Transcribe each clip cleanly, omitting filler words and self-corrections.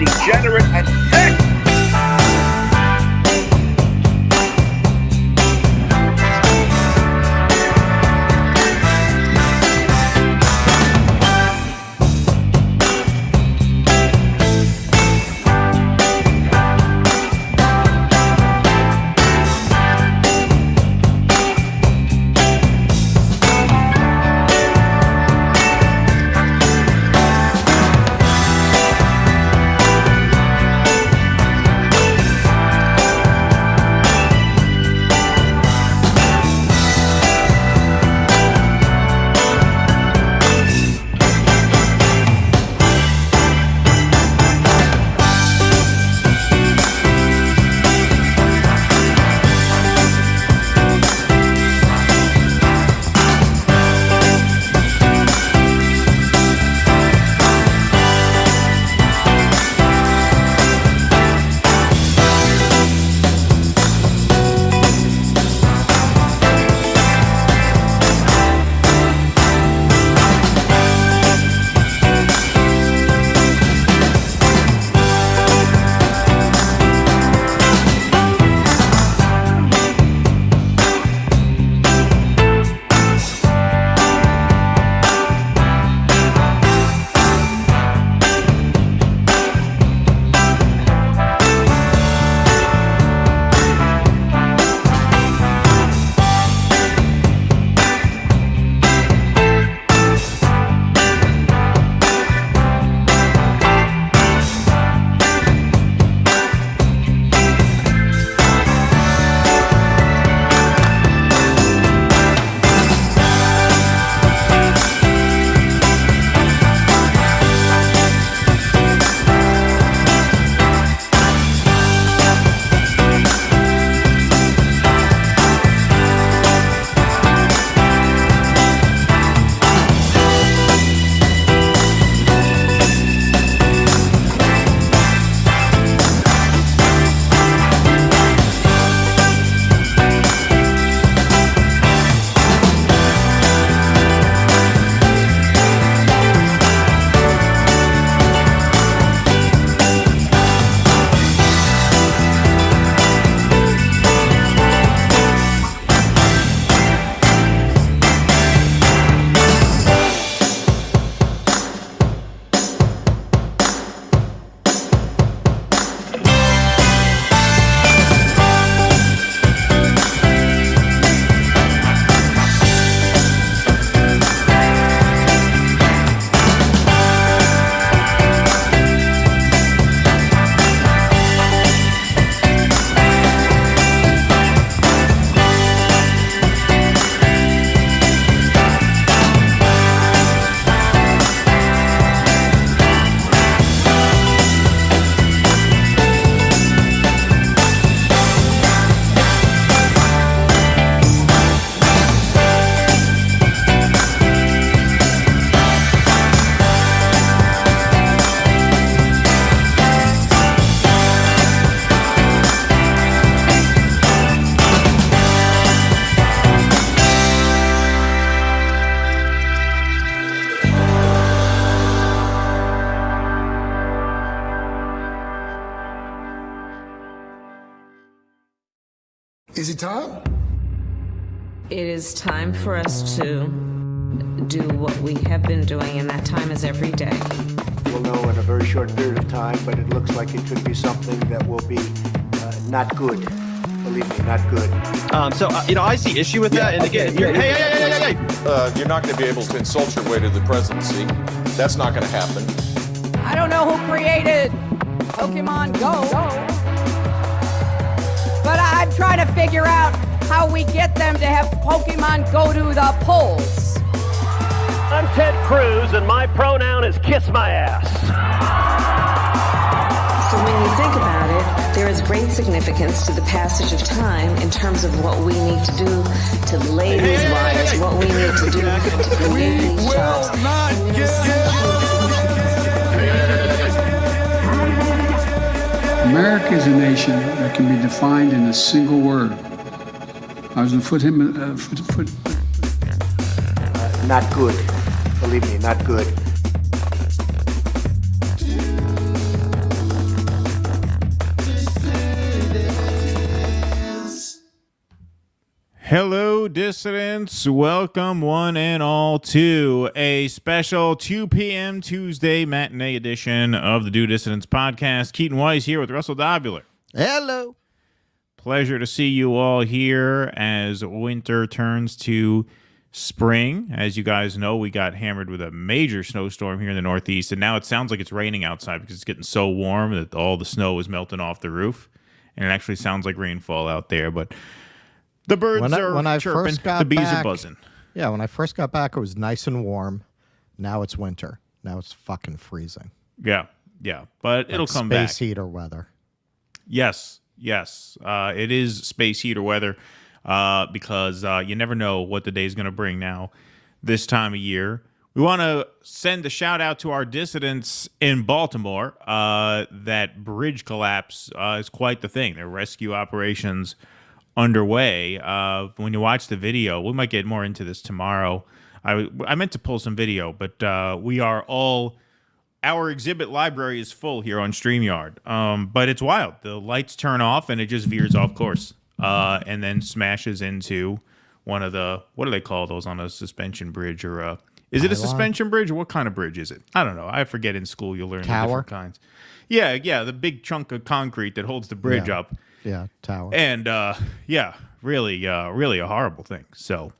degenerate and sick. Is it time? It is time for us to do what we have been doing, and that time is every day. We'll know in a very short period of time, but it looks like it could be something that will be not good. Believe me, not good. I see issue with that. And again, hey. You're not going to be able to insult your way to the presidency. That's not going to happen. I don't know who created Pokemon Go, but I'm trying to figure out how we get them to have Pokemon go to the polls. I'm Ted Cruz, and my pronoun is kiss my ass. So when you think about it, there is great significance to the passage of time in terms of what we need to do to lay these wires, what we need to do to create these jobs. America is a nation that can be defined in a single word. I was going to put not good. Believe me, not good. Hello, dissidents. Welcome, one and all, to a special 2 p.m. Tuesday matinee edition of the Do Dissidents podcast. Keaton Weiss here with Russell Dobular. Hello. Pleasure to see you all here as winter turns to spring. As you guys know, we got hammered with a major snowstorm here in the Northeast, and now it sounds like it's raining outside because it's getting so warm that all the snow is melting off the roof, and it actually sounds like rainfall out there, but the birds are chirping, the bees are buzzing. Yeah, when I first got back, it was nice and warm. Now it's winter. Now it's fucking freezing. Yeah, but like it'll come back. Space heater weather. Yes. It is space heater weather because you never know what the day is going to bring now this time of year. We want to send a shout out to our dissidents in Baltimore. That bridge collapse is quite the thing. There are rescue operations underway. When you watch the video, we might get more into this tomorrow. I meant to pull some video, but our exhibit library is full here on StreamYard. But it's wild. The lights turn off and it just veers off course and then smashes into one of the, what do they call those on a suspension bridge? Or is it a suspension bridge or what kind of bridge is it? I don't know. I forget, in school you'll learn the different kinds. Yeah, the big chunk of concrete that holds the bridge up. Yeah, tower. And really a horrible thing. So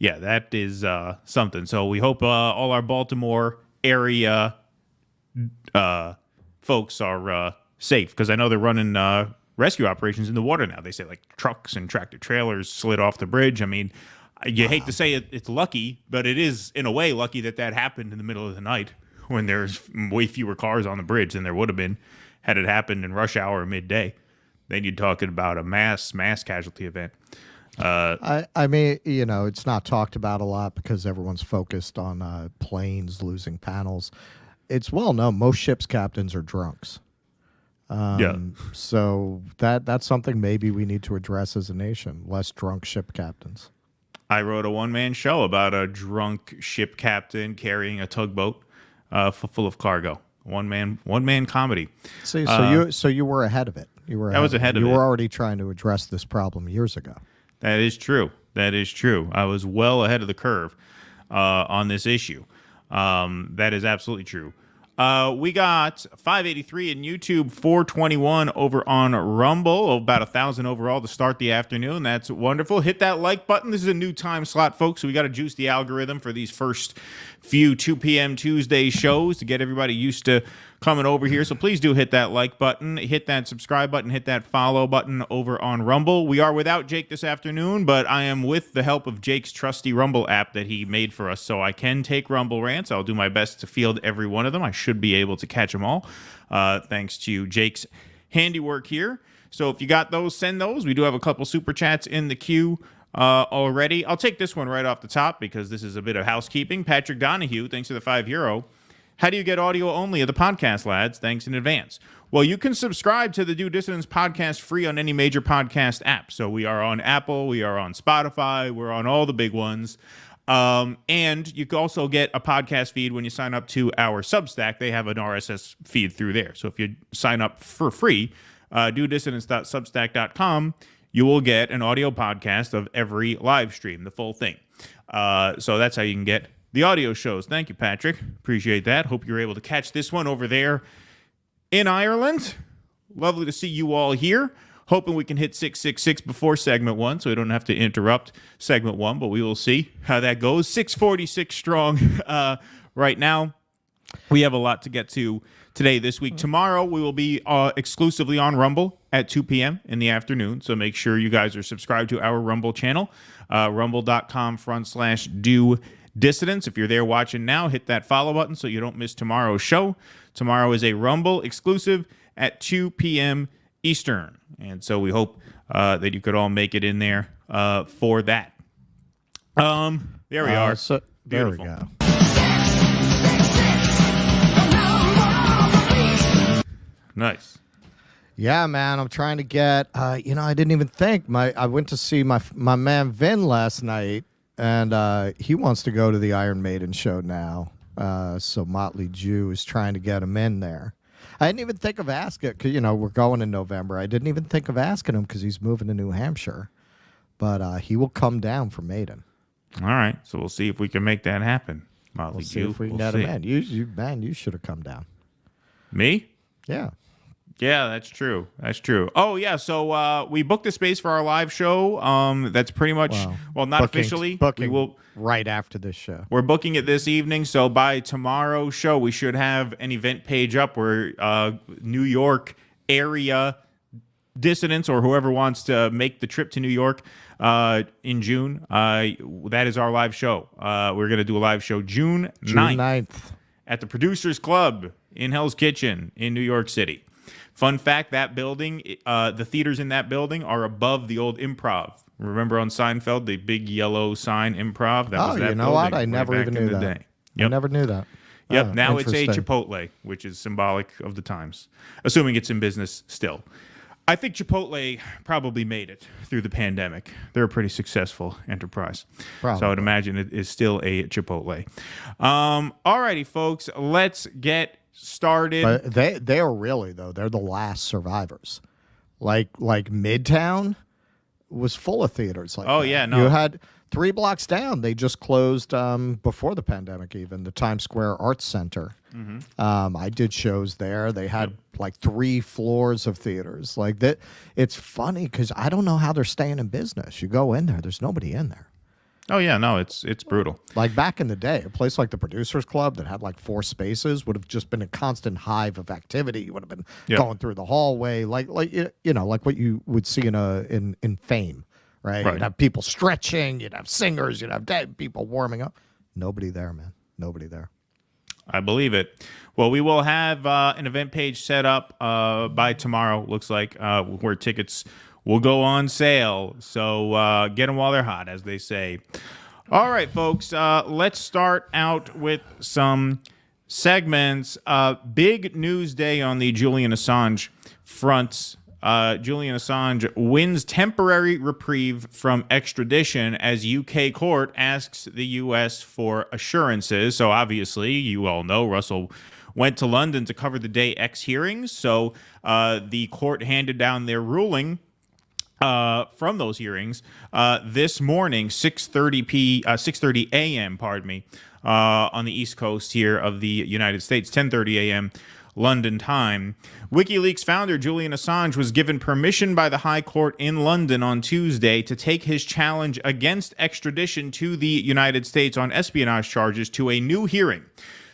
yeah, that is something. So we hope all our Baltimore area folks are safe, because I know they're running rescue operations in the water now. They say like trucks and tractor trailers slid off the bridge. I mean, you hate to say it's lucky, but it is in a way lucky that happened in the middle of the night when there's way fewer cars on the bridge than there would have been had it happened in rush hour or midday. Then you're talking about a mass casualty event. I mean, it's not talked about a lot because everyone's focused on planes losing panels. It's well known most ships' captains are drunks. So that's something maybe we need to address as a nation. Less drunk ship captains. I wrote a one-man show about a drunk ship captain carrying a tugboat full of cargo. One man comedy. So you were ahead of it. I was ahead of it. You were already trying to address this problem years ago. That is true. I was well ahead of the curve on this issue. That is absolutely true. We got 583 in YouTube, 421 over on Rumble, about 1,000 overall to start the afternoon. That's wonderful. Hit that like button. This is a new time slot, folks, so we got to juice the algorithm for these first few 2 p.m. Tuesday shows to get everybody used to coming over here. So please do hit that like button, hit that subscribe button, hit that follow button over on Rumble. We are without Jake this afternoon, but I am with the help of Jake's trusty Rumble app that he made for us, so I can take Rumble rants. I'll do my best to field every one of them. I should be able to catch them all, thanks to Jake's handiwork here. So if you got those, send those. We do have a couple super chats in the queue already. I'll take this one right off the top because this is a bit of housekeeping. Patrick Donahue, thanks for the €5. How do you get audio only of the podcast, lads? Thanks in advance. Well, you can subscribe to the Do Dissidents podcast free on any major podcast app. So we are on Apple, we are on Spotify, we're on all the big ones. And you can also get a podcast feed when you sign up to our Substack. They have an RSS feed through there. So if you sign up for free, dodissidents.substack.com, you will get an audio podcast of every live stream, the full thing. So that's how you can get the audio shows. Thank you, Patrick. Appreciate that. Hope you're able to catch this one over there in Ireland. Lovely to see you all here. Hoping we can hit 666 before segment 1 so we don't have to interrupt segment 1, but we will see how that goes. 646 strong right now. We have a lot to get to today, this week. Tomorrow, we will be exclusively on Rumble at 2 p.m. in the afternoon, so make sure you guys are subscribed to our Rumble channel, rumble.com/do Dissidents. If you're there watching now, hit that follow button so you don't miss tomorrow's show. Tomorrow is a Rumble exclusive at 2 p.m. Eastern. And so we hope that you could all make it in there for that. There we are. So, there we go. Nice. Yeah, man. I'm trying to get, I didn't even think. I went to see my man Vin last night, and he wants to go to the Iron Maiden show now. So Motley Jew is trying to get him in there. I didn't even think of asking, because, we're going in November. I didn't even think of asking him because he's moving to New Hampshire. but he will come down for Maiden. All right, so we'll see if we can make that happen. We'll see if we can get him in. You should have come down. Me? Yeah. Yeah, that's true. That's true. Oh, yeah. So we booked a space for our live show. That's pretty much, not officially. Booking we will right after this show. We're booking it this evening. So by tomorrow's show, we should have an event page up where New York area dissidents or whoever wants to make the trip to New York in June. That is our live show. We're going to do a live show June 9th at the Producers Club in Hell's Kitchen in New York City. Fun fact, that building, the theaters in that building are above the old Improv. Remember on Seinfeld, the big yellow sign Improv? That was that you know what? I never even knew that. Yep. I never knew that. Yep, now it's a Chipotle, which is symbolic of the times, assuming it's in business still. I think Chipotle probably made it through the pandemic. They're a pretty successful enterprise. Probably. So I would imagine it is still a Chipotle. All righty, folks, let's get started. But they are really, though, they're the last survivors. Like Midtown was full of theaters. Yeah, no. You had 3 blocks down. They just closed before the pandemic, even the Times Square Arts Center. Mm-hmm. I did shows there. They had like 3 floors of theaters. Like that. It's funny because I don't know how they're staying in business. You go in there, there's nobody in there. Oh yeah, no, it's brutal. Like back in the day, a place like the Producers Club that had like 4 spaces would have just been a constant hive of activity. You would have been going through the hallway, like what you would see in Fame, right? You'd have people stretching, you'd have singers, you'd have dead people warming up. Nobody there, man. Nobody there. I believe it. Well, we will have an event page set up by tomorrow. Looks like where tickets will go on sale. So get them while they're hot, as they say. All right, folks, let's start out with some segments. Big news day on the Julian Assange front. Julian Assange wins temporary reprieve from extradition as UK court asks the US for assurances. So obviously, you all know Russell went to London to cover the Day X hearings. So the court handed down their ruling from those hearings this morning, 6:30 a.m. On the East Coast here of the United States, 10:30 a.m. London time. WikiLeaks founder Julian Assange was given permission by the High Court in London on Tuesday to take his challenge against extradition to the United States on espionage charges to a new hearing.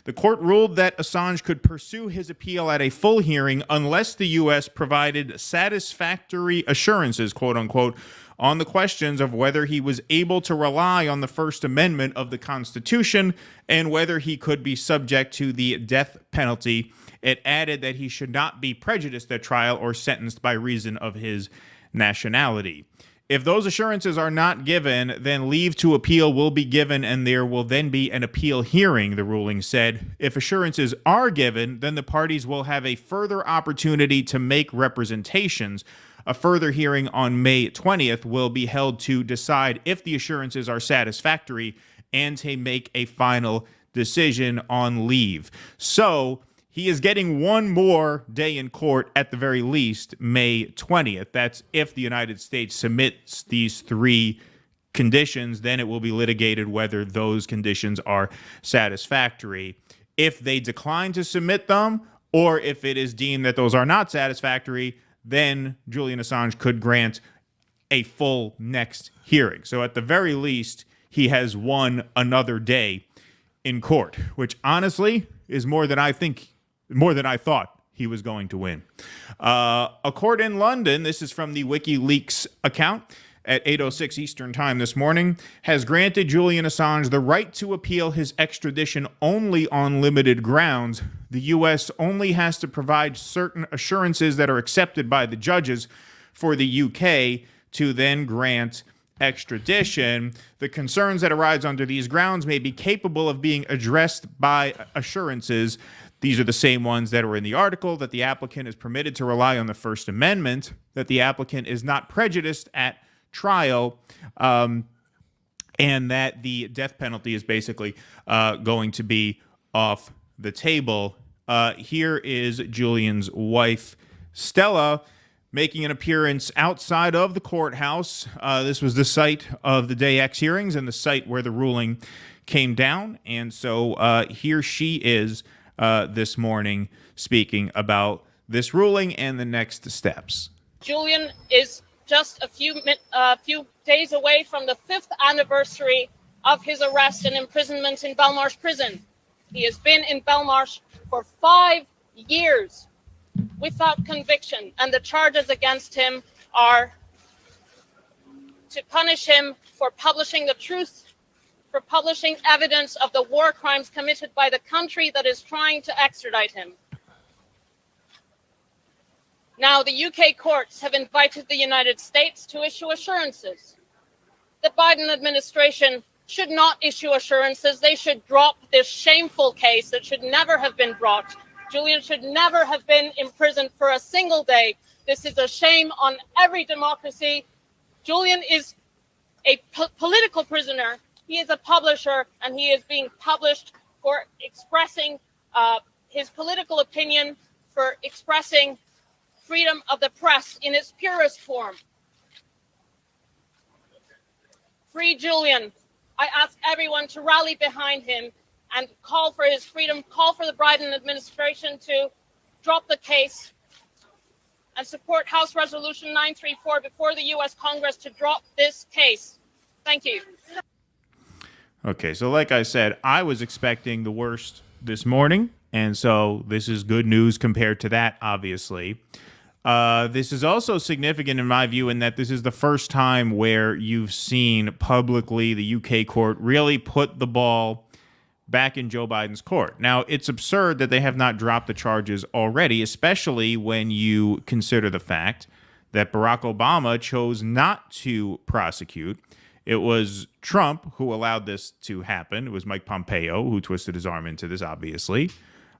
The court ruled that Assange could pursue his appeal at a full hearing unless the U.S. provided satisfactory assurances, quote unquote, on the questions of whether he was able to rely on the First Amendment of the Constitution and whether he could be subject to the death penalty. It added that he should not be prejudiced at trial or sentenced by reason of his nationality. If those assurances are not given, then leave to appeal will be given and there will then be an appeal hearing, the ruling said. If assurances are given, then the parties will have a further opportunity to make representations. A further hearing on May 20th will be held to decide if the assurances are satisfactory and to make a final decision on leave. So he is getting one more day in court at the very least, May 20th. That's if the United States submits these 3 conditions, then it will be litigated whether those conditions are satisfactory. If they decline to submit them, or if it is deemed that those are not satisfactory, then Julian Assange could grant a full next hearing. So at the very least, he has won another day in court, which honestly is more than I thought he was going to win. A court in London, this is from the WikiLeaks account at 8:06 Eastern Time this morning, has granted Julian Assange the right to appeal his extradition only on limited grounds. The U.S. only has to provide certain assurances that are accepted by the judges for the U.K. to then grant extradition. The concerns that arise under these grounds may be capable of being addressed by assurances. These are the same ones that are in the article: that the applicant is permitted to rely on the First Amendment, that the applicant is not prejudiced at trial, and that the death penalty is basically going to be off the table. Here is Julian's wife, Stella, making an appearance outside of the courthouse. This was the site of the Day X hearings and the site where the ruling came down. And so here she is this morning speaking about this ruling and the next steps. Julian is just a few days away from the 5th anniversary of his arrest and imprisonment in Belmarsh prison. He has been in Belmarsh for 5 years without conviction, and the charges against him are to punish him for publishing the truth, for publishing evidence of the war crimes committed by the country that is trying to extradite him. Now, the UK courts have invited the United States to issue assurances. The Biden administration should not issue assurances. They should drop this shameful case that should never have been brought. Julian should never have been imprisoned for a single day. This is a shame on every democracy. Julian is a political prisoner. He is a publisher, and he is being published for expressing his political opinion, for expressing freedom of the press in its purest form. Free Julian. I ask everyone to rally behind him and call for his freedom, call for the Biden administration to drop the case and support House Resolution 934 before the U.S. Congress to drop this case. Thank you. Okay, so like I said, I was expecting the worst this morning, and so this is good news compared to that, obviously. This is also significant in my view in that this is the first time where you've seen publicly the UK court really put the ball back in Joe Biden's court. Now, it's absurd that they have not dropped the charges already, especially when you consider the fact that Barack Obama chose not to prosecute. It was Trump who allowed this to happen. It was Mike Pompeo who twisted his arm into this, obviously.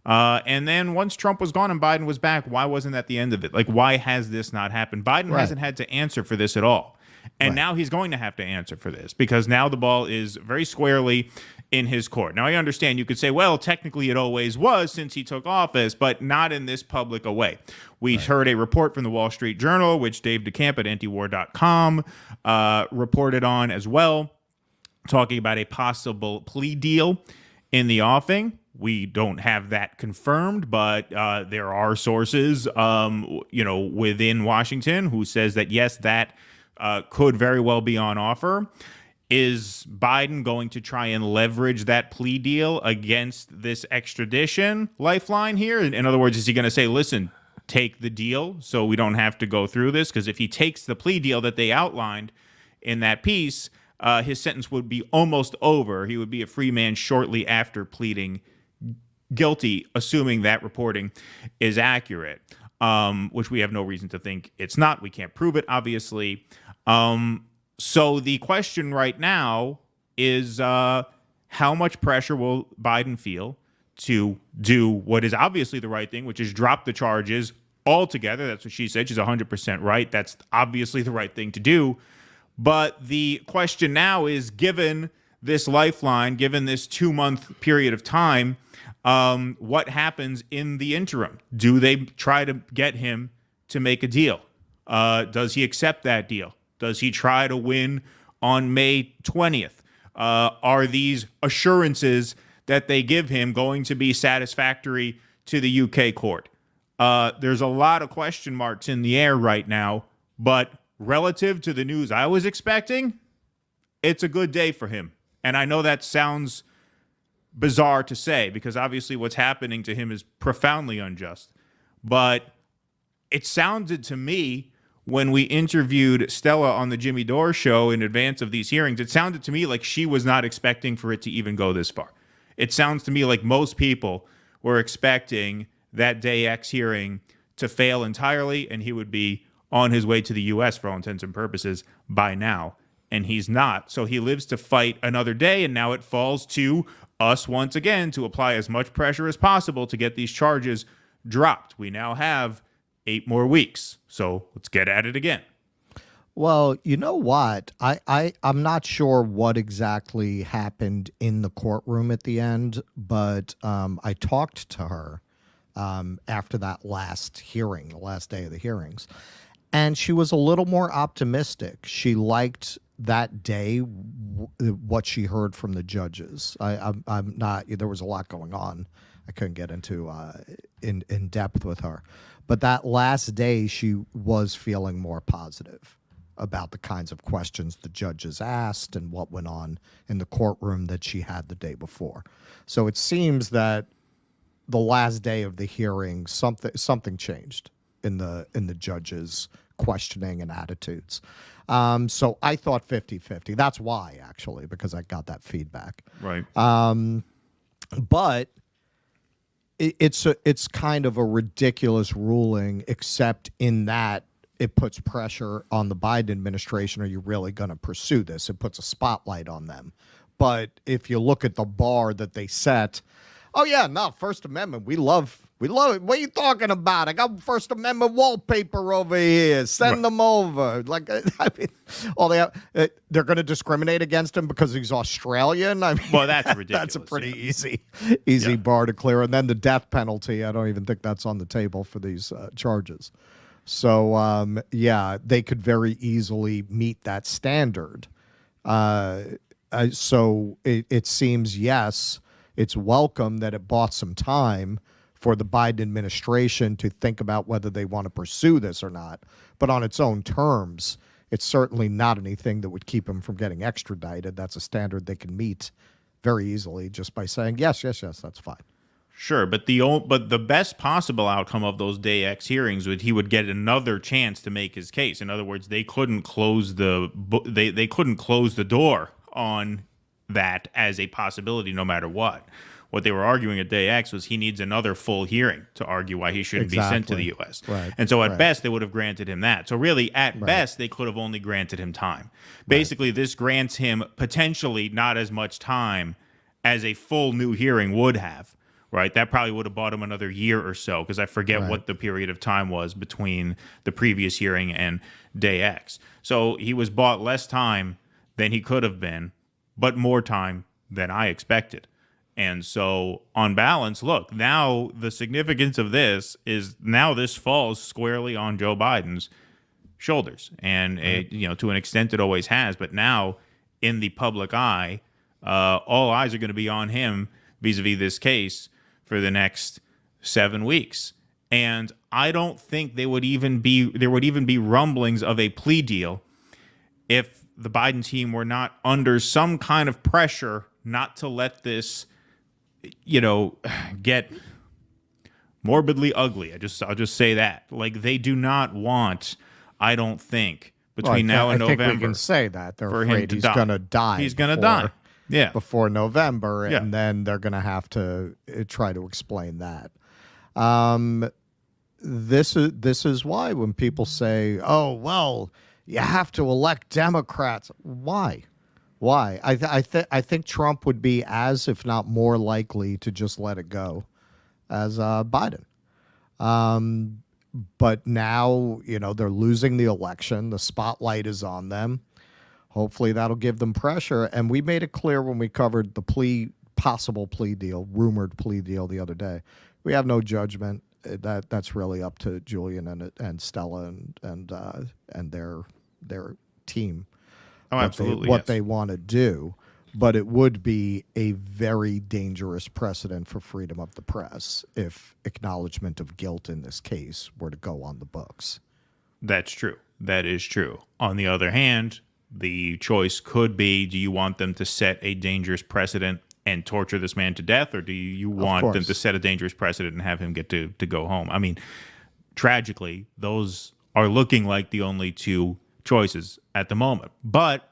And then once Trump was gone and Biden was back, why wasn't that the end of it? Like, why has this not happened? Biden hasn't had to answer for this at all. And now he's going to have to answer for this because now the ball is very squarely in his court. Now, I understand you could say, well, technically it always was since he took office, but not in this public a way. We heard a report from the Wall Street Journal, which Dave DeCamp at antiwar.com reported on as well, talking about a possible plea deal in the offing. We don't have that confirmed, but there are sources, within Washington who says that, yes, that could very well be on offer. Is Biden going to try and leverage that plea deal against this extradition lifeline here? In other words, is he going to say, listen, take the deal so we don't have to go through this? Because if he takes the plea deal that they outlined in that piece, his sentence would be almost over. He would be a free man shortly after pleading guilty, assuming that reporting is accurate, which we have no reason to think it's not. We can't prove it, obviously. So the question right now is how much pressure will Biden feel to do what is obviously the right thing, which is drop the charges altogether. That's what she said. She's 100% right. That's obviously the right thing to do. But the question now is, given this lifeline, given this 2-month period of time, what happens in the interim? Do they try to get him to make a deal? Does he accept that deal? Does he try to win on May 20th? Are these assurances that they give him going to be satisfactory to the UK court? There's a lot of question marks in the air right now, but relative to the news I was expecting, it's a good day for him. And I know that sounds bizarre to say because obviously what's happening to him is profoundly unjust. But it sounded to me when we interviewed Stella on the Jimmy Dore show in advance of these hearings, it sounded to me like she was not expecting for it to even go this far. It sounds to me like most people were expecting that Day X hearing to fail entirely and he would be on his way to the U.S. for all intents and purposes by now. And he's not. So he lives to fight another day, and now it falls to us once again to apply as much pressure as possible to get these charges dropped. We now have 8 more weeks. So let's get at it again. Well, you know what? I'm not sure what exactly happened in the courtroom at the end, but I talked to her after that last hearing, the last day of the hearings. And she was a little more optimistic. She liked that day what she heard from the judges. I'm not. There was a lot going on. I couldn't get into in depth with her, but that last day she was feeling more positive about the kinds of questions the judges asked and what went on in the courtroom that she had the day before. So it seems that the last day of the hearing, something changed in the judges' questioning and attitudes. So I thought 50-50. That's why, actually, because I got that feedback. Right. But it's kind of a ridiculous ruling, except in that it puts pressure on the Biden administration. Are you really going to pursue this? It puts a spotlight on them. But if you look at the bar that they set, oh yeah, no, First Amendment, we love it. What are you talking about? I got First Amendment wallpaper over here. Send them over. Like, I mean, they're going to discriminate against him because he's Australian. I mean, well, that's ridiculous. That's a pretty easy bar to clear. And then the death penalty, I don't even think that's on the table for these charges. So, they could very easily meet that standard. So it seems, yes, it's welcome that it bought some time for the Biden administration to think about whether they want to pursue this or not. But on its own terms, it's certainly not anything that would keep him from getting extradited. That's a standard they can meet very easily just by saying, yes, that's fine. Sure, but the best possible outcome of those Day X hearings would he would get another chance to make his case. In other words, they couldn't close they couldn't close the door on that as a possibility no matter what. What they were arguing at Day X was he needs another full hearing to argue why he shouldn't be sent to the U.S. Right. And so at best, they would have granted him that. So really, at best, they could have only granted him time. Basically, this grants him potentially not as much time as a full new hearing would have. Right, that probably would have bought him another year or so, because I forget what the period of time was between the previous hearing and Day X. So he was bought less time than he could have been, but more time than I expected. And so on balance, look, now the significance of this is now this falls squarely on Joe Biden's shoulders. And, to an extent it always has. But now in the public eye, all eyes are going to be on him vis-a-vis this case for the next 7 weeks. And I don't think there would even be rumblings of a plea deal if the Biden team were not under some kind of pressure not to let this, get morbidly ugly. I'll just say that. Like, they do not want, I don't think, between now and November. I think we can say that. They're for afraid he's going to die. He's going to die. Yeah. Before November, and then they're going to have to try to explain that. This is why when people say, "Oh, well, you have to elect Democrats," why? I think Trump would be as, if not more, likely to just let it go as Biden. But now they're losing the election. The spotlight is on them. Hopefully that'll give them pressure. And we made it clear when we covered the possible plea deal, rumored plea deal the other day. We have no judgment. That's really up to Julian and Stella and their team. Oh, absolutely. What they want to do. But it would be a very dangerous precedent for freedom of the press if acknowledgement of guilt in this case were to go on the books. That's true. That is true. On the other hand, the choice could be, do you want them to set a dangerous precedent and torture this man to death, or do you want them to set a dangerous precedent and have him get to go home? I mean, tragically, those are looking like the only two choices at the moment. But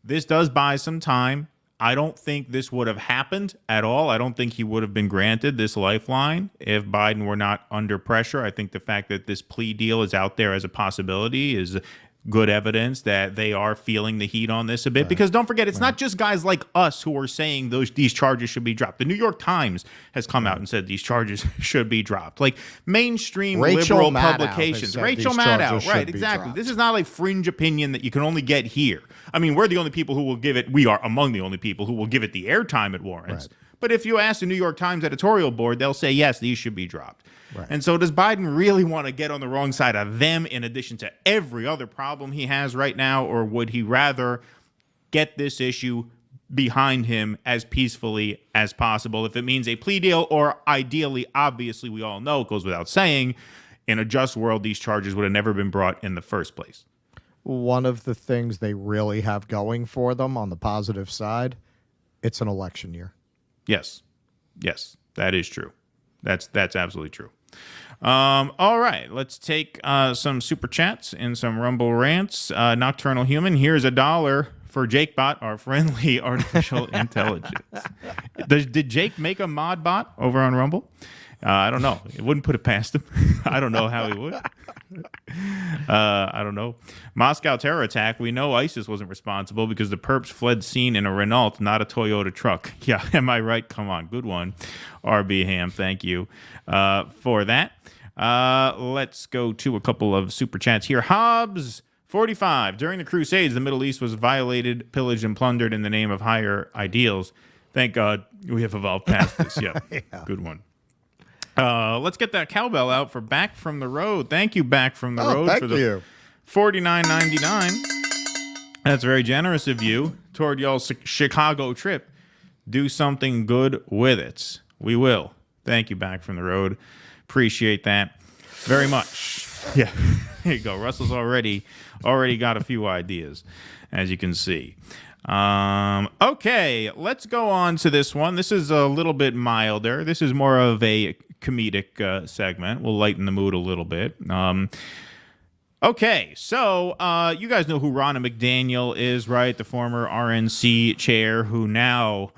this does buy some time. I don't think this would have happened at all. I don't think he would have been granted this lifeline if Biden were not under pressure. I think the fact that this plea deal is out there as a possibility is good evidence that they are feeling the heat on this a bit. Because don't forget, it's not just guys like us who are saying these charges should be dropped. The New York Times has come out and said these charges should be dropped. Like mainstream liberal publications. Rachel Maddow, right, exactly. This is not like fringe opinion that you can only get here. I mean, we're the only people who will give it, we are among the only people who will give it the airtime it warrants. Right. But if you ask the New York Times editorial board, they'll say, yes, these should be dropped. Right. And so does Biden really want to get on the wrong side of them in addition to every other problem he has right now? Or would he rather get this issue behind him as peacefully as possible if it means a plea deal, or ideally, obviously, we all know, it goes without saying, in a just world, these charges would have never been brought in the first place. One of the things they really have going for them on the positive side, it's an election year. Yes, that is true. That's absolutely true. All right, let's take some super chats and some Rumble rants. Nocturnal Human, here's $1 for JakeBot, our friendly artificial intelligence. Did Jake make a mod bot over on Rumble? I don't know. It wouldn't put it past him. I don't know how he would. I don't know. Moscow terror attack. We know ISIS wasn't responsible because the perps fled scene in a Renault, not a Toyota truck. Yeah, am I right? Come on. Good one. RB Ham, thank you for that. Let's go to a couple of super chats here. Hobbs 45. During the Crusades, the Middle East was violated, pillaged, and plundered in the name of higher ideals. Thank God we have evolved past this. Yeah. Good one. Let's get that cowbell out for Back from the Road. Thank you, Back from the Road, for the $49.99. That's very generous of you toward y'all's Chicago trip. Do something good with it. We will. Thank you, Back from the Road. Appreciate that very much. Yeah, there you go. Russell's already got a few ideas, as you can see. Okay, let's go on to this one. This is a little bit milder. This is more of a comedic segment. We'll lighten the mood a little bit. Okay, so you guys know who Ronna McDaniel is, right? The former RNC chair who now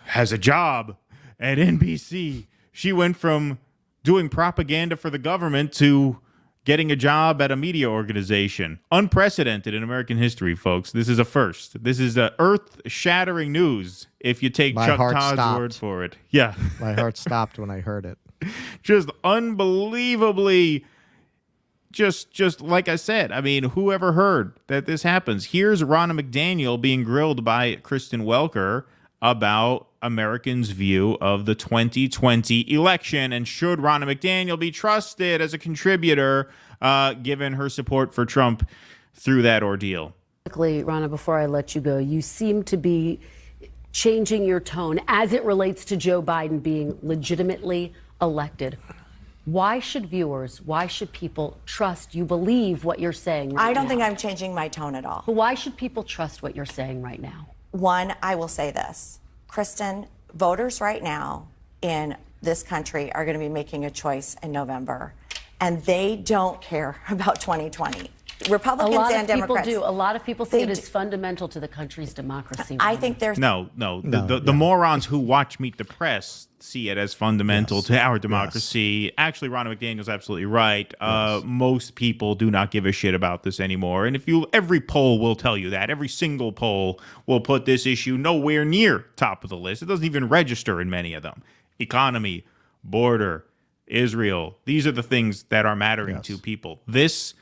has a job at NBC. She went from doing propaganda for the government to getting a job at a media organization. Unprecedented in American history, folks. This is a first. This is earth-shattering news if you take Chuck Todd's word for it. Yeah. My heart stopped when I heard it. Just unbelievably, just like I said, I mean, who ever heard that this happens? Here's Ronna McDaniel being grilled by Kristen Welker about Americans' view of the 2020 election, and should Ronna McDaniel be trusted as a contributor given her support for Trump through that ordeal? Quickly, Ronna, before I let you go, you seem to be changing your tone as it relates to Joe Biden being legitimately elected. Why should viewers, why should people trust you believe what you're saying right now? I don't think I'm changing my tone at all. But why should people trust what you're saying right now? One, I will say this. Kristen, voters right now in this country are going to be making a choice in November, and they don't care about 2020. Republicans and Democrats. A lot of people see it as fundamental to the country's democracy. I think there's no. The morons who watch Meet the Press see it as fundamental to our democracy. Yes. Actually, Ronna McDaniel's absolutely right. Yes. Most people do not give a shit about this anymore. And every poll will tell you that. Every single poll will put this issue nowhere near top of the list. It doesn't even register in many of them. Economy, border, Israel. These are the things that are mattering to people. This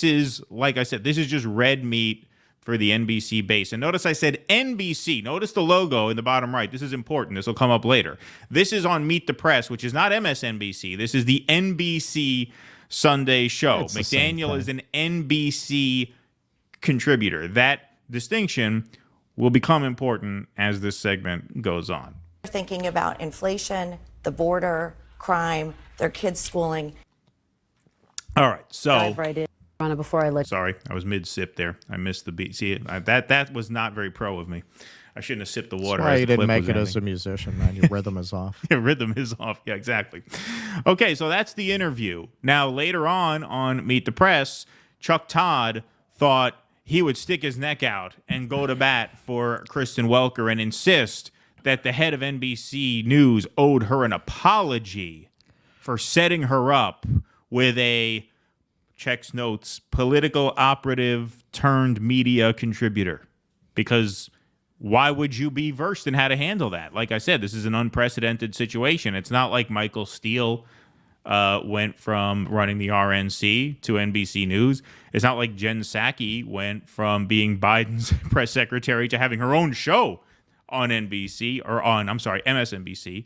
is, like I said, this is just red meat for the NBC base. And notice I said NBC. Notice the logo in the bottom right. This is important. This will come up later. This is on Meet the Press, which is not MSNBC. This is the NBC Sunday show. McDaniel is an NBC contributor. That distinction will become important as this segment goes on. Thinking about inflation, the border, crime, their kids' schooling. All right, so dive right in. Ronna, before I let Sorry, I was mid-sip there. I missed the beat. See, that was not very pro of me. I shouldn't have sipped the water. That's why you didn't make it as a musician, man. Your rhythm is off. Your rhythm is off. Yeah, exactly. Okay, so that's the interview. Now, later on Meet the Press, Chuck Todd thought he would stick his neck out and go to bat for Kristen Welker and insist that the head of NBC News owed her an apology for setting her up with a, checks notes, political operative turned media contributor. Because why would you be versed in how to handle that? Like I said, this is an unprecedented situation. It's not like Michael Steele went from running the RNC to NBC News. It's not like Jen Psaki went from being Biden's press secretary to having her own show on NBC or on, I'm sorry, MSNBC.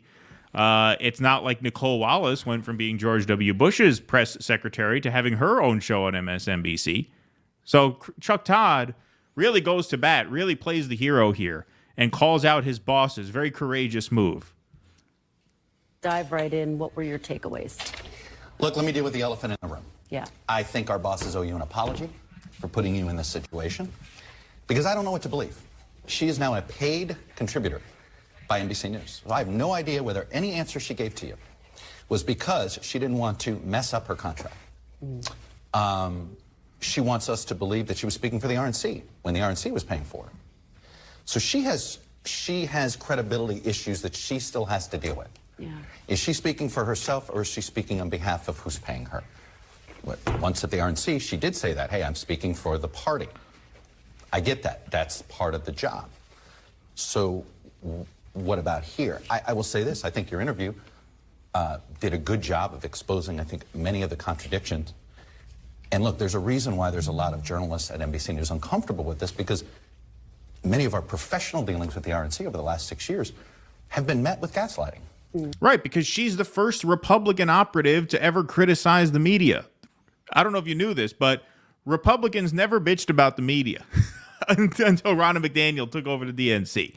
It's not like Nicole Wallace went from being George W. Bush's press secretary to having her own show on MSNBC. So Chuck Todd really goes to bat, really plays the hero here, and calls out his bosses. Very courageous move. Dive right in. What were your takeaways? Look, let me deal with the elephant in the room. Yeah. I think our bosses owe you an apology for putting you in this situation, because I don't know what to believe. She is now a paid contributor by NBC News. So I have no idea whether any answer she gave to you was because she didn't want to mess up her contract. She wants us to believe that she was speaking for the RNC when the RNC was paying for her. So she has credibility issues that she still has to deal with. Yeah. Is she speaking for herself, or is she speaking on behalf of who's paying her? Once at the RNC, she did say that, hey, I'm speaking for the party. I get that. That's part of the job. So what about here? I will say this. I think your interview did a good job of exposing, I think, many of the contradictions. And look, there's a reason why there's a lot of journalists at NBC News uncomfortable with this, because many of our professional dealings with the RNC over the last 6 years have been met with gaslighting. Right, because she's the first Republican operative to ever criticize the media. I don't know if you knew this, but Republicans never bitched about the media until Ronna McDaniel took over the DNC.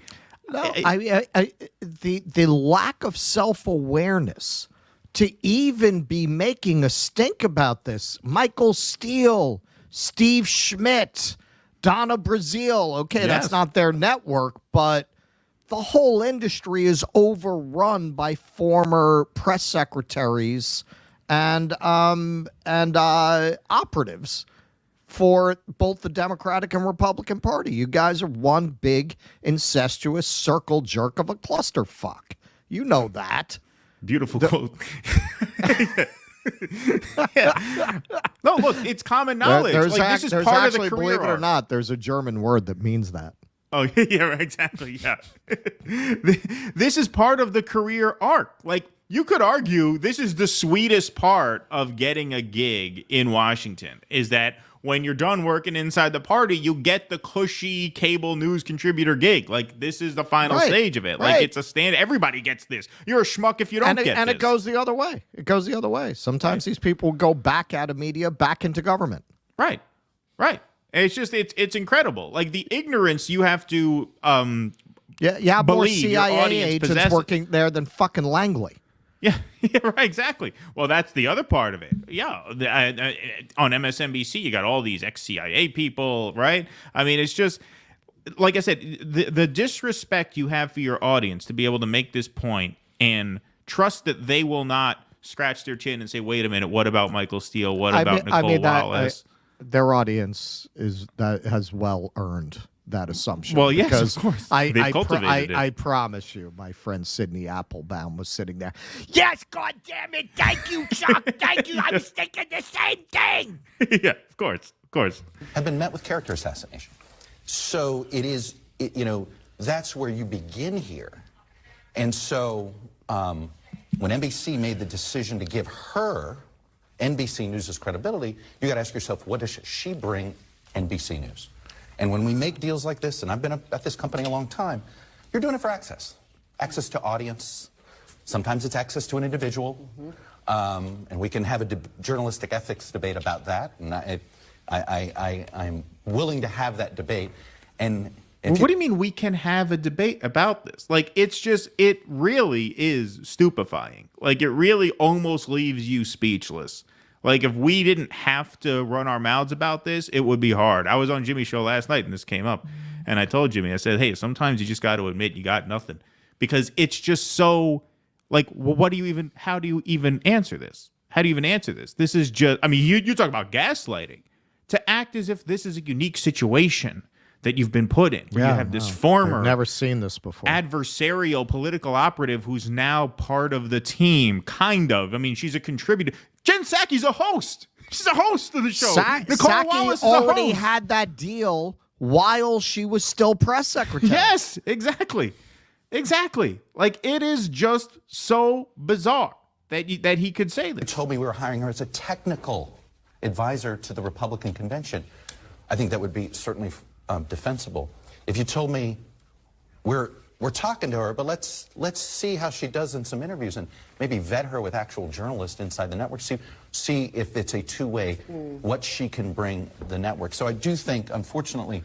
No, the lack of self-awareness to even be making a stink about this. Michael Steele, Steve Schmidt, Donna Brazile. Okay, that's not their network, but the whole industry is overrun by former press secretaries and operatives for both the Democratic and Republican Party. You guys are one big incestuous circle jerk of a clusterfuck. You know that. Beautiful quote. No, look, it's common knowledge. This is part of the career believe it or arc. not, there's a German word that means that. Oh, yeah, right, exactly, yeah. This is part of the career arc. Like, you could argue this is the sweetest part of getting a gig in Washington, is that when you're done working inside the party, you get the cushy cable news contributor gig. Like, this is the final stage of it. Like, it's a stand. Everybody gets this. You're a schmuck if you don't get this. And it goes the other way. It goes the other way. Sometimes these people go back out of media, back into government. Right. It's just, it's incredible. Like, the ignorance you have to more believe CIA your audience agents possesses. working there than fucking Langley. Yeah, right, exactly. Well, that's the other part of it. Yeah, on MSNBC, you got all these ex-CIA people, right? I mean, it's just, like I said, the disrespect you have for your audience to be able to make this point and trust that they will not scratch their chin and say, wait a minute, what about Michael Steele? What about Nicole Wallace? Their audience has well earned that assumption. Well, yes, because of course. They've cultivated it. I promise you, my friend Sidney Applebaum was sitting there. Yes, God damn it! Thank you, Chuck. Thank you. I was thinking the same thing. Yeah, of course. Have been met with character assassination. So it is, that's where you begin here. And so when NBC made the decision to give her NBC News' credibility, you got to ask yourself, what does she bring NBC News? And when we make deals like this, and I've been at this company a long time, you're doing it for access to audience. Sometimes it's access to an individual, and we can have a journalistic ethics debate about that. And I'm willing to have that debate. And what do you mean we can have a debate about this? Like, it's just, it really is stupefying. Like, it really almost leaves you speechless. Like, if we didn't have to run our mouths about this, it would be hard. I was on Jimmy's show last night, and this came up. And I told Jimmy, I said, hey, sometimes you just got to admit you got nothing. Because it's just so, like, well, how do you even answer this? How do you even answer this? This is just, I mean, you talk about gaslighting. To act as if this is a unique situation that you've been put in. Where you have this former, I've never seen this before, adversarial political operative who's now part of the team, kind of. I mean, she's a contributor. Jen Psaki's a host. She's a host of the show. Nicole Wallace is already a host. had that deal while she was still press secretary. Yes, exactly. Like, it is just so bizarre that he could say this. You told me we were hiring her as a technical advisor to the Republican convention. I think that would be certainly defensible. If you told me we're we're talking to her, but let's see how she does in some interviews and maybe vet her with actual journalists inside the network. See if it's a two-way, what she can bring the network. So I do think, unfortunately.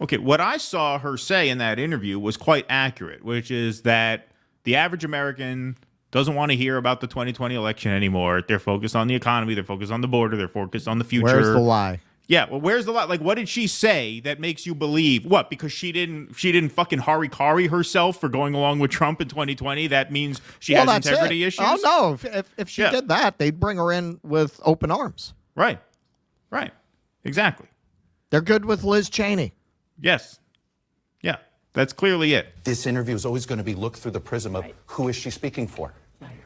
Okay, what I saw her say in that interview was quite accurate, which is that the average American doesn't want to hear about the 2020 election anymore. They're focused on the economy. They're focused on the border. They're focused on the future. Where's the lie? Yeah, well, where's the lie? Like, what did she say that makes you believe what? Because she didn't fucking harikari herself for going along with Trump in 2020. That means she has integrity issues. Oh no! If she did that, they'd bring her in with open arms. Right, exactly. They're good with Liz Cheney. Yes, yeah, that's clearly it. This interview is always going to be looked through the prism of who is she speaking for,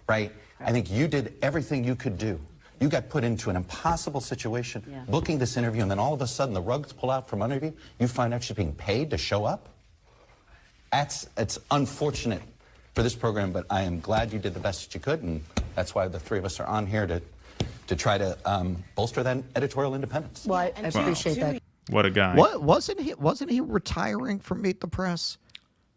right? I think you did everything you could do. You got put into an impossible situation, booking this interview, and then all of a sudden the rugs pull out from under you. You find out she's being paid to show up. It's unfortunate for this program, but I am glad you did the best that you could, and that's why the three of us are on here to try to bolster that editorial independence. Well, I appreciate that. What a guy. What wasn't he retiring from Meet the Press?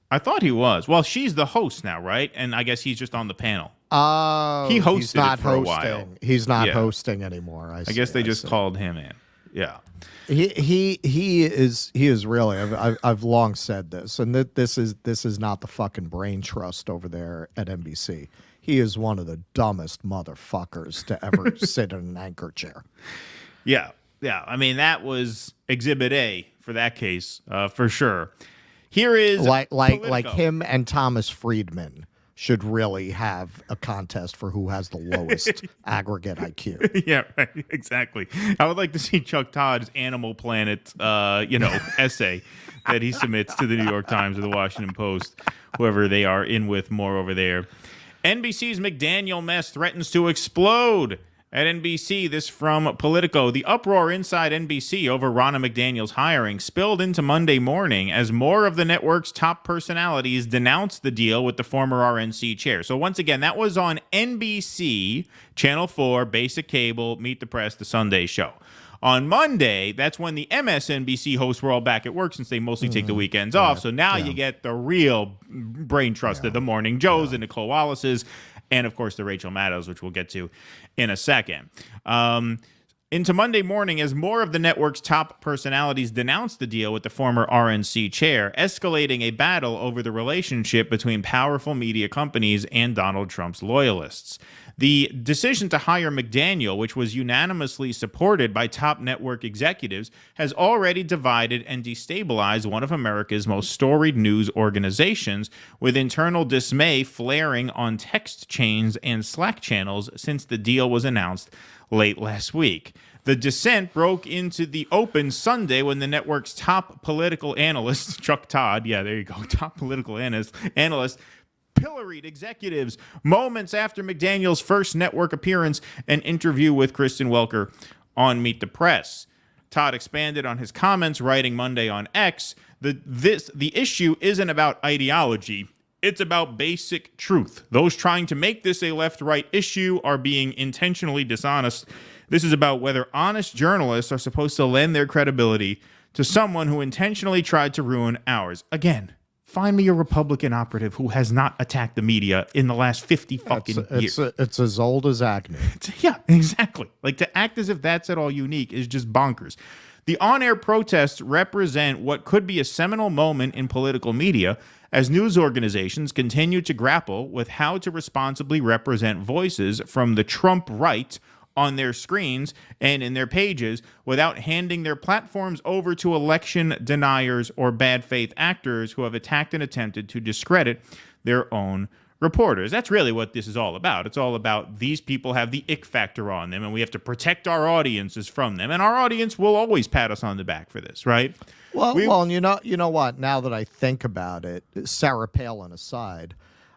I thought he was. Well, she's the host now, right? And I guess he's just on the panel. He hosted it for a while. He's not hosting anymore. I guess they just called him in. Yeah. He is really. I've long said this, and this is not the fucking brain trust over there at NBC. He is one of the dumbest motherfuckers to ever sit in an anchor chair. Yeah. I mean, that was Exhibit A for that case, for sure. Here is like him and Thomas Friedman should really have a contest for who has the lowest aggregate IQ. Yeah, right, exactly. I would like to see Chuck Todd's Animal Planet, essay that he submits to the New York Times or the Washington Post, whoever they are in with more over there. NBC's McDaniel mess threatens to explode. At NBC, this from Politico. The uproar inside NBC over Ronna McDaniel's hiring spilled into Monday morning as more of the network's top personalities denounced the deal with the former RNC chair. So once again, that was on NBC, Channel 4, Basic Cable, Meet the Press, The Sunday Show. On Monday, that's when the MSNBC hosts were all back at work since they mostly take the weekends off. So now you get the real brain trust of the Morning Joes and Nicole Wallace's, and, of course, the Rachel Maddows, which we'll get to in a second. Into Monday morning, as more of the network's top personalities denounced the deal with the former RNC chair, escalating a battle over the relationship between powerful media companies and Donald Trump's loyalists. The decision to hire McDaniel, which was unanimously supported by top network executives, has already divided and destabilized one of America's most storied news organizations, with internal dismay flaring on text chains and Slack channels since the deal was announced late last week. The dissent broke into the open Sunday when the network's top political analyst, Chuck Todd, top political analyst, pilloried executives moments after McDaniel's first network appearance and interview with Kristen Welker on Meet the Press. Todd expanded on his comments, writing Monday on X, the issue isn't about ideology. It's about basic truth. Those trying to make this a left-right issue are being intentionally dishonest. This is about whether honest journalists are supposed to lend their credibility to someone who intentionally tried to ruin ours. Again, find me a Republican operative who has not attacked the media in the last 50 fucking years. It's as old as acne. Yeah, exactly. Like, to act as if that's at all unique is just bonkers. The on-air protests represent what could be a seminal moment in political media as news organizations continue to grapple with how to responsibly represent voices from the Trump right on their screens and in their pages without handing their platforms over to election deniers or bad faith actors who have attacked and attempted to discredit their own reporters. That's really what this is all about. It's all about these people have the ick factor on them, and we have to protect our audiences from them. And our audience will always pat us on the back for this, right? Well, and you know what? Now that I think about it, Sarah Palin aside,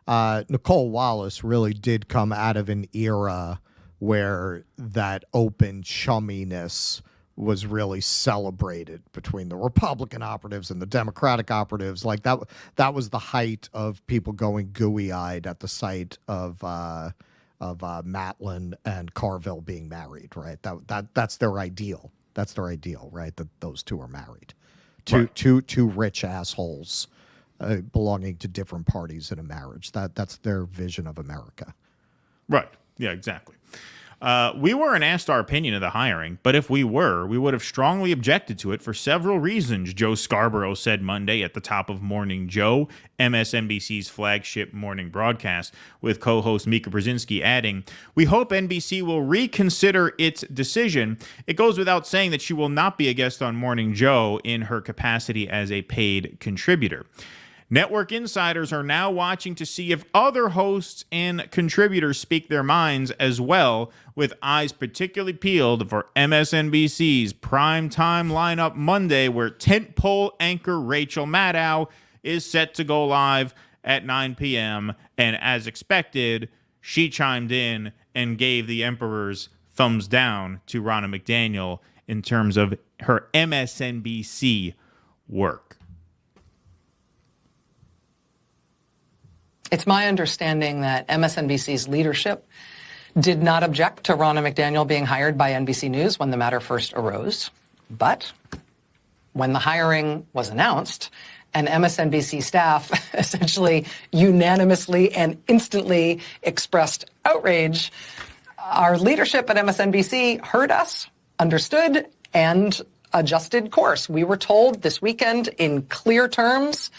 Nicole Wallace really did come out of an era where that open chumminess was really celebrated between the Republican operatives and the Democratic operatives. Like that was the height of people going gooey-eyed at the sight of Matlin and Carville being married, right? That's their ideal. That's their ideal, right? That those two are married. Two rich assholes belonging to different parties in a marriage. That's their vision of America. Right. Yeah, exactly. We weren't asked our opinion of the hiring, but if we were, we would have strongly objected to it for several reasons, Joe Scarborough said Monday at the top of Morning Joe, MSNBC's flagship morning broadcast, with co-host Mika Brzezinski adding, "We hope NBC will reconsider its decision. It goes without saying that she will not be a guest on Morning Joe in her capacity as a paid contributor." Network insiders are now watching to see if other hosts and contributors speak their minds as well, with eyes particularly peeled for MSNBC's primetime lineup Monday, where tentpole anchor Rachel Maddow is set to go live at 9 p.m. And as expected, she chimed in and gave the Emperor's thumbs down to Ronna McDaniel in terms of her MSNBC work. It's my understanding that MSNBC's leadership did not object to Ronna McDaniel being hired by NBC News when the matter first arose. But when the hiring was announced and MSNBC staff essentially unanimously and instantly expressed outrage, our leadership at MSNBC heard us, understood, and adjusted course. We were told this weekend in clear terms,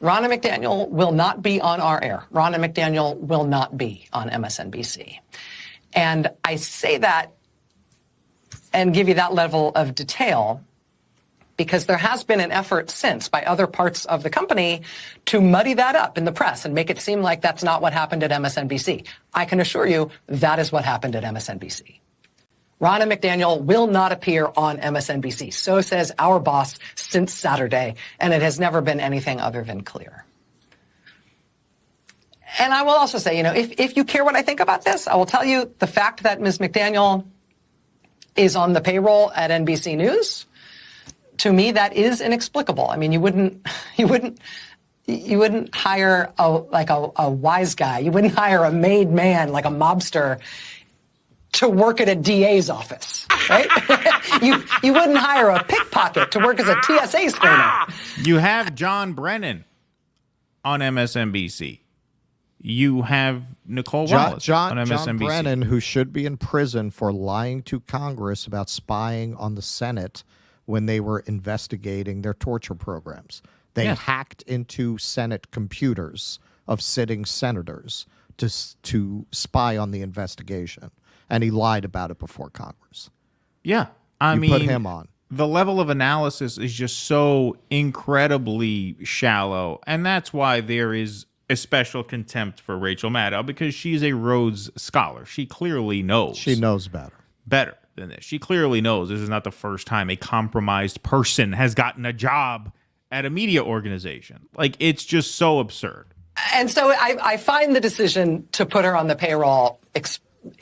Ronna McDaniel will not be on our air. Ronna McDaniel will not be on MSNBC. And I say that and give you that level of detail because there has been an effort since by other parts of the company to muddy that up in the press and make it seem like that's not what happened at MSNBC. I can assure you that is what happened at MSNBC. Ronna McDaniel will not appear on MSNBC. So says our boss since Saturday, and it has never been anything other than clear. And I will also say, if you care what I think about this, I will tell you the fact that Ms. McDaniel is on the payroll at NBC News, to me, that is inexplicable. I mean, you wouldn't hire a wise guy. You wouldn't hire a made man like a mobster to work at a DA's office, right? you wouldn't hire a pickpocket to work as a TSA screener. You have John Brennan on MSNBC. You have Nicole Wallace on MSNBC. John Brennan, who should be in prison for lying to Congress about spying on the Senate when they were investigating their torture programs. They hacked into Senate computers of sitting senators to spy on the investigation. And he lied about it before Congress. Yeah. I mean, put him on. The level of analysis is just so incredibly shallow. And that's why there is a special contempt for Rachel Maddow, because she's a Rhodes Scholar. She clearly knows. She knows better. Better than this. She clearly knows this is not the first time a compromised person has gotten a job at a media organization. Like, it's just so absurd. And so I find the decision to put her on the payroll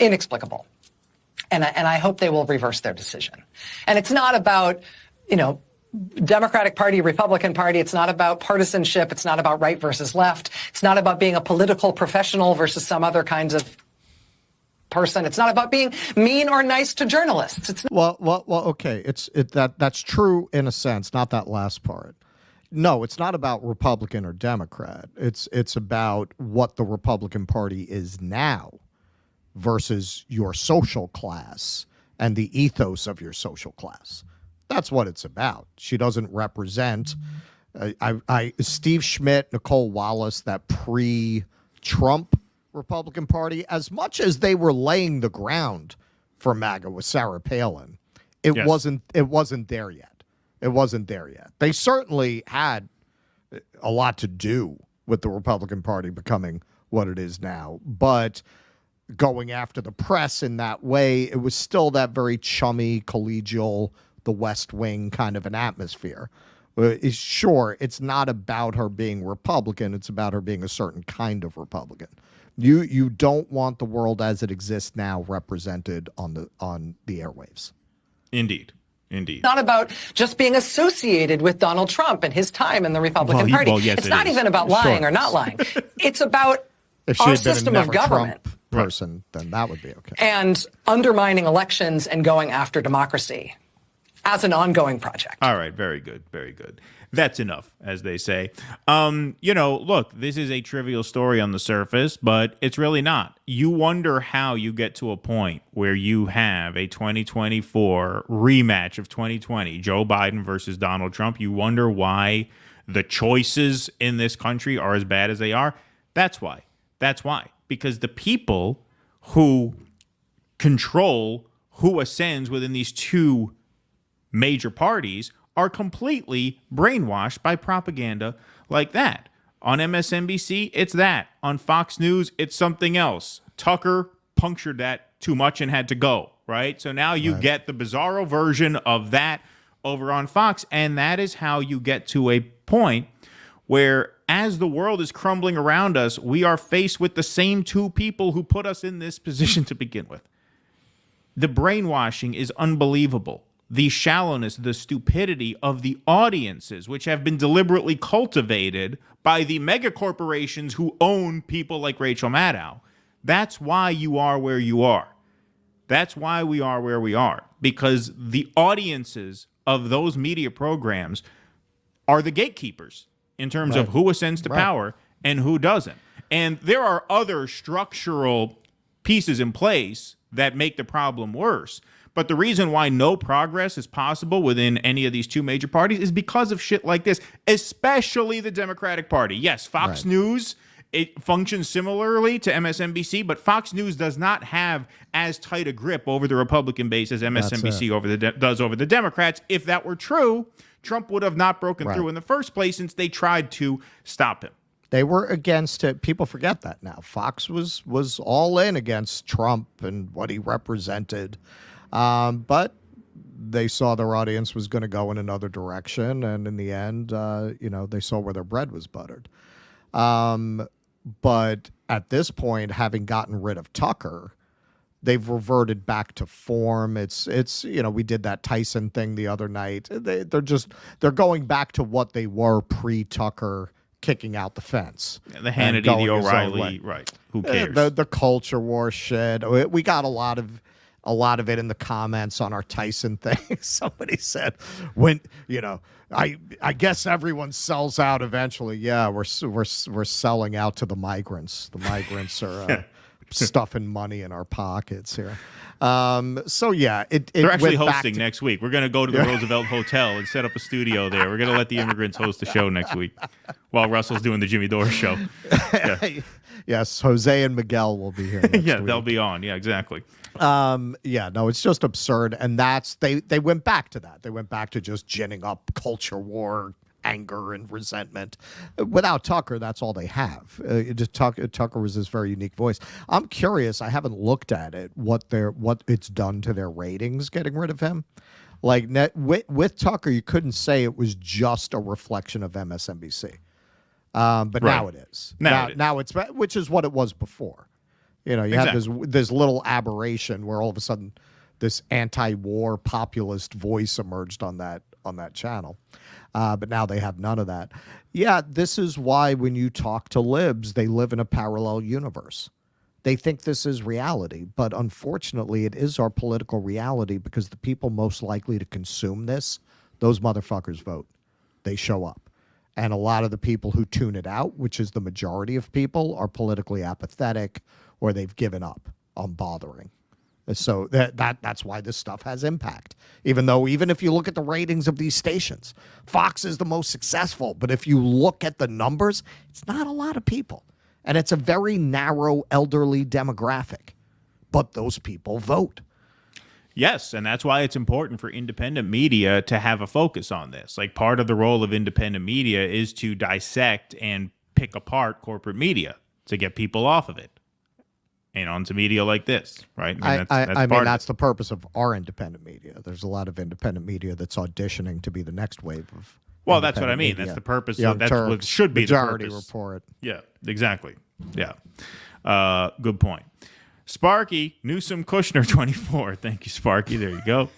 inexplicable. And I hope they will reverse their decision. And it's not about, Democratic Party, Republican Party. It's not about partisanship. It's not about right versus left. It's not about being a political professional versus some other kinds of person. It's not about being mean or nice to journalists. Okay. That's true in a sense, not that last part. No, it's not about Republican or Democrat. It's about what the Republican Party is now versus your social class and the ethos of your social class. That's what it's about. She doesn't represent Steve Schmidt, Nicole Wallace, that pre-Trump Republican Party, as much as they were laying the ground for MAGA with Sarah Palin. It wasn't there yet. It wasn't there yet. They certainly had a lot to do with the Republican Party becoming what it is now, but going after the press in that way, it was still that very chummy, collegial, the West Wing kind of an atmosphere. Sure, it's not about her being Republican. It's about her being a certain kind of Republican. You don't want the world as it exists now represented on the airwaves. Indeed. It's not about just being associated with Donald Trump and his time in the Republican Party. It's not even about lying or not lying. It's about our system of government. Trump person, then that would be okay. And undermining elections and going after democracy. as an ongoing project. All right. Very good. Very good. That's enough, as they say. Look, this is a trivial story on the surface, but it's really not. You wonder how you get to a point where you have a 2024 rematch of 2020, Joe Biden versus Donald Trump. You wonder why the choices in this country are as bad as they are. That's why. That's why. Because the people who control who ascends within these two major parties are completely brainwashed by propaganda like that. On MSNBC, it's that. On Fox News, it's something else. Tucker punctured that too much and had to go, right? So now you get the bizarro version of that over on Fox, and that is how you get to a point where, as the world is crumbling around us, we are faced with the same two people who put us in this position to begin with. The brainwashing is unbelievable. The shallowness, the stupidity of the audiences, which have been deliberately cultivated by the mega corporations who own people like Rachel Maddow. That's why you are where you are. That's why we are where we are. Because the audiences of those media programs are the gatekeepers in terms of who ascends to power and who doesn't. And there are other structural pieces in place that make the problem worse. But the reason why no progress is possible within any of these two major parties is because of shit like this, especially the Democratic Party. Yes, Fox News, it functions similarly to MSNBC, but Fox News does not have as tight a grip over the Republican base as MSNBC does over the Democrats. If that were true, Trump would have not broken through in the first place since they tried to stop him. They were against it. People forget that now. Fox was all in against Trump and what he represented. But they saw their audience was going to go in another direction, and in the end, they saw where their bread was buttered. But at this point, having gotten rid of Tucker, they've reverted back to form. It's we did that Tyson thing the other night. They're going back to what they were pre-Tucker kicking out the fence. The Hannity, the O'Reilly, right? Who cares? The culture war shit. We got a lot of it in the comments on our Tyson thing. Somebody said, I guess everyone sells out eventually. Yeah, we're selling out to the migrants. The migrants are stuffing money in our pockets here. So yeah, they're actually hosting next week. We're going to go to the Roosevelt Hotel and set up a studio there. We're going to let the immigrants host the show next week while Russell's doing the Jimmy Dore show. Yeah. Yes, Jose and Miguel will be here next week. They'll be on. Yeah, exactly. It's just absurd. And they went back to that. They went back to just ginning up culture war, anger, and resentment. Without Tucker, that's all they have. Tucker was this very unique voice. I'm curious. I haven't looked at it, what it's done to their ratings getting rid of him. Like with Tucker, you couldn't say it was just a reflection of MSNBC. But now it is. Now it's, which is what it was before. You had this little aberration where all of a sudden this anti-war populist voice emerged on that channel. But now they have none of that. Yeah, this is why when you talk to libs, they live in a parallel universe. They think this is reality, but unfortunately it is our political reality because the people most likely to consume this, those motherfuckers vote. They show up. And a lot of the people who tune it out, which is the majority of people, are politically apathetic or they've given up on bothering. So that's why this stuff has impact. Even if you look at the ratings of these stations, Fox is the most successful. But if you look at the numbers, it's not a lot of people. And it's a very narrow elderly demographic. But those people vote. Yes, and that's why it's important for independent media to have a focus on this. Like, part of the role of independent media is to dissect and pick apart corporate media to get people off of it and onto media like this, right? That's the purpose of our independent media. There's a lot of independent media that's auditioning to be the next wave of. Well, that's what I mean. Media. That's the purpose. That's what should be the purpose. Report. Yeah, exactly. Yeah, good point. Sparky, Newsom Kushner 24. Thank you, Sparky. There you go.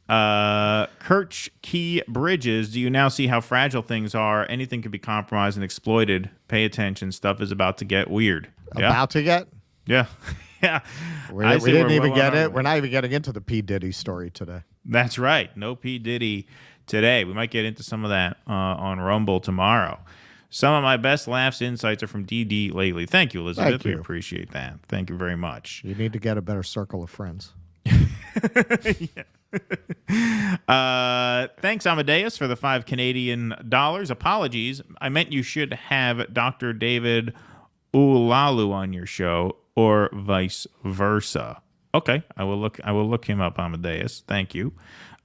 Kirch Key Bridges. Do you now see how fragile things are? Anything can be compromised and exploited. Pay attention. Stuff is about to get weird. About to get? Yeah. Yeah. We didn't even get it. We're not even getting into the P. Diddy story today. That's right. No P. Diddy today. We might get into some of that on Rumble tomorrow. Some of my best laughs insights are from DD lately. Thank you, Elizabeth. Thank you. We appreciate that. Thank you very much. You need to get a better circle of friends. Thanks, Amadeus, for the $5 Canadian. Apologies. I meant you should have Dr. David Oulalu on your show, or vice versa. Okay, I will look him up, Amadeus. Thank you.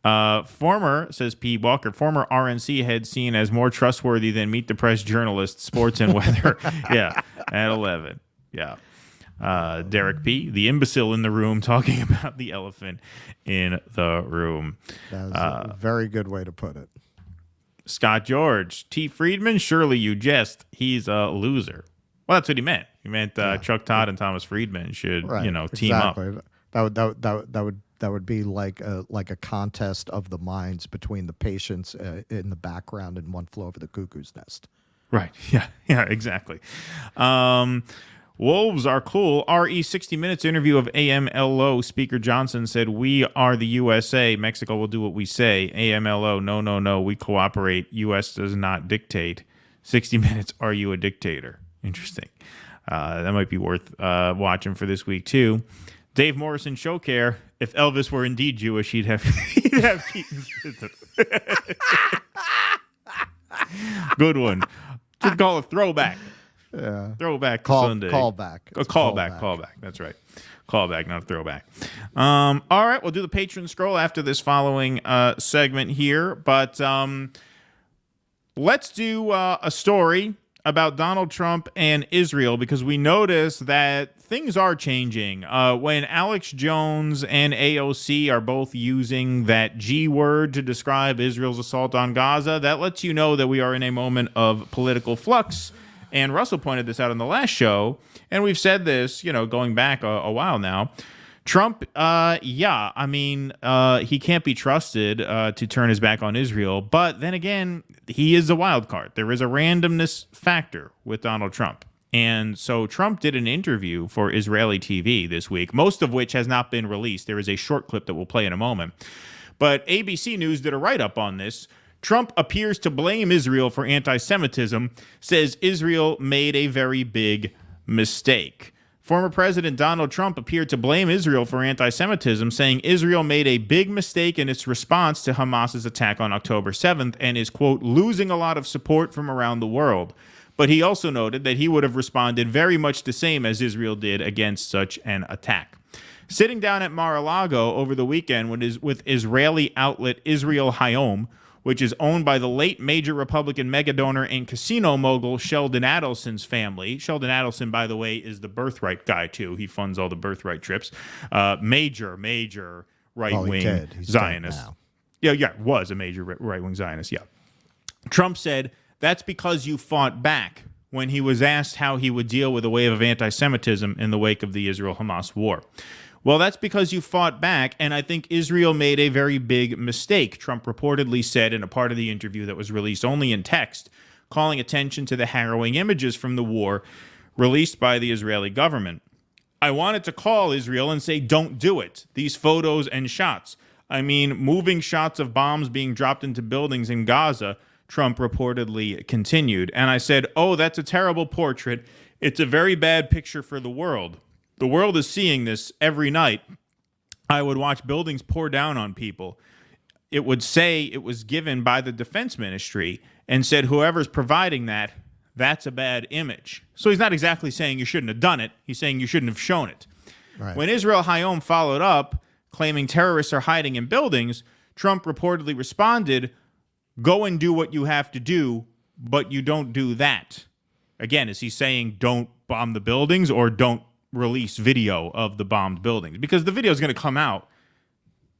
Says P. Walker, former RNC head seen as more trustworthy than Meet the Press journalist, sports and weather. Yeah, at 11. Yeah. Derek P., the imbecile in the room, talking about the elephant in the room. That's a very good way to put it. Scott George, T. Friedman, surely you jest. He's a loser. Well, that's what he meant. He meant Chuck Todd and Thomas Friedman should, team up. That would be like a contest of the minds between the patients in the background in One Flew Over the Cuckoo's Nest. Right. Yeah, exactly. Wolves are cool. RE 60 Minutes interview of AMLO. Speaker Johnson said, "We are the USA. Mexico will do what we say." AMLO, no. We cooperate. US does not dictate. 60 Minutes, are you a dictator? Interesting. That might be worth watching for this week, too. Dave Morrison show care. If Elvis were indeed Jewish, he'd have Keaton's rhythm. Good one. Should call it throwback. Yeah. Throwback to Sunday. Callback. Callback. That's right. Callback, not a throwback. All right, we'll do the patron scroll after this following segment here. But let's do a story about Donald Trump and Israel, because we notice that things are changing. When Alex Jones and AOC are both using that G word to describe Israel's assault on Gaza, that lets you know that we are in a moment of political flux. And Russell pointed this out on the last show, and we've said this, going back a while now. Trump, he can't be trusted to turn his back on Israel. But then again, he is a wild card. There is a randomness factor with Donald Trump. And so Trump did an interview for Israeli TV this week, most of which has not been released. There is a short clip that we'll play in a moment. But ABC News did a write-up on this. Trump appears to blame Israel for anti-Semitism, says Israel made a very big mistake. Former President Donald Trump appeared to blame Israel for anti-Semitism, saying Israel made a big mistake in its response to Hamas's attack on October 7th and is, quote, losing a lot of support from around the world. But he also noted that he would have responded very much the same as Israel did against such an attack. Sitting down at Mar-a-Lago over the weekend with Israeli outlet Israel Hayom, which is owned by the late major Republican megadonor and casino mogul Sheldon Adelson's family. Sheldon Adelson, by the way, is the birthright guy, too. He funds all the birthright trips. Major right-wing Zionist. Yeah, was a major right-wing Zionist, yeah. Trump said, "That's because you fought back," when he was asked how he would deal with a wave of anti-Semitism in the wake of the Israel-Hamas war. Well, that's because you fought back, and I think Israel made a very big mistake, Trump reportedly said in a part of the interview that was released only in text, calling attention to the harrowing images from the war released by the Israeli government. "I wanted to call Israel and say, don't do it. These photos and shots. I mean, moving shots of bombs being dropped into buildings in Gaza," Trump reportedly continued. "And I said, oh, that's a terrible portrait. It's a very bad picture for the world. The world is seeing this every night. I would watch buildings pour down on people. It would say it was given by the defense ministry and said whoever's providing that, that's a bad image." So he's not exactly saying you shouldn't have done it. He's saying you shouldn't have shown it. Right. When Israel Hayom followed up, claiming terrorists are hiding in buildings, Trump reportedly responded, "Go and do what you have to do, but you don't do that." Again, is he saying don't bomb the buildings or don't release video of the bombed buildings? Because the video is going to come out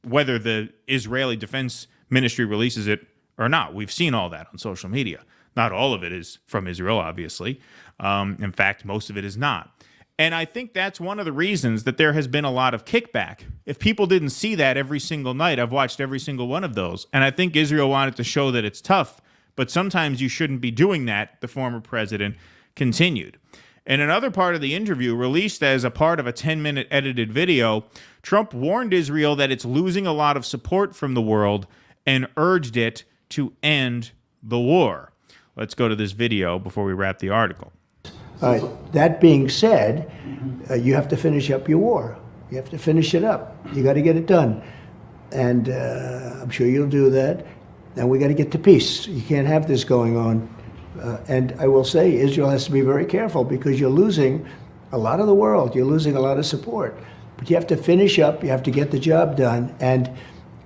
whether the Israeli Defense Ministry releases it or not. We've seen all that on social media. Not all of it is from Israel, obviously. In fact, most of it is not. And I think that's one of the reasons that there has been a lot of kickback. If people didn't see that every single night, I've watched every single one of those. And I think Israel wanted to show that it's tough, but sometimes you shouldn't be doing that, the former president continued. In another part of the interview, released as a part of a 10-minute edited video, Trump warned Israel that it's losing a lot of support from the world and urged it to end the war. Let's go to this video before we wrap the article. That being said, you have to finish up your war. You have to finish it up. You got to get it done. And I'm sure you'll do that. And we got to get to peace. You can't have this going on. And I will say, Israel has to be very careful because you're losing a lot of the world. You're losing a lot of support. But you have to finish up. You have to get the job done. And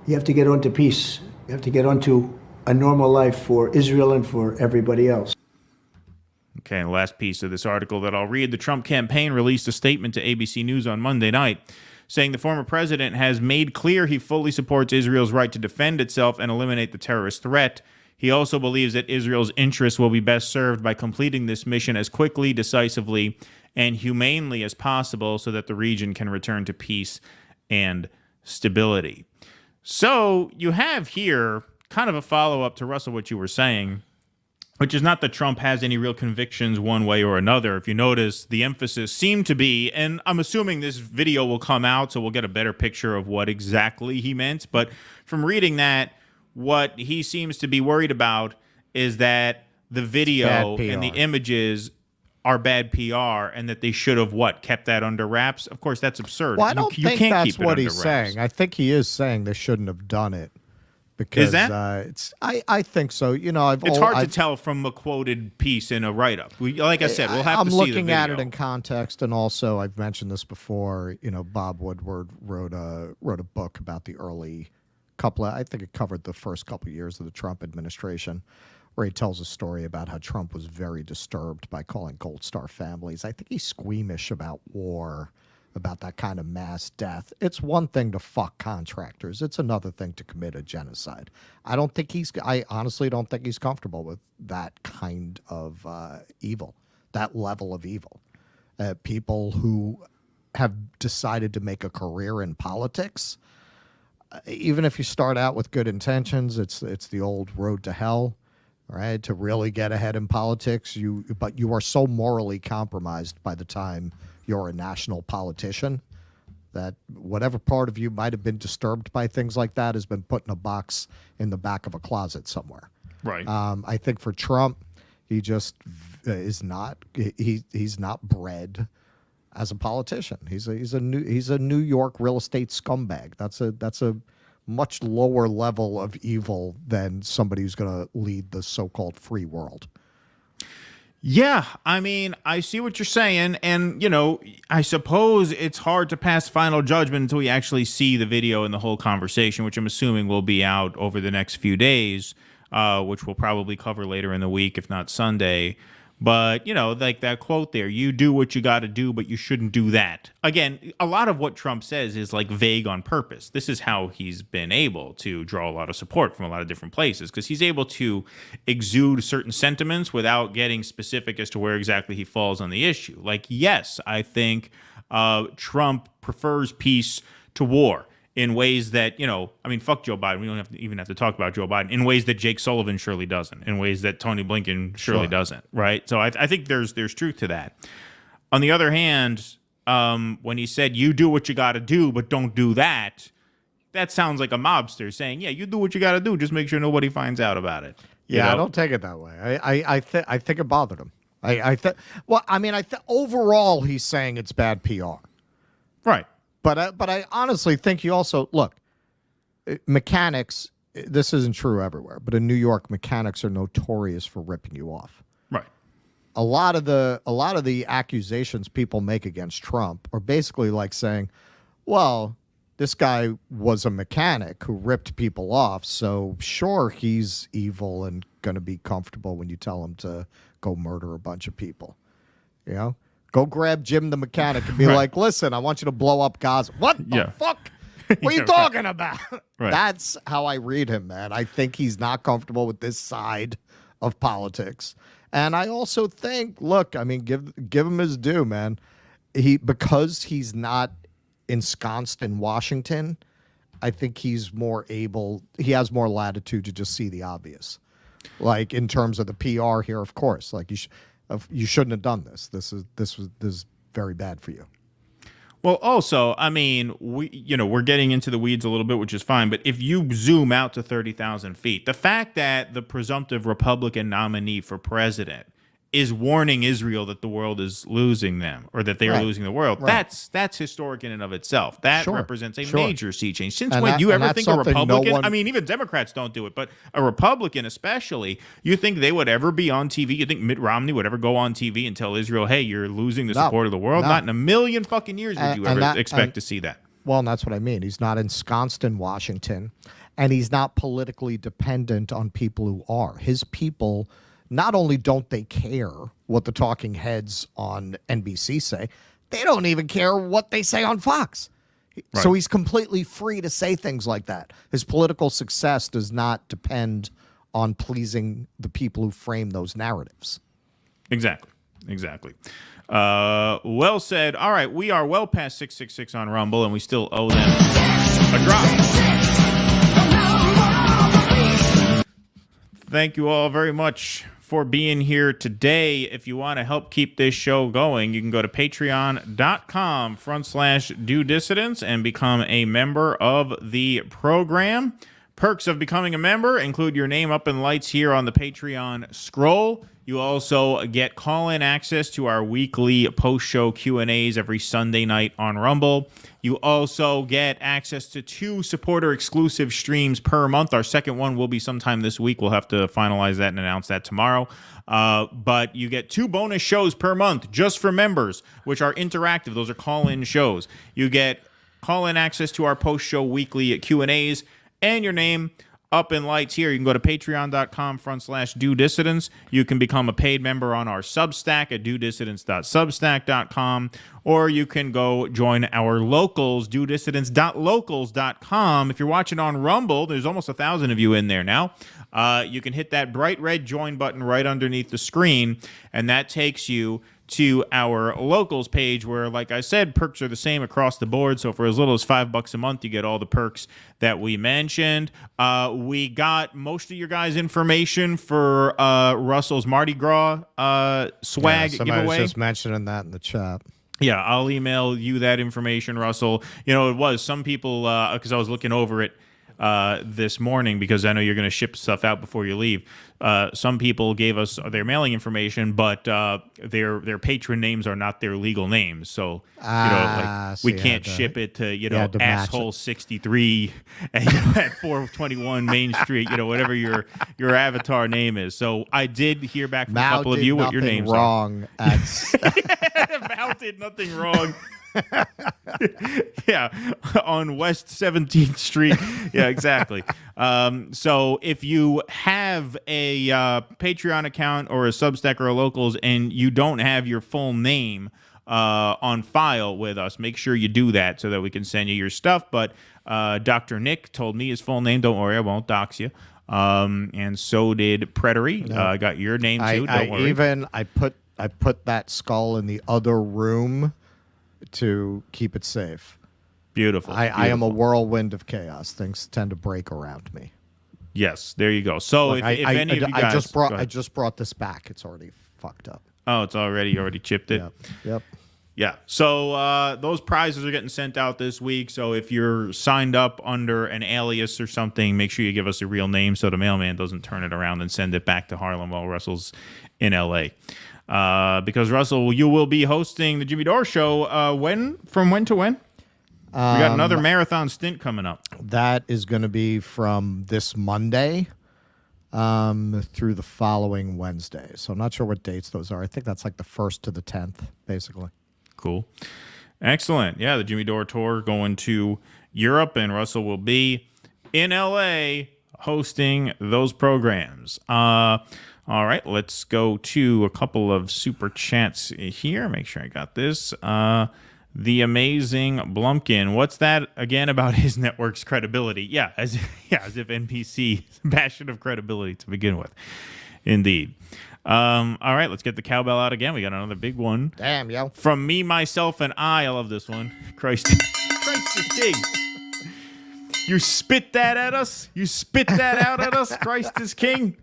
you have to get on to peace. You have to get on to a normal life for Israel and for everybody else. Okay, and the last piece of this article that I'll read. The Trump campaign released a statement to ABC News on Monday night saying the former president has made clear he fully supports Israel's right to defend itself and eliminate the terrorist threat. He also believes that Israel's interests will be best served by completing this mission as quickly, decisively, and humanely as possible so that the region can return to peace and stability. So you have here kind of a follow-up to, Russell, what you were saying, which is not that Trump has any real convictions one way or another. If you notice, the emphasis seemed to be, and I'm assuming this video will come out so we'll get a better picture of what exactly he meant, but from reading that, what he seems to be worried about is that the video and the images are bad PR and that they should have, kept that under wraps? Of course, that's absurd. Well, I don't think can't that's keep what it he's under wraps. saying. I think he is saying they shouldn't have done it. Because, is that? I think so. You know, it's hard to tell from a quoted piece in a write-up. Like I said, we'll have to see the video. I'm looking at it in context, and also I've mentioned this before. You know, Bob Woodward wrote a book about the early couple of, I think it covered the first couple of years of the Trump administration, where he tells a story about how Trump was very disturbed by calling Gold Star families. I think he's squeamish about war, about that kind of mass death. It's one thing to fuck contractors. It's another thing to commit a genocide. I honestly don't think he's comfortable with that kind of evil, that level of evil. People who have decided to make a career in politics, even if you start out with good intentions, it's the old road to hell, right? To really get ahead in politics, but you are so morally compromised by the time you're a national politician that whatever part of you might have been disturbed by things like that has been put in a box in the back of a closet somewhere. Right. I think for Trump, he just is not. He's not bred as a politician. He's a New York real estate scumbag. That's a much lower level of evil than somebody who's going to lead the so-called free world. Yeah, I mean, I see what you're saying, and, you know, I suppose it's hard to pass final judgment until we actually see the video and the whole conversation, which I'm assuming will be out over the next few days, which we'll probably cover later in the week, if not Sunday. But, you know, like that quote there, you do what you got to do, but you shouldn't do that. Again, a lot of what Trump says is like vague on purpose. This is how he's been able to draw a lot of support from a lot of different places, because he's able to exude certain sentiments without getting specific as to where exactly he falls on the issue. Like, yes, I think Trump prefers peace to war in ways that, you know, I mean, fuck Joe Biden. We don't even have to talk about Joe Biden. In ways that Jake Sullivan surely doesn't. In ways that Tony Blinken surely doesn't. Right? So I think there's truth to that. On the other hand, when he said, you do what you got to do, but don't do that, that sounds like a mobster saying, yeah, you do what you got to do. Just make sure nobody finds out about it. Yeah, you know? I don't take it that way. I think it bothered him. Overall, he's saying it's bad PR. Right. But I honestly think you also, look, mechanics, this isn't true everywhere, but in New York, mechanics are notorious for ripping you off. Right. A lot of the accusations people make against Trump are basically like saying, well, this guy was a mechanic who ripped people off, so sure, he's evil and going to be comfortable when you tell him to go murder a bunch of people. You know? Go grab Jim the mechanic and be like, listen, I want you to blow up Gaza. What the fuck? What are you talking about? Right. That's how I read him, man. I think he's not comfortable with this side of politics. And I also think, look, I mean, give him his due, man. Because he's not ensconced in Washington, I think he has more latitude to just see the obvious. Like, in terms of the PR here, of course. Like, You shouldn't have done this. This is very bad for you. Well, also, I mean, we're getting into the weeds a little bit, which is fine. But if you zoom out to 30,000 feet, the fact that the presumptive Republican nominee for president is warning Israel that the world is losing them, or that they are losing the world, that's historic in and of itself. That represents a major sea change. Since when do you ever think a Republican, I mean, even Democrats don't do it, but a Republican especially, you think they would ever be on TV? You think Mitt Romney would ever go on TV and tell Israel, hey, you're losing the support of the world? Not in a million fucking years would you ever expect to see that. Well, and that's what I mean. He's not ensconced in Washington, and he's not politically dependent on people who are. His people, not only don't they care what the talking heads on NBC say, they don't even care what they say on Fox. Right. So he's completely free to say things like that. His political success does not depend on pleasing the people who frame those narratives. Exactly. Well said. All right, we are well past 666 on Rumble, and we still owe them a drop. Thank you all very much for being here today. If you want to help keep this show going, you can go to patreon.com/do dissidents and become a member of the program. Perks of becoming a member include your name up in lights here on the Patreon scroll. You also get call-in access to our weekly post-show Q&As every Sunday night on Rumble. You also get access to 2 supporter-exclusive streams per month. Our second one will be sometime this week. We'll have to finalize that and announce that tomorrow. But you get 2 bonus shows per month just for members, which are interactive. Those are call-in shows. You get call-in access to our post-show weekly Q&As and your name up in lights here. You can go to patreon.com/do dissidents. You can become a paid member on our Substack at dodissidents.substack.com, or you can go join our locals, dodissidents.locals.com. If you're watching on Rumble, there's almost 1,000 of you in there now. You can hit that bright red join button right underneath the screen, and that takes you to our locals page where, like I said, perks are the same across the board. So for as little as $5 a month, you get all the perks that we mentioned. We got most of your guys' information for Russell's Mardi Gras swag somebody giveaway. was just mentioning that in the chat. Yeah, I'll email you that information, Russell. You know, it was some people, because I was looking over it this morning, because I know you're going to ship stuff out before you leave. Some people gave us their mailing information, but their patron names are not their legal names. So we can't ship it to asshole 63 at 421 Main Street. Whatever your avatar name is. So I did hear back from a couple of you what your names wrong are. Mal did nothing wrong. Yeah, on West 17th Street. Yeah, exactly. So if you have a Patreon account or a Substack or a Locals and you don't have your full name on file with us, make sure you do that so that we can send you your stuff. But Dr. Nick told me his full name. Don't worry, I won't dox you. And so did Pretery. I got your name too. Don't worry. I put that skull in the other room to keep it safe. Beautiful. I am a whirlwind of chaos. Things tend to break around me. Yes, there you go. So Look, if any of you guys... I just brought this back. It's already fucked up. Oh, it's you already chipped it? Yep. Yeah. So those prizes are getting sent out this week. So if you're signed up under an alias or something, make sure you give us a real name so the mailman doesn't turn it around and send it back to Harlem while Russell's in L.A. Because, Russell, you will be hosting the Jimmy Dore Show from when to when? We got another marathon stint coming up. That is going to be from this Monday through the following Wednesday. So I'm not sure what dates those are. I think that's like the 1st to the 10th, basically. Cool. Excellent. Yeah, the Jimmy Dore Tour going to Europe, and Russell will be in L.A. hosting those programs. All right, let's go to a couple of super chats here. Make sure I got this. The amazing Blumpkin. What's that again about his network's credibility? Yeah, as if NBC is a bastion of credibility to begin with. Indeed. All right, let's get the cowbell out again. We got another big one. Damn, yo. From me, myself, and I love this one. Christ is king. You spit that at us? You spit that out at us? Christ is king?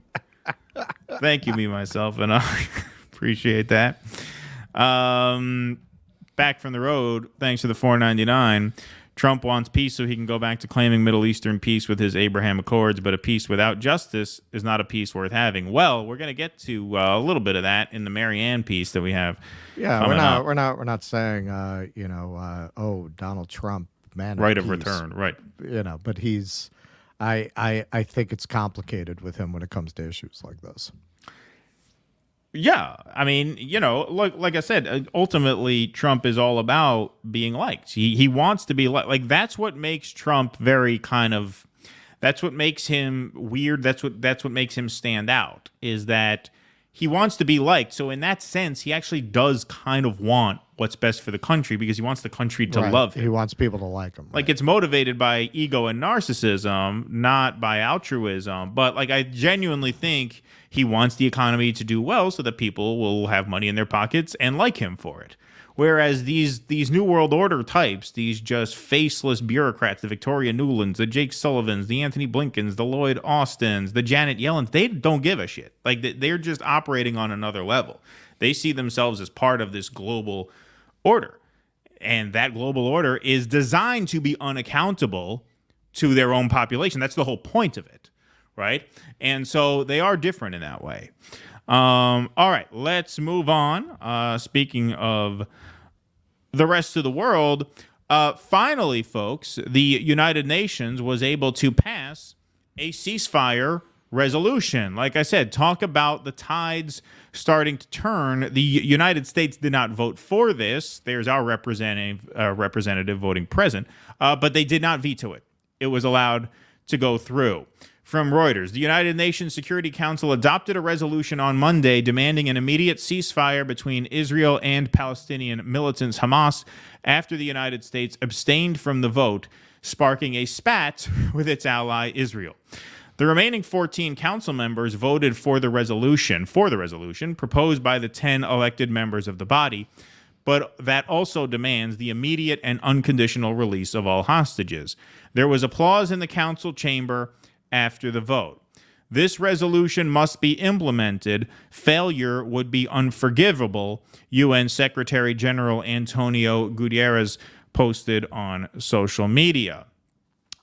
Thank you, me, myself, and I. Appreciate that. Back from the road, thanks to the $4.99. Trump wants peace so he can go back to claiming Middle Eastern peace with his Abraham Accords, but a peace without justice is not a peace worth having. Well, we're going to get to a little bit of that in the Marianne piece that we have. Yeah, we're not saying oh, Donald Trump, man, right of return, right? But he's I think it's complicated with him when it comes to issues like this. Yeah, I mean, like I said, ultimately Trump is all about being liked. He wants to be like that's what makes Trump very that's what makes him weird. That's what makes him stand out, is that he wants to be liked. So in that sense, he actually does kind of want what's best for the country because he wants the country to love him. He wants people to like him. Like it's motivated by ego and narcissism, not by altruism. But like I genuinely think he wants the economy to do well so that people will have money in their pockets and like him for it. Whereas these New World Order types, these just faceless bureaucrats, the Victoria Nulands, the Jake Sullivans, the Anthony Blinkens, the Lloyd Austins, the Janet Yellens, they don't give a shit. Like they're just operating on another level. They see themselves as part of this global order. And that global order is designed to be unaccountable to their own population. That's the whole point of it, right? And so they are different in that way. All right, let's move on. Speaking of the rest of the world, finally, folks, the United Nations was able to pass a ceasefire resolution. Like I said, talk about the tides starting to turn. The United States did not vote for this. There's our representative voting present, but they did not veto it. It was allowed to go through. From Reuters, the United Nations Security Council adopted a resolution on Monday demanding an immediate ceasefire between Israel and Palestinian militants Hamas after the United States abstained from the vote, sparking a spat with its ally Israel. The remaining 14 council members voted for the resolution proposed by the 10 elected members of the body, but that also demands the immediate and unconditional release of all hostages. There was applause in the council chamber after the vote. This resolution must be implemented. Failure would be unforgivable, UN Secretary General Antonio Guterres posted on social media.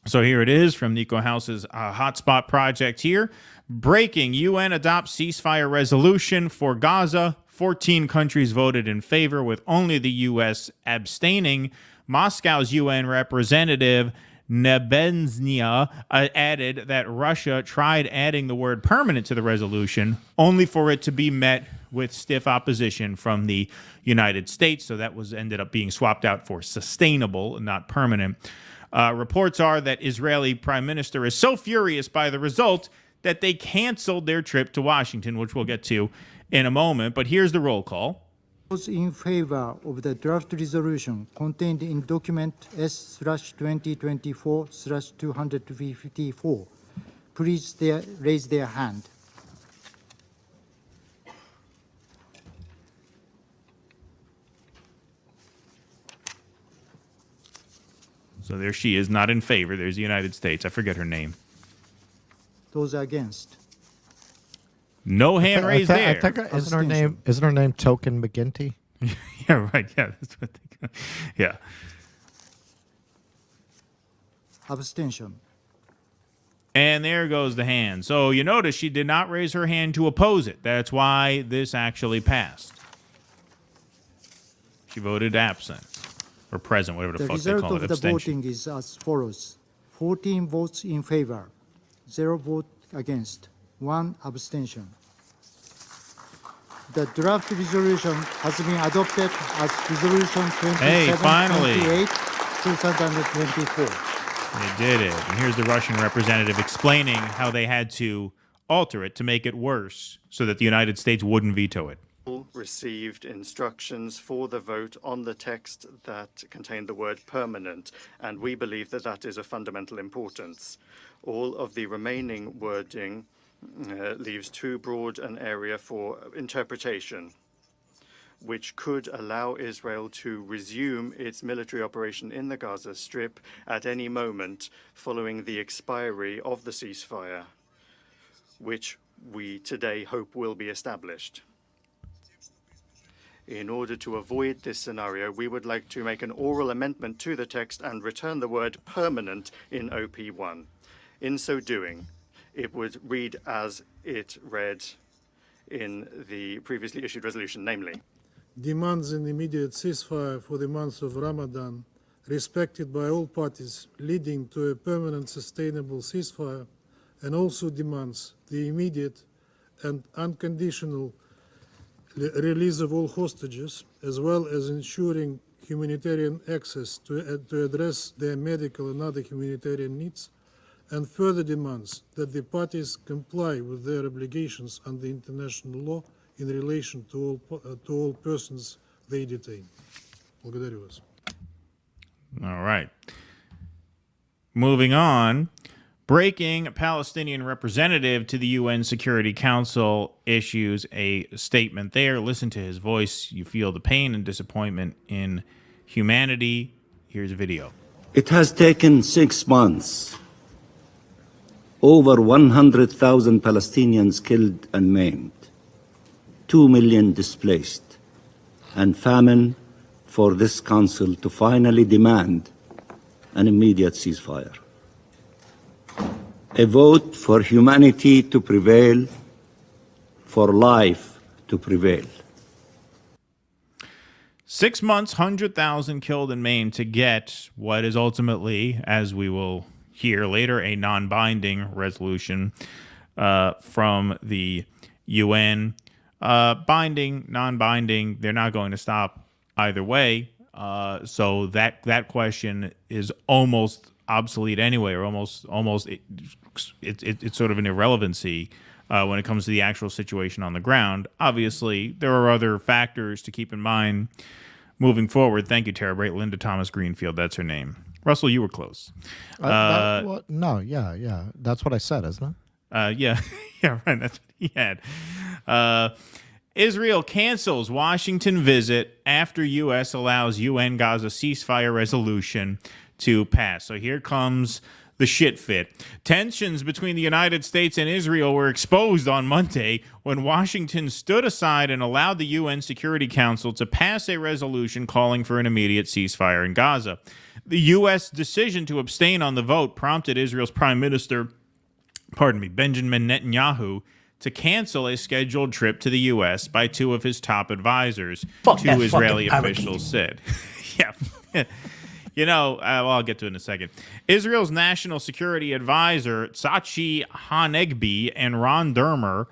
So here it is from Nico House's Hotspot Project here. Breaking: UN adopts ceasefire resolution for Gaza. 14 countries voted in favor, with only the U.S. abstaining. Moscow's UN representative Nebenzia added that Russia tried adding the word permanent to the resolution, only for it to be met with stiff opposition from the United States. So that ended up being swapped out for sustainable, not permanent. Reports are that Israeli Prime Minister is so furious by the result that they canceled their trip to Washington, which we'll get to in a moment. But here's the roll call. Those in favor of the draft resolution contained in document S/2024/254, please raise their hand. So there she is, not in favor. There's the United States. I forget her name. Those against. No hand raised there. I think isn't her name Token McGinty? Yeah, right. Yeah, that's what they got. Yeah. Abstention. And there goes the hand. So you notice she did not raise her hand to oppose it. That's why this actually passed. She voted absent or present, whatever the fuck they call it. The result of the voting is as follows: 14 votes in favor, 0 vote against, 1 abstention. The draft resolution has been adopted as Resolution 2728, 2024. They did it. And here's the Russian representative explaining how they had to alter it to make it worse so that the United States wouldn't veto it. Received instructions for the vote on the text that contained the word permanent, and we believe that that is of fundamental importance. All of the remaining wording leaves too broad an area for interpretation, which could allow Israel to resume its military operation in the Gaza Strip at any moment following the expiry of the ceasefire, which we today hope will be established. In order to avoid this scenario, we would like to make an oral amendment to the text and return the word permanent in OP1. In so doing, it would read as it read in the previously issued resolution, namely, demands an immediate ceasefire for the month of Ramadan, respected by all parties, leading to a permanent sustainable ceasefire, and also demands the immediate and unconditional release of all hostages, as well as ensuring humanitarian access to address their medical and other humanitarian needs, and further demands that the parties comply with their obligations under international law in relation to all persons they detain. Благодарю вас. All right. Moving on. Breaking, Palestinian representative to the UN Security Council issues a statement there. Listen to his voice. You feel the pain and disappointment in humanity. Here's a video. It has taken 6 months. Over 100,000 Palestinians killed and maimed. 2 million displaced. And famine for this council to finally demand an immediate ceasefire. A vote for humanity to prevail, for life to prevail. 6 months, 100,000 killed and maimed to get what is ultimately, as we will hear later, a non-binding resolution from the UN. Binding, non-binding, they're not going to stop either way. So that question is almost obsolete anyway, or almost it's sort of an irrelevancy when it comes to the actual situation on the ground. Obviously, there are other factors to keep in mind moving forward. Thank you, Tara Bright. Linda Thomas Greenfield, that's her name. Russell, you were close. Yeah. That's what I said, isn't it? Yeah, right. That's what he had. Israel cancels Washington visit after U.S. allows UN Gaza ceasefire resolution to pass. So here comes the shit fit. Tensions between the United States and Israel were exposed on Monday when Washington stood aside and allowed the UN Security Council to pass a resolution calling for an immediate ceasefire in Gaza. The U.S. decision to abstain on the vote prompted Israel's Prime Minister, Benjamin Netanyahu, to cancel a scheduled trip to the U.S. by 2 of his top advisors, two Israeli officials said. Yeah. You know, I'll get to it in a second. Israel's national security advisor, Tzachi Hanegbi, and Ron Dermer,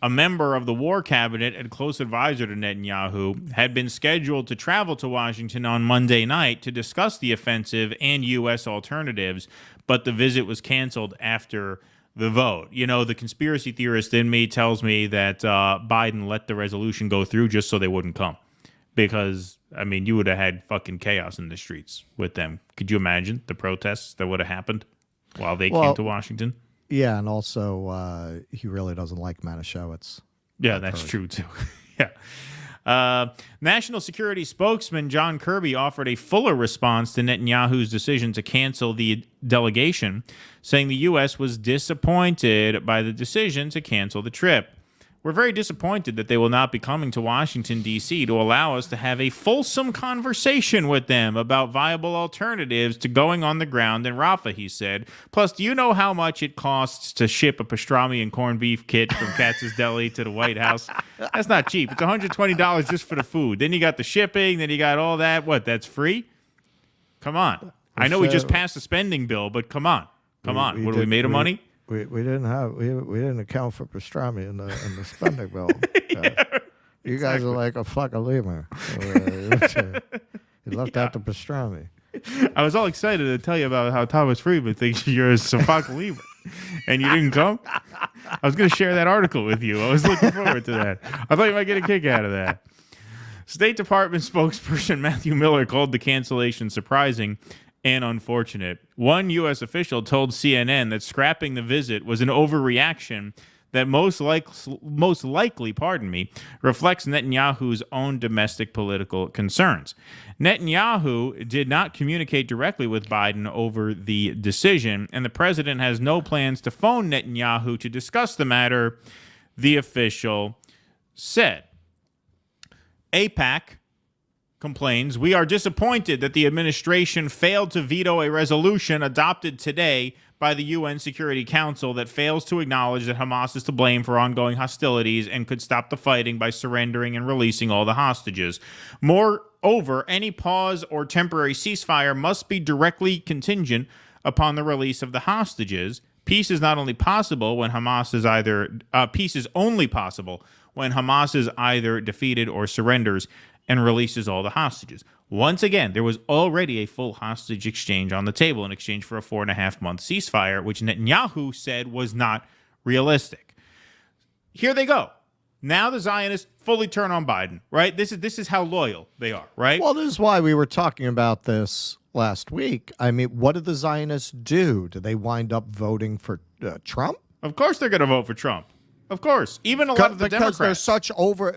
a member of the war cabinet and close advisor to Netanyahu, had been scheduled to travel to Washington on Monday night to discuss the offensive and U.S. alternatives, but the visit was canceled after the vote. You know, the conspiracy theorist in me tells me that Biden let the resolution go through just so they wouldn't come. Because, I mean, you would have had fucking chaos in the streets with them. Could you imagine the protests that would have happened while they came to Washington? Yeah, and also he really doesn't like Manischewitz. Yeah, that's true, too. Yeah. National Security spokesman John Kirby offered a fuller response to Netanyahu's decision to cancel the delegation, saying the U.S. was disappointed by the decision to cancel the trip. We're very disappointed that they will not be coming to Washington, D.C. to allow us to have a fulsome conversation with them about viable alternatives to going on the ground in Rafah, he said. Plus, do you know how much it costs to ship a pastrami and corned beef kit from Katz's Deli to the White House? That's not cheap. It's $120 just for the food. Then you got the shipping. Then you got all that. What, that's free? Come on. I know we just passed a spending bill, but come on. Come on. What, we made of money? We didn't account for pastrami in the spending bill. You guys are like a fucking lemur. You left out the pastrami. I was all excited to tell you about how Thomas Friedman thinks you're a fucking lemur, and you didn't come. I was going to share that article with you. I was looking forward to that. I thought you might get a kick out of that. State Department spokesperson Matthew Miller called the cancellation surprising and unfortunate. One U.S. official told CNN that scrapping the visit was an overreaction that most likely, reflects Netanyahu's own domestic political concerns. Netanyahu did not communicate directly with Biden over the decision, and the president has no plans to phone Netanyahu to discuss the matter, the official said. AIPAC complains, we are disappointed that the administration failed to veto a resolution adopted today by the UN Security Council that fails to acknowledge that Hamas is to blame for ongoing hostilities and could stop the fighting by surrendering and releasing all the hostages. Moreover, any pause or temporary ceasefire must be directly contingent upon the release of the hostages. Peace is not only possible when Hamas is peace is only possible when Hamas is either defeated or surrenders and releases all the hostages. Once again, there was already a full hostage exchange on the table in exchange for a 4.5-month ceasefire, which Netanyahu said was not realistic. Here they go. Now the Zionists fully turn on Biden, right? This is how loyal they are, right? Well, this is why we were talking about this last week. I mean, what did the Zionists do? Did they wind up voting for Trump? Of course they're going to vote for Trump. Of course. Even a lot of the Democrats.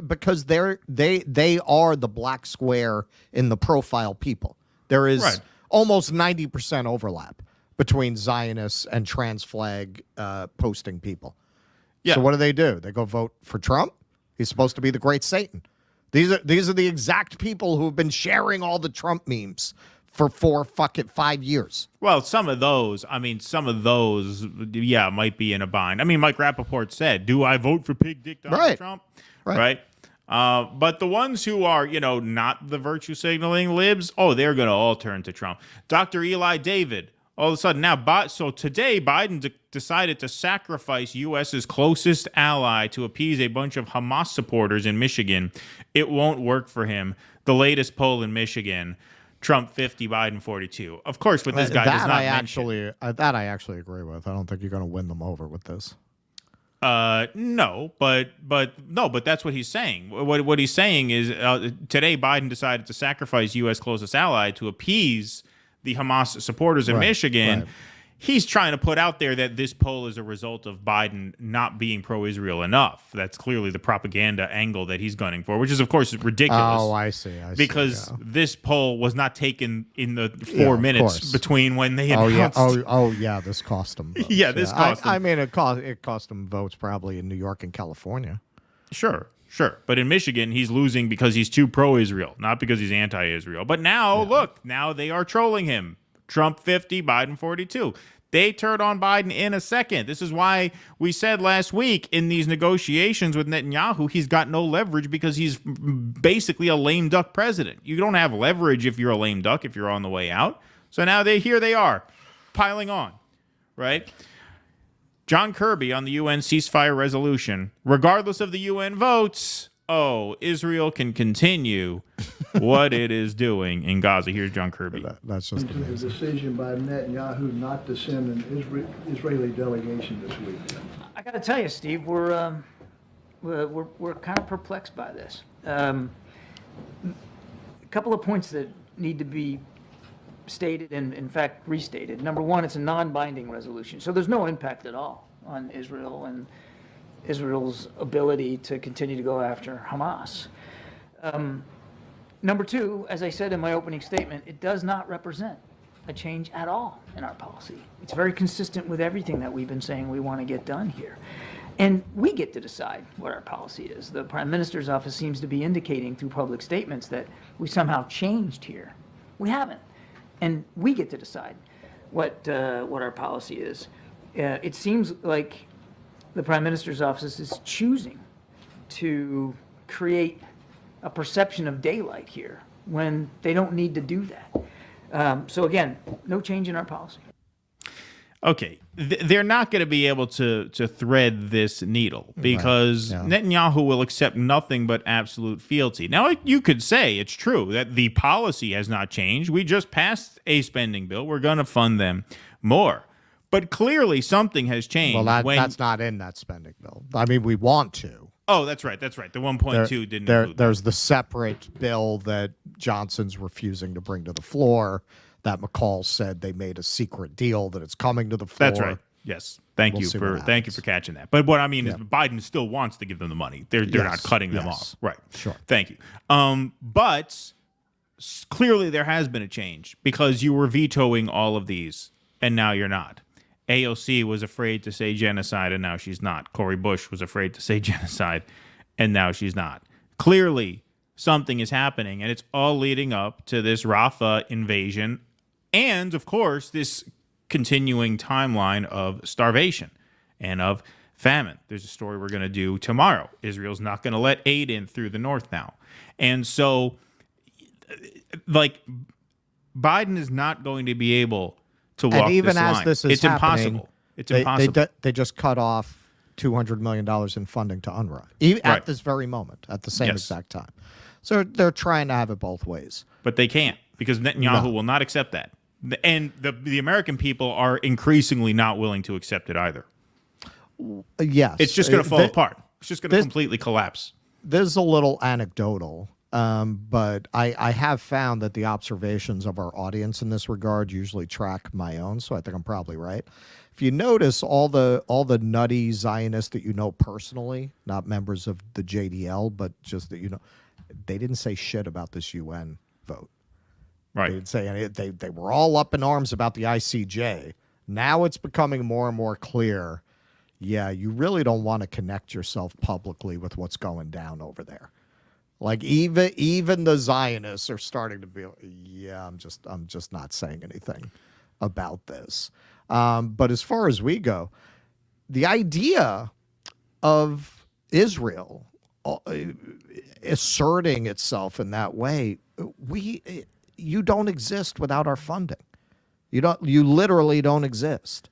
Because they are the black square in the profile people. There is almost 90% overlap between Zionists and trans flag posting people. Yeah. So what do? They go vote for Trump? He's supposed to be the great Satan. These are the exact people who have been sharing all the Trump memes for 5 years. Well, some of those, might be in a bind. I mean, Mike Rappaport said, do I vote for Pig Dick Donald Trump? Right. But the ones who are, not the virtue signaling libs, they're going to all turn to Trump. Dr. Eli David, all of a sudden now, so today Biden decided to sacrifice U.S.'s closest ally to appease a bunch of Hamas supporters in Michigan. It won't work for him. The latest poll in Michigan, Trump 50, Biden 42. Of course, what this guy does not mention. That I actually agree with. I don't think you're going to win them over with this. No, but that's what he's saying. What he's saying is today Biden decided to sacrifice U.S. closest ally to appease the Hamas supporters in Michigan. Right. He's trying to put out there that this poll is a result of Biden not being pro-Israel enough. That's clearly the propaganda angle that he's gunning for, which is, of course, ridiculous. Oh, I see. Because this poll was not taken in the 4 minutes between when they announced. This cost them votes. This cost them. I mean, it cost them votes probably in New York and California. Sure. But in Michigan, he's losing because he's too pro-Israel, not because he's anti-Israel. But now, look, now they are trolling him. Trump 50, Biden 42. They turned on Biden in a second. This is why we said last week in these negotiations with Netanyahu, he's got no leverage because he's basically a lame duck president. You don't have leverage if you're a lame duck, if you're on the way out. So now here they are, piling on, right? John Kirby on the UN ceasefire resolution. Regardless of the UN votes, Israel can continue what it is doing in Gaza. Here's John Kirby. That's just the decision by Netanyahu not to send an Israeli delegation this week. I got to tell you, Steve, we're kind of perplexed by this. A couple of points that need to be stated and, in fact, restated. Number one, it's a non-binding resolution, so there's no impact at all on Israel and Israel's ability to continue to go after Hamas. Number two, as I said in my opening statement, it does not represent a change at all in our policy. It's very consistent with everything that we've been saying we want to get done here. And we get to decide what our policy is. The Prime Minister's office seems to be indicating through public statements that we somehow changed here. We haven't. And we get to decide what our policy is. It seems like the Prime Minister's office is choosing to create a perception of daylight here when they don't need to do that. So again, no change in our policy. Okay, they're not going to be able to thread this needle because Netanyahu will accept nothing but absolute fealty. Now, you could say it's true that the policy has not changed. We just passed a spending bill. We're going to fund them more. But clearly something has changed. Well, that's not in that spending bill. I mean, we want to. Oh, that's right. The 1.2 didn't include There's the separate bill that Johnson's refusing to bring to the floor that McCall said they made a secret deal that it's coming to the floor. That's right. Yes. Thank you for catching that. But what I mean is Biden still wants to give them the money. They're not cutting them off. Right. Sure. Thank you. But clearly there has been a change because you were vetoing all of these and now you're not. AOC was afraid to say genocide, and now she's not. Cori Bush was afraid to say genocide, and now she's not. Clearly, something is happening, and it's all leading up to this Rafah invasion and, of course, this continuing timeline of starvation and of famine. There's a story we're going to do tomorrow. Israel's not going to let aid in through the north now. And so, like, Biden is not going to be able to walk and even this as line. this is It's happening, impossible. It's impossible. They just cut off $200 million in funding to UNRWA at this very moment, at the same exact time. So they're trying to have it both ways. But they can't, because Netanyahu will not accept that. And the American people are increasingly not willing to accept it either. Yes. It's just going to fall apart. It's just going to completely collapse. There's a little anecdotal, but I have found that the observations of our audience in this regard usually track my own, so I think I'm probably right. If you notice, all the nutty Zionists that you know personally, not members of the JDL, but just that you know, they didn't say shit about this UN vote. Right. They didn't say any. They were all up in arms about the ICJ. Now it's becoming more and more clear. Yeah, you really don't want to connect yourself publicly with what's going down over there. Like even the Zionists are starting to be, yeah, I'm just not saying anything about this. But as far as we go, the idea of Israel asserting itself in that way, you don't exist without our funding. You literally don't exist.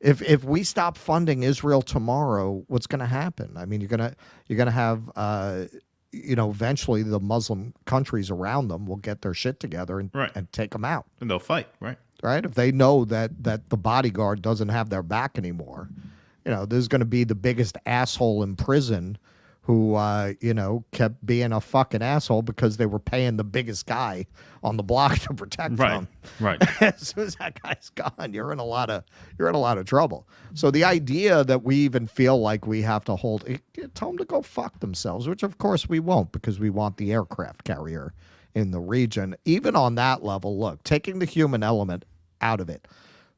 If we stop funding Israel tomorrow, what's going to happen? I mean, you're gonna have eventually the Muslim countries around them will get their shit together and take them out, and they'll fight, right? Right? If they know that the bodyguard doesn't have their back anymore, there's going to be the biggest asshole in prison who kept being a fucking asshole because they were paying the biggest guy on the block to protect them. Right. As soon as that guy's gone, you're in a lot of trouble. So the idea that we even feel like we have to tell them to go fuck themselves, which of course we won't, because we want the aircraft carrier in the region. Even on that level, look, taking the human element out of it,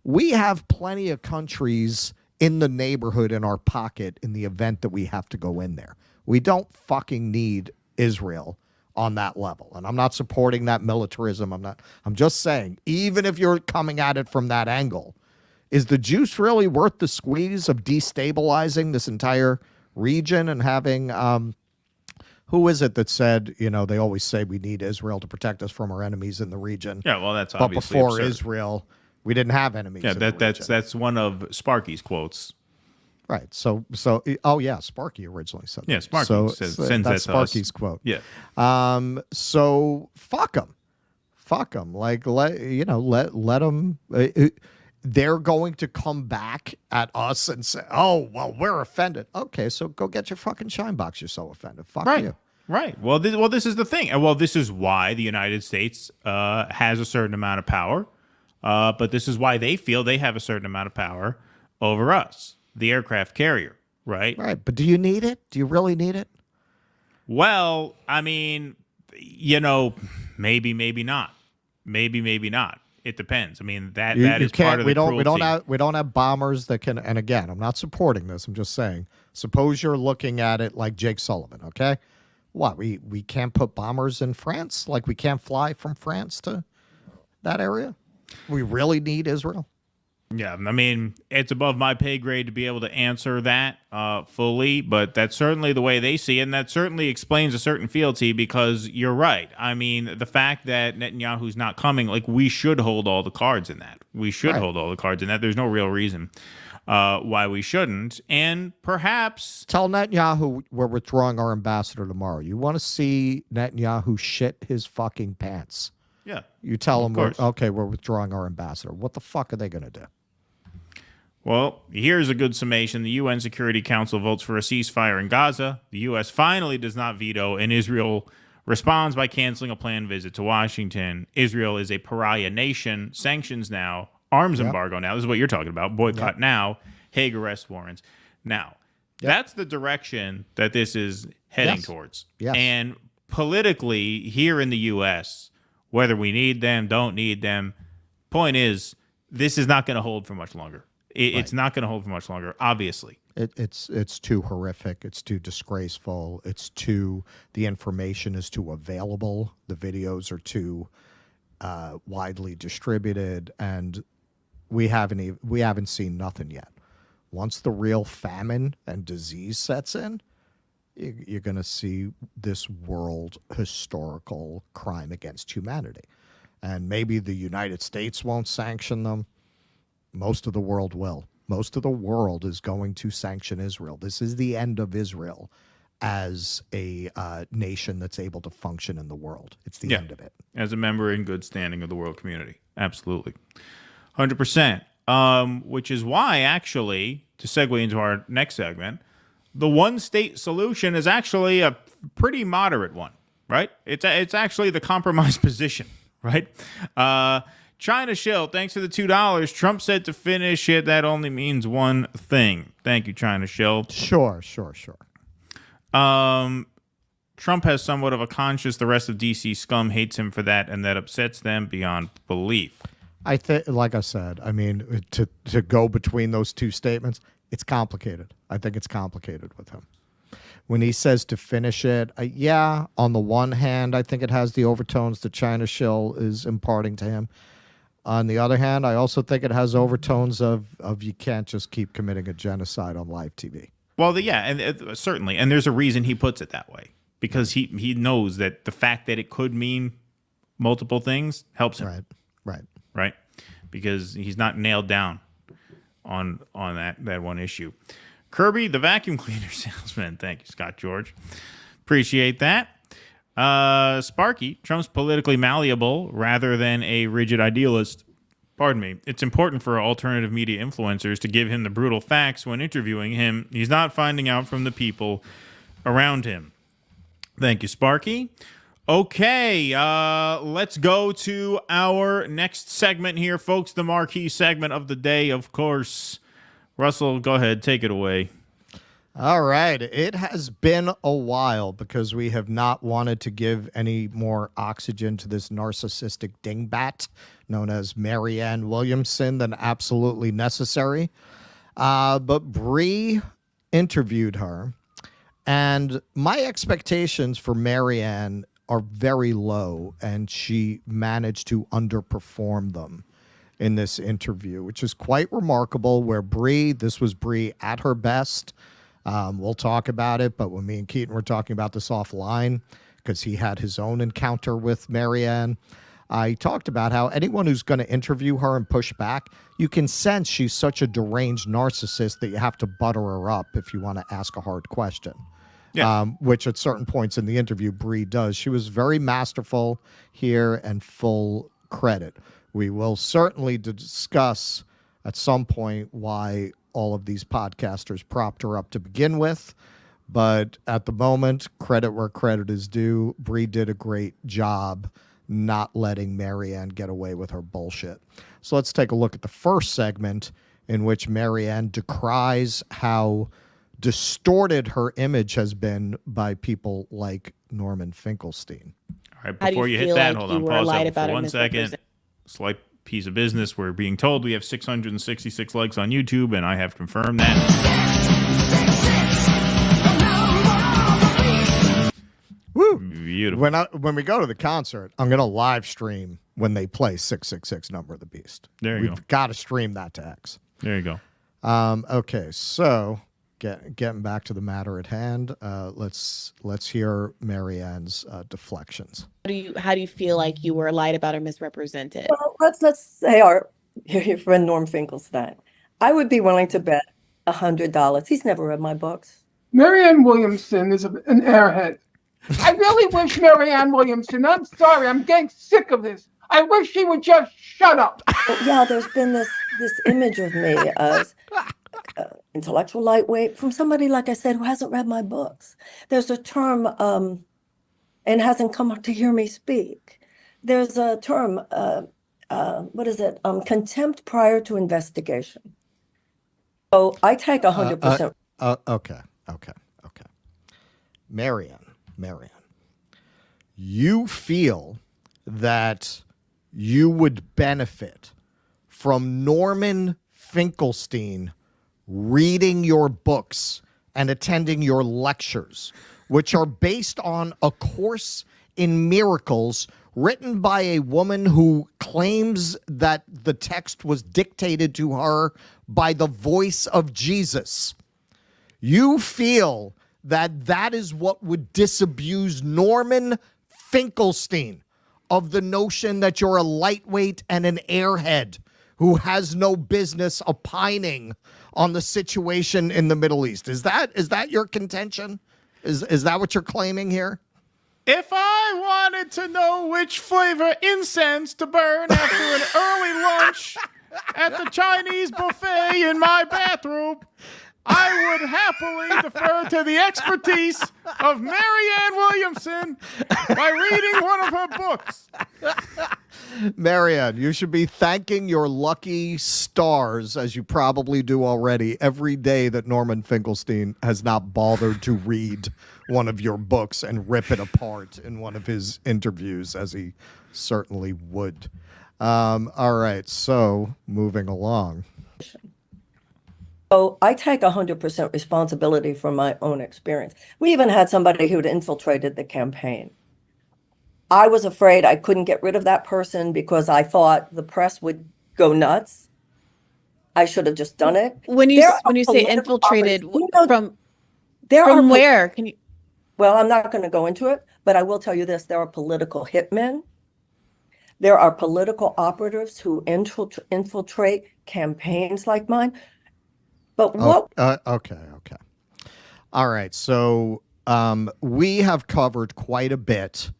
we have plenty of countries in the neighborhood in our pocket in the event that we have to go in there. We don't fucking need Israel on that level. And I'm not supporting that militarism. I'm just saying, even if you're coming at it from that angle, is the juice really worth the squeeze of destabilizing this entire region and having, who is it that said, they always say we need Israel to protect us from our enemies in the region. Yeah, well, that's obviously But before absurd. Israel, we didn't have enemies. Yeah, in the region. that's one of Sparky's quotes. Right. So, oh yeah, Sparky originally said that. Yeah, Sparky sends that's that to Sparky's us. quote. Yeah. So fuck them. Like let them. They're going to come back at us and say, "Oh, well, we're offended." Okay, so go get your fucking shine box. You're so offended. Fuck you. Right. Well, this is the thing. Well, this is why the United States has a certain amount of power, but this is why they feel they have a certain amount of power over us. The aircraft carrier, right? Right. But do you need it? Do you really need it? Well, I mean, maybe not. Maybe not. It depends. I mean, that is part of the cruelty. We don't have bombers that can. And again, I'm not supporting this. I'm just saying. Suppose you're looking at it like Jake Sullivan. Okay, what we can't put bombers in France? Like we can't fly from France to that area? We really need Israel? Yeah, I mean, it's above my pay grade to be able to answer that fully, but that's certainly the way they see it, and that certainly explains a certain fealty, because you're right. I mean, the fact that Netanyahu's not coming, like, we should hold all the cards in that. We should hold all the cards in that. There's no real reason why we shouldn't, and perhaps... Tell Netanyahu we're withdrawing our ambassador tomorrow. You want to see Netanyahu shit his fucking pants. Yeah. You tell him, we're withdrawing our ambassador. What the fuck are they going to do? Well, here's a good summation. The UN Security Council votes for a ceasefire in Gaza. The U.S. finally does not veto, and Israel responds by canceling a planned visit to Washington. Israel is a pariah nation. Sanctions now. Arms embargo now. This is what you're talking about. Boycott now. Hague arrest warrants. Now, that's the direction that this is heading towards. Yes. And politically, here in the U.S., whether we need them, don't need them, point is, this is not going to hold for much longer. It's not going to hold for much longer, obviously. It's too horrific. It's too disgraceful. The information is too available. The videos are too widely distributed, and we haven't seen nothing yet. Once the real famine and disease sets in, you're going to see this world historical crime against humanity. And maybe the United States won't sanction them. Most of the world will. Most of the world is going to sanction Israel. This is the end of Israel as a nation that's able to function in the world. It's the end of it. As a member in good standing of the world community. Absolutely. 100%. Which is why, actually, to segue into our next segment, the one-state solution is actually a pretty moderate one, right? It's actually the compromise position, right? China Shill, thanks for the $2. Trump said to finish it, that only means one thing. Thank you, China Shill. Sure. Trump has somewhat of a conscience. The rest of DC scum hates him for that, and that upsets them beyond belief. I think, like I said, I mean, to go between those two statements, it's complicated. I think it's complicated with him. When he says to finish it, on the one hand, I think it has the overtones that China Shill is imparting to him. On the other hand, I also think it has overtones of you can't just keep committing a genocide on live TV. Well, and certainly, and there's a reason he puts it that way, because he knows that the fact that it could mean multiple things helps him. Right, because he's not nailed down on that one issue. Kirby, the vacuum cleaner salesman. Thank you, Scott George. Appreciate that. Sparky, Trump's politically malleable rather than a rigid idealist. Pardon me. It's important for alternative media influencers to give him the brutal facts when interviewing him. He's not finding out from the people around him. Thank you, Sparky. Okay, let's go to our next segment here, folks. The marquee segment of the day, of course. Russell, go ahead. Take it away. All right. It has been a while because we have not wanted to give any more oxygen to this narcissistic dingbat known as Marianne Williamson than absolutely necessary. But Bree interviewed her, and my expectations for Marianne are very low, and she managed to underperform them in this interview, which is quite remarkable, where this was Bree at her best. We'll talk about it, but when me and Keaton were talking about this offline, because he had his own encounter with Marianne, I talked about how anyone who's going to interview her and push back, you can sense she's such a deranged narcissist that you have to butter her up if you want to ask a hard question. Yeah. Which at certain points in the interview, Bree does. She was very masterful here, and full credit. We will certainly discuss at some point why all of these podcasters propped her up to begin with. But at the moment, credit where credit is due. Bree did a great job not letting Marianne get away with her bullshit. So let's take a look at the first segment, in which Marianne decries how distorted her image has been by people like Norman Finkelstein. All right, before you hit that, hold on, pause that for 1 second. Slight piece of business. We're being told we have 666 likes on YouTube, and I have confirmed that. Woo! Beautiful. When we go to the concert, I'm going to live stream when they play 666 Number of the Beast. We've got to stream that to X. There you go. Okay, so getting back to the matter at hand, let's hear Marianne's deflections. How do you feel like you were lied about or misrepresented? Well, let's say your friend Norm Finkelstein. I would be willing to bet $100. He's never read my books. Marianne Williamson is an airhead. I really wish Marianne Williamson, I'm sorry, I'm getting sick of this. I wish she would just shut up. Yeah, there's been this image of me as intellectual lightweight from somebody, like I said, who hasn't read my books. There's a term, and hasn't come up to hear me speak. There's a term, what is it? Contempt prior to investigation. So I take 100%. Okay. Marianne, you feel that you would benefit from Norman Finkelstein reading your books and attending your lectures, which are based on A Course in Miracles, written by a woman who claims that the text was dictated to her by the voice of Jesus. You feel that that is what would disabuse Norman Finkelstein of the notion that you're a lightweight and an airhead who has no business opining on the situation in the Middle East. Is that your contention? Is that what you're claiming here? If I wanted to know which flavor incense to burn after an early lunch at the Chinese buffet in my bathroom, I would happily defer to the expertise of Marianne Williamson by reading one of her books. Marianne, you should be thanking your lucky stars, as you probably do already, every day that Norman Finkelstein has not bothered to read one of your books and rip it apart in one of his interviews, as he certainly would. All right, so moving along. So I take 100% responsibility for my own experience. We even had somebody who'd infiltrated the campaign. I was afraid I couldn't get rid of that person because I thought the press would go nuts. I should have just done it. When you say infiltrated, from where? Can you? Well, I'm not going to go into it, but I will tell you this: there are political hitmen. There are political operatives who infiltrate campaigns like mine. But what? Okay. All right. So we have covered quite a bit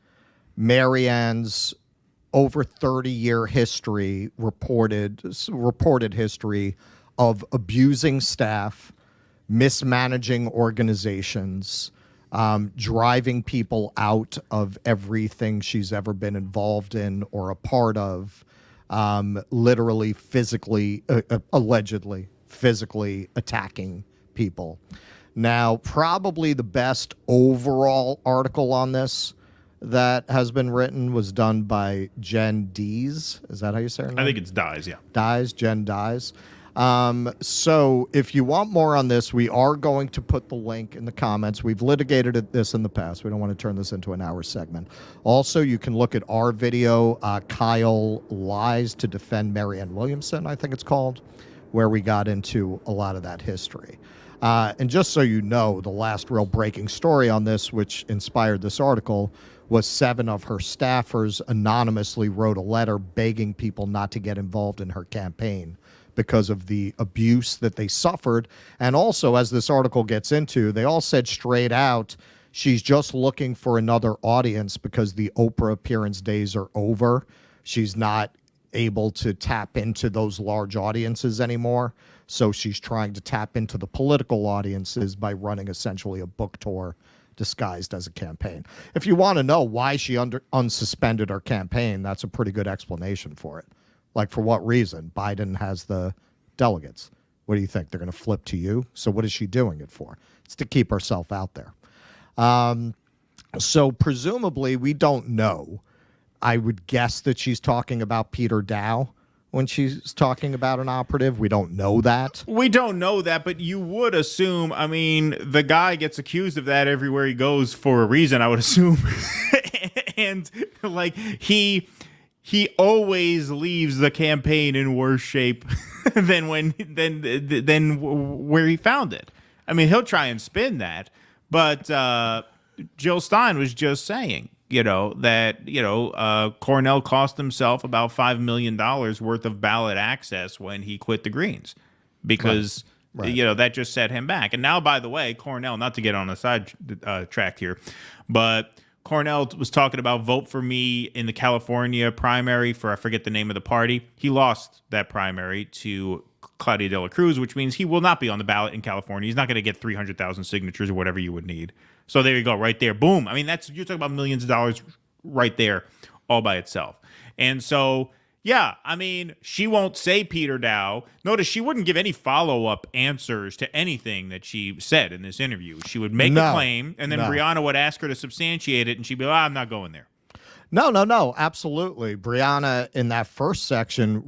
Marianne's over 30-year history, reported history of abusing staff, mismanaging organizations, driving people out of everything she's ever been involved in or a part of, literally, physically, allegedly physically attacking people. Now, probably the best overall article on this that has been written was done by Jen Dees. Is that how you say her name? I think it's Dyes, yeah. Jen Dyes. So if you want more on this, we are going to put the link in the comments. We've litigated this in the past. We don't want to turn this into an hour segment. Also, you can look at our video, Kyle Lies to Defend Marianne Williamson, I think it's called, where we got into a lot of that history. And just so you know, the last real breaking story on this, which inspired this article, was 7 of her staffers anonymously wrote a letter begging people not to get involved in her campaign because of the abuse that they suffered. And also, as this article gets into, they all said straight out, she's just looking for another audience because the Oprah appearance days are over. She's not able to tap into those large audiences anymore. So she's trying to tap into the political audiences by running essentially a book tour disguised as a campaign. If you want to know why she unsuspended her campaign, that's a pretty good explanation for it. Like, for what reason? Biden has the delegates. What do you think? They're going to flip to you? So what is she doing it for? It's to keep herself out there. So presumably, we don't know. I would guess that she's talking about Peter Dow when she's talking about an operative. We don't know that. We don't know that, but you would assume, I mean, the guy gets accused of that everywhere he goes for a reason, I would assume. And like he always leaves the campaign in worse shape than where he found it. I mean, he'll try and spin that, but Jill Stein was just saying, that, Cornell cost himself about $5 million worth of ballot access when he quit the Greens because, Right. That just set him back. And now, by the way, Cornell, not to get on a side track here, but Cornell was talking about vote for me in the California primary for, I forget the name of the party. He lost that primary to Claudia de la Cruz, which means he will not be on the ballot in California. He's not going to get 300,000 signatures or whatever you would need. So there you go, right there. Boom. I mean, you're talking about millions of dollars right there all by itself. And so, yeah, I mean, she won't say Peter Dow. Notice she wouldn't give any follow-up answers to anything that she said in this interview. She would make a claim, and then Briahna would ask her to substantiate it, and she'd be like, I'm not going there. No, absolutely. Briahna, in that first section,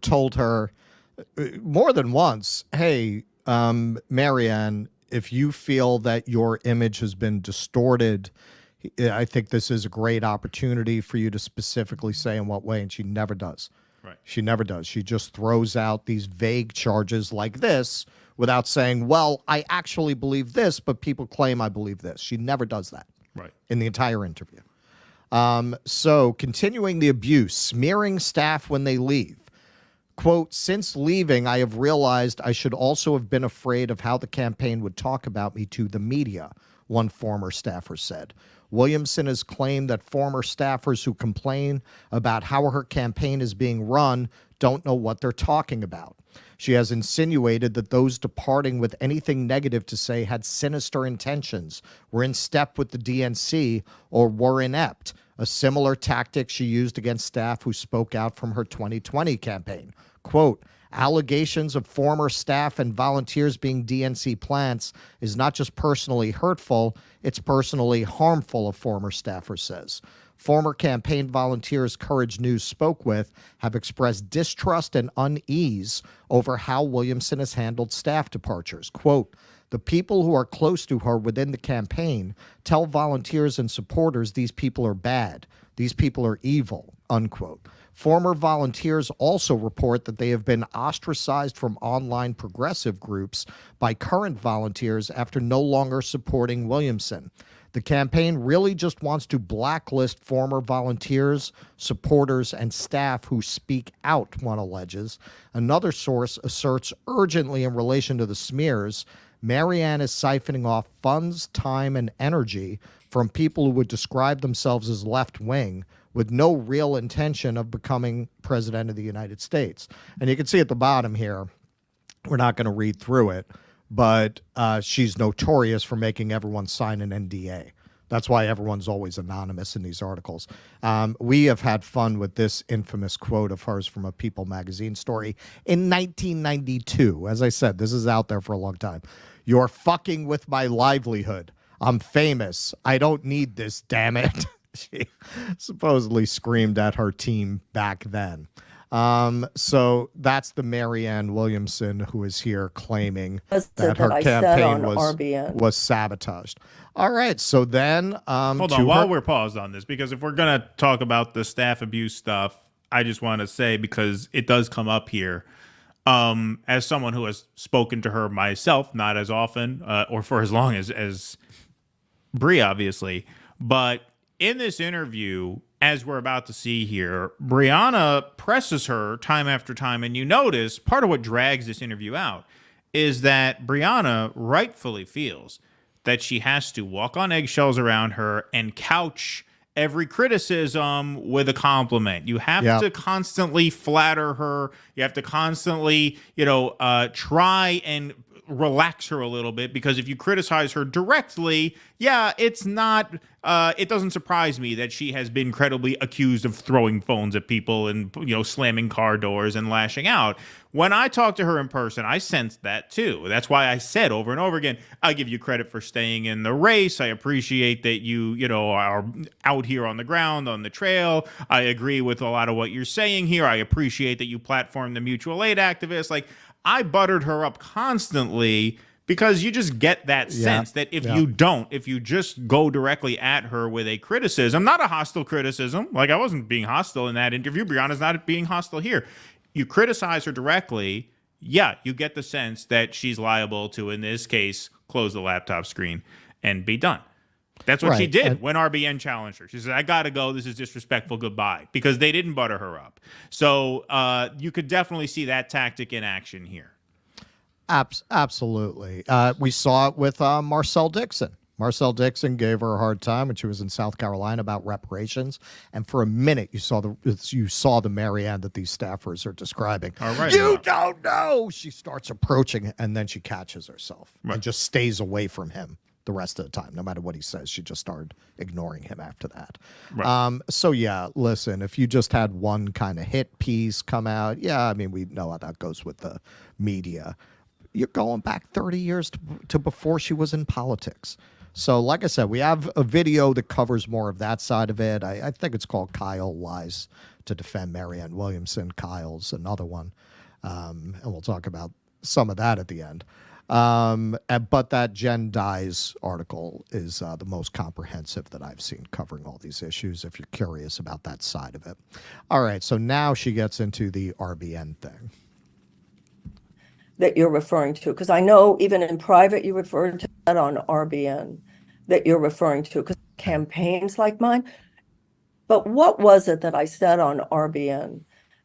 told her more than once, hey, Marianne, if you feel that your image has been distorted, I think this is a great opportunity for you to specifically say in what way, and she never does. Right. She never does. She just throws out these vague charges like this without saying, well, I actually believe this, but people claim I believe this. She never does that. Right. In the entire interview. So continuing the abuse, smearing staff when they leave. Quote, since leaving, I have realized I should also have been afraid of how the campaign would talk about me to the media, one former staffer said. Williamson has claimed that former staffers who complain about how her campaign is being run don't know what they're talking about. She has insinuated that those departing with anything negative to say had sinister intentions, were in step with the DNC, or were inept, a similar tactic she used against staff who spoke out from her 2020 campaign. Quote, allegations of former staff and volunteers being DNC plants is not just personally hurtful, it's personally harmful, a former staffer says. Former campaign volunteers Courage News spoke with have expressed distrust and unease over how Williamson has handled staff departures. Quote, the people who are close to her within the campaign tell volunteers and supporters these people are bad. These people are evil, unquote. Former volunteers also report that they have been ostracized from online progressive groups by current volunteers after no longer supporting Williamson. The campaign really just wants to blacklist former volunteers, supporters, and staff who speak out, one alleges. Another source asserts urgently in relation to the smears, Marianne is siphoning off funds, time, and energy from people who would describe themselves as left-wing with no real intention of becoming president of the United States. And you can see at the bottom here, we're not going to read through it, but she's notorious for making everyone sign an NDA. That's why everyone's always anonymous in these articles. We have had fun with this infamous quote of hers from a People magazine story in 1992. As I said, this is out there for a long time. You're fucking with my livelihood. I'm famous. I don't need this, damn it. She supposedly screamed at her team back then. So that's the Marianne Williamson who is here claiming that her campaign was sabotaged. All right, so then hold on while we're paused on this, because if we're gonna talk about the staff abuse stuff, I just want to say, because it does come up here, as someone who has spoken to her myself, not as often or for as long as Brie, obviously, but in this interview, as we're about to see here, Briahna presses her time after time, and you notice part of what drags this interview out is that Briahna rightfully feels that she has to walk on eggshells around her and couch every criticism with a compliment. You have to constantly flatter her. You have to constantly, try and relax her a little bit, because if you criticize her directly, it's not, it doesn't surprise me that she has been credibly accused of throwing phones at people and, slamming car doors and lashing out. When I talked to her in person, I sensed that too. That's why I said over and over again, I give you credit for staying in the race. I appreciate that you are out here on the ground, on the trail. I agree with a lot of what you're saying here. I appreciate that you platform the mutual aid activists. Like, I buttered her up constantly, because you just get that sense that if you just go directly at her with a criticism, not a hostile criticism, like I wasn't being hostile in that interview, Brianna's not being hostile here. You criticize her directly, you get the sense that she's liable to, in this case, close the laptop screen and be done. That's what she did when RBN challenged her. She said, I got to go. This is disrespectful. Goodbye. Because they didn't butter her up. So you could definitely see that tactic in action here. Absolutely. We saw it with Marcel Dixon. Marcel Dixon gave her a hard time when she was in South Carolina about reparations. And for a minute, you saw the Marianne that these staffers are describing. All right, you don't know. She starts approaching, and then she catches herself and just stays away from him the rest of the time. No matter what he says, she just started ignoring him after that. So listen, if you just had one kind of hit piece come out, we know how that goes with the media. You're going back 30 years to before she was in politics. So like I said, we have a video that covers more of that side of it. I think it's called Kyle Lies to Defend Marianne Williamson. Kyle's another one. And we'll talk about some of that at the end. But that Jen Dye's article is the most comprehensive that I've seen covering all these issues, if you're curious about that side of it. All right, so now she gets into the RBN thing. That you're referring to, because I know even in private you referred to that on RBN that you're referring to, because campaigns like mine. But what was it that I said on RBN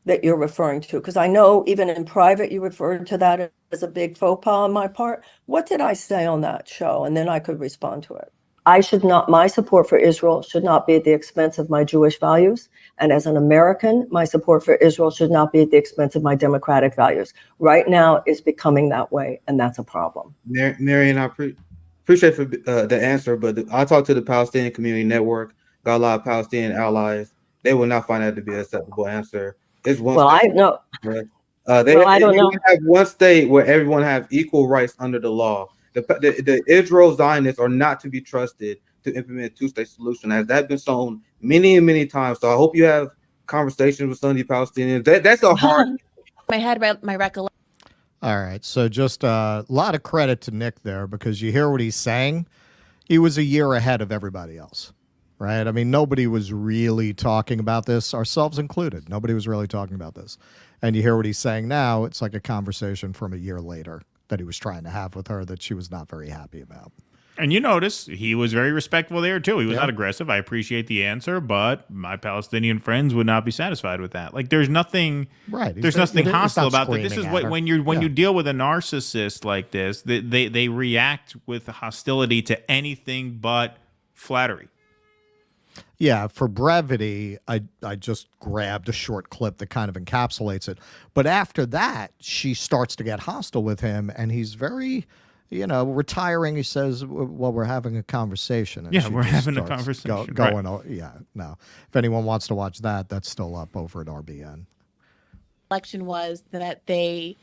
that you're referring to? Because I know even in private you referred to that as a big faux pas on my part. What did I say on that show? And then I could respond to it. My support for Israel should not be at the expense of my Jewish values. And as an American, my support for Israel should not be at the expense of my democratic values. Right now, it's becoming that way, and that's a problem. Marianne, I appreciate for the answer, but I talked to the Palestinian Community Network, got a lot of Palestinian allies. They will not find that to be an acceptable answer. It's one. Well, I know. I don't know. Have one state where everyone have equal rights under the law. The Israel Zionists are not to be trusted to implement a two-state solution, as that been shown many and many times. So I hope you have conversations with some of the Palestinians. That's a hard. I had my recollection. All right, so just a lot of credit to Nick there, because you hear what he's saying. He was a year ahead of everybody else, right? I mean, nobody was really talking about this, ourselves included. Nobody was really talking about this. And you hear what he's saying now, it's like a conversation from a year later that he was trying to have with her that she was not very happy about. And you notice he was very respectful there, too. He was not aggressive. I appreciate the answer, but my Palestinian friends would not be satisfied with that. Like, there's nothing There's nothing hostile about that. This is what when you deal with a narcissist like this, they react with hostility to anything but flattery. Yeah, for brevity, I just grabbed a short clip that kind of encapsulates it. But after that, she starts to get hostile with him, and he's very, retiring. He says, well, we're having a conversation. And we're having a conversation. No. If anyone wants to watch that, that's still up over at RBN. Election was that they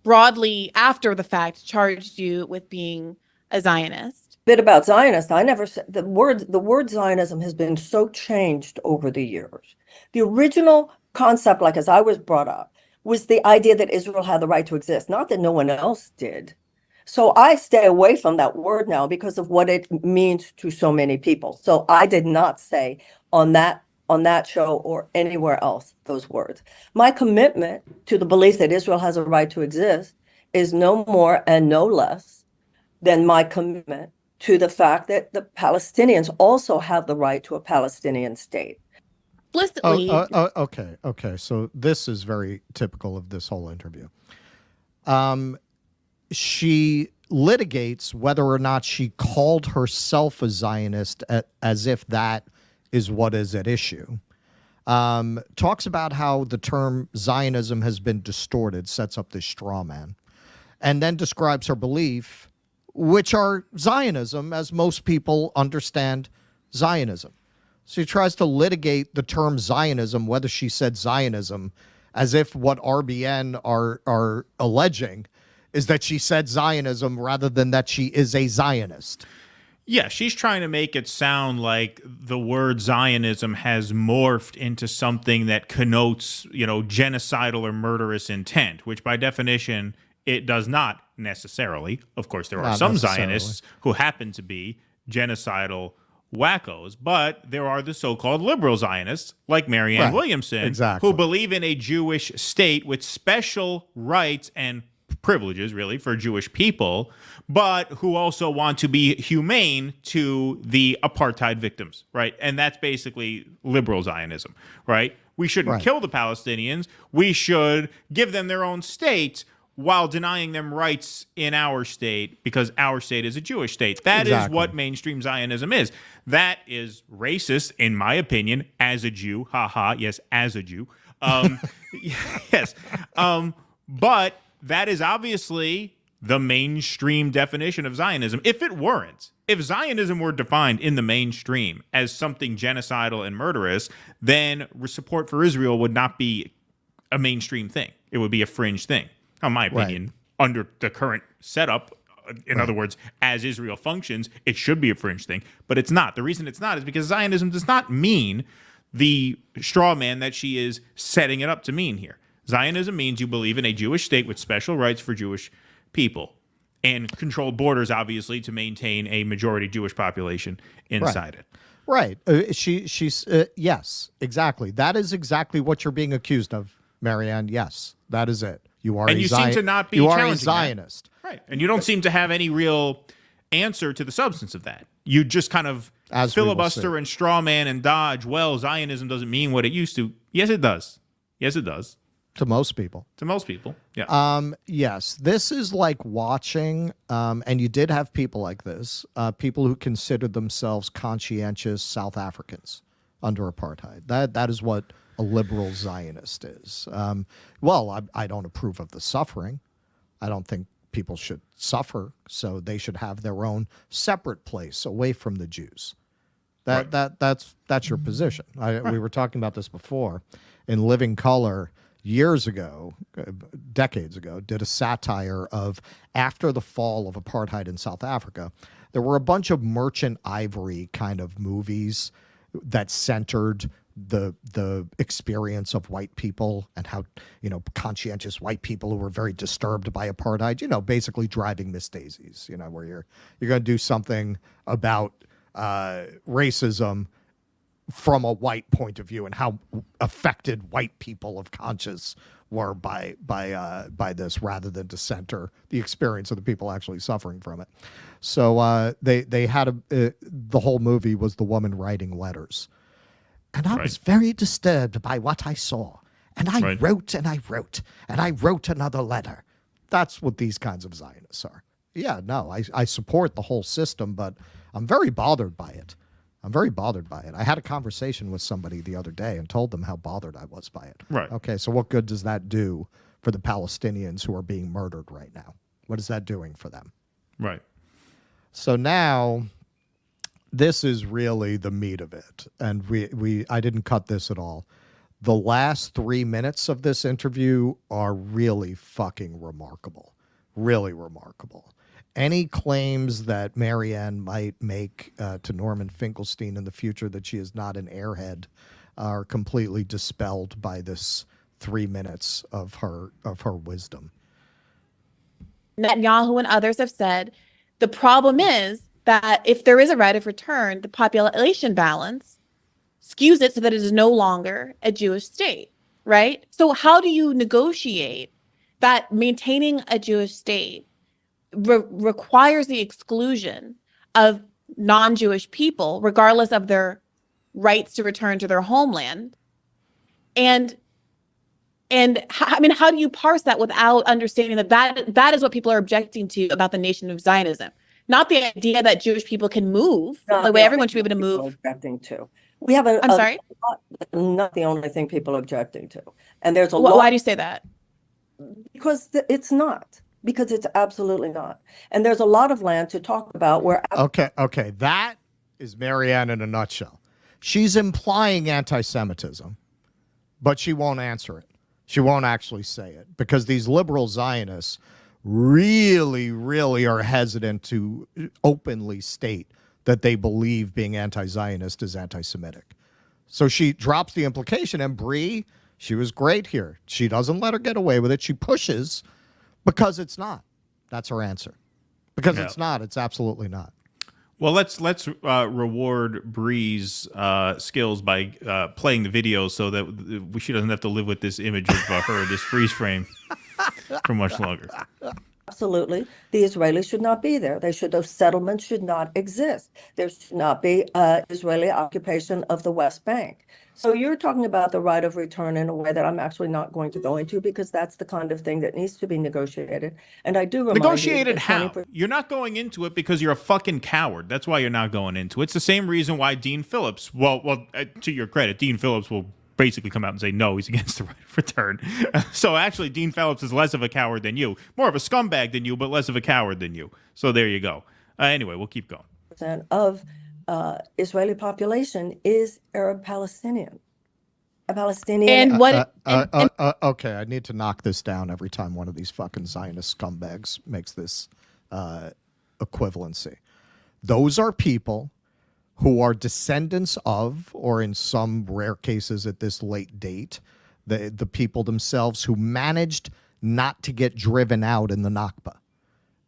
broadly, after the fact, charged you with being a Zionist. Bit about Zionist, I never said the word Zionism has been so changed over the years. The original concept, like as I was brought up, was the idea that Israel had the right to exist, not that no one else did. So I stay away from that word now because of what it means to so many people. So I did not say on that show or anywhere else those words. My commitment to the belief that Israel has a right to exist is no more and no less than my commitment to the fact that the Palestinians also have the right to a Palestinian state. Explicitly. Okay. So this is very typical of this whole interview. She litigates whether or not she called herself a Zionist as if that is what is at issue. Talks about how the term Zionism has been distorted, sets up this straw man, and then describes her belief, which are Zionism, as most people understand Zionism. So she tries to litigate the term Zionism, whether she said Zionism, as if what RBN are alleging is that she said Zionism rather than that she is a Zionist. Yeah, she's trying to make it sound like the word Zionism has morphed into something that connotes, genocidal or murderous intent, which by definition it does not necessarily. Of course, there are some Zionists who happen to be genocidal wackos, but there are the so-called liberal Zionists, like Marianne Williamson, who believe in a Jewish state with special rights and privileges, really, for Jewish people, but who also want to be humane to the apartheid victims, right? And that's basically liberal Zionism, right? We shouldn't kill the Palestinians. We should give them their own state, while denying them rights in our state because our state is a Jewish state. That is what mainstream Zionism is. That is racist, in my opinion, as a Jew. Yes, as a Jew. Yes. But that is obviously the mainstream definition of Zionism. If Zionism were defined in the mainstream as something genocidal and murderous, then support for Israel would not be a mainstream thing. It would be a fringe thing. In my opinion, under the current setup, in other words, as Israel functions, it should be a fringe thing, but it's not. The reason it's not is because Zionism does not mean the straw man that she is setting it up to mean here. Zionism means you believe in a Jewish state with special rights for Jewish people and controlled borders, obviously, to maintain a majority Jewish population inside it. Right. She's yes, exactly. That is exactly what you're being accused of, Marianne. Yes, that is it. You are. And you seem to not be You are a challenging that. Zionist. Right. And you don't seem to have any real answer to the substance of that. You just kind of As we will filibuster see. and straw man and dodge. Well, Zionism doesn't mean what it used to. Yes, it does. Yes, it does. To most people. To most people. Yeah. Yes, this is like watching, and you did have people like this, people who considered themselves conscientious South Africans under apartheid. That is what a liberal Zionist is. Well, I don't approve of the suffering. I don't think people should suffer, so they should have their own separate place away from the Jews. That's your position. We were talking about this before. In Living Color, years ago, decades ago, did a satire of after the fall of apartheid in South Africa, there were a bunch of merchant ivory kind of movies that centered the experience of white people and how, conscientious white people who were very disturbed by apartheid, basically driving Miss Daisies, where you're going to do something about racism from a white point of view and how affected white people of conscience were by this, rather than to center the experience of the people actually suffering from it. So they had the whole movie was the woman writing letters, and I was very disturbed by what I saw, and I wrote and I wrote and I wrote another letter. That's what these kinds of Zionists are. Yeah, no, I support the whole system, but I'm very bothered by it. I had a conversation with somebody the other day and told them how bothered I was by it. Right. Okay, so what good does that do for the Palestinians who are being murdered right now? What is that doing for them? Right. So now this is really the meat of it. And I didn't cut this at all. The last 3 minutes of this interview are really fucking remarkable. Really remarkable. Any claims that Marianne might make to Norman Finkelstein in the future that she is not an airhead are completely dispelled by this 3 minutes of her wisdom. Netanyahu and others have said the problem is that if there is a right of return, the population balance skews it so that it is no longer a Jewish state, right? So how do you negotiate that maintaining a Jewish state requires the exclusion of non-Jewish people, regardless of their rights to return to their homeland? And how do you parse that without understanding that is what people are objecting to about the nation of Zionism? Not the idea that Jewish people can move the way everyone should be able to move. Objecting to. We have I'm sorry? Not the only thing people are objecting to. And there's a lot. Why do you say that? Because it's not. Because it's absolutely not. And there's a lot of land to talk about where. Okay. That is Marianne in a nutshell. She's implying anti-Semitism, but she won't answer it. She won't actually say it because these liberal Zionists really, really are hesitant to openly state that they believe being anti-Zionist is anti-Semitic. So she drops the implication, and Bree, she was great here. She doesn't let her get away with it. She pushes because it's not. That's her answer. Because it's not. It's absolutely not. Well, let's reward Bree's skills by playing the video so that she doesn't have to live with this image of her, this freeze frame, for much longer. Absolutely. The Israelis should not be there. Those settlements should not exist. There should not be Israeli occupation of the West Bank. So you're talking about the right of return in a way that I'm actually not going to go into because that's the kind of thing that needs to be negotiated. And I do remind negotiated you how? You're not going into it because you're a fucking coward. That's why you're not going into it. It's the same reason why Dean Phillips, well, to your credit, Dean Phillips will basically come out and say, no, he's against the right of return. So actually, Dean Phillips is less of a coward than you. More of a scumbag than you, but less of a coward than you. So there you go. Anyway, we'll keep going. Of Israeli population is Arab Palestinian. A Palestinian. And what? Okay, I need to knock this down every time one of these fucking Zionist scumbags makes this equivalency. Those are people who are descendants of, or in some rare cases at this late date, the people themselves who managed not to get driven out in the Nakba.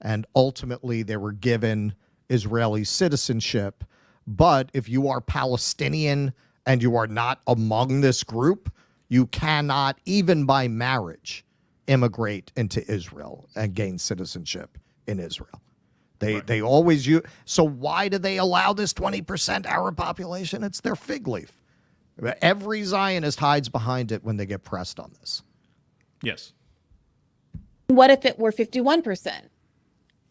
And ultimately, they were given Israeli citizenship. But if you are Palestinian and you are not among this group, you cannot, even by marriage, immigrate into Israel and gain citizenship in Israel. They always use. So why do they allow this 20% Arab population? It's their fig leaf. Every Zionist hides behind it when they get pressed on this. Yes. What if it were 51%?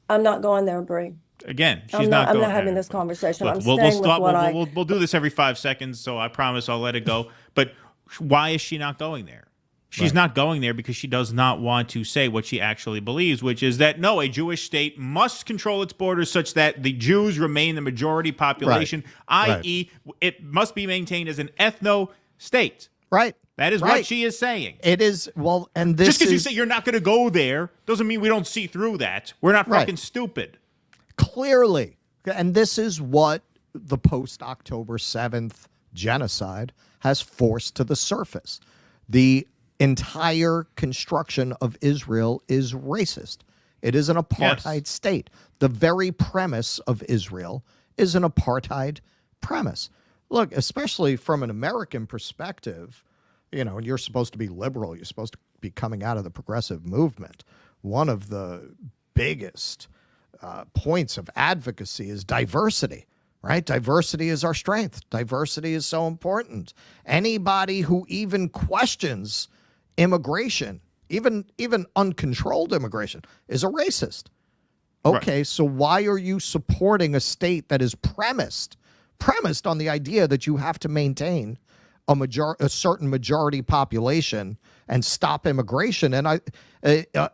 I'm not going there, Brie. Again, she's I'm not going not having this conversation. Look, I'm staying with what we'll do this every 5 seconds, so I promise I'll let it go. But why is she not going there? She's not going there because she does not want to say what she actually believes, which is that, no, a Jewish state must control its borders such that the Jews remain the majority population, i.e., it must be maintained as an ethno-state. Right. That is what she is saying. It is, well, and this just because you say you're not going to go there doesn't mean we don't see through that. We're not fucking stupid. Clearly. And this is what the post-October 7th genocide has forced to the surface. The entire construction of Israel is racist. It is an apartheid state. The very premise of Israel is an apartheid premise. Look, especially from an American perspective, you know, and you're supposed to be liberal, you're supposed to be coming out of the progressive movement. One of the biggest points of advocacy is diversity, right? Diversity is our strength. Diversity is so important. Anybody who even questions immigration, even uncontrolled immigration, is a racist. Okay, so why are you supporting a state that is premised on the idea that you have to maintain a certain majority population and stop immigration, and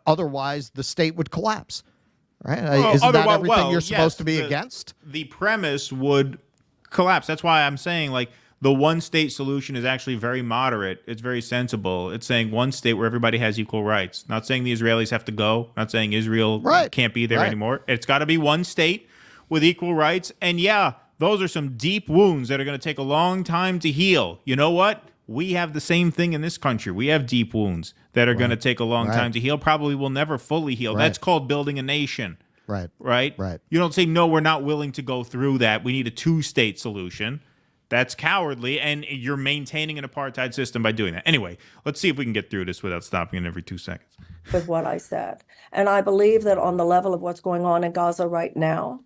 otherwise the state would collapse? Right? Isn't that everything you're supposed to be against? The premise would collapse. That's why I'm saying, like, the one-state solution is actually very moderate. It's very sensible. It's saying one state where everybody has equal rights. Not saying the Israelis have to go. Not saying Israel can't be there anymore. It's got to be one state with equal rights. And yeah, those are some deep wounds that are going to take a long time to heal. You know what? We have the same thing in this country. We have deep wounds that are going to take a long time to heal. Probably will never fully heal. That's called building a nation. Right. You don't say, no, we're not willing to go through that. We need a two-state solution. That's cowardly, and you're maintaining an apartheid system by doing that. Anyway, let's see if we can get through this without stopping it every 2 seconds. With what I said. And I believe that on the level of what's going on in Gaza right now,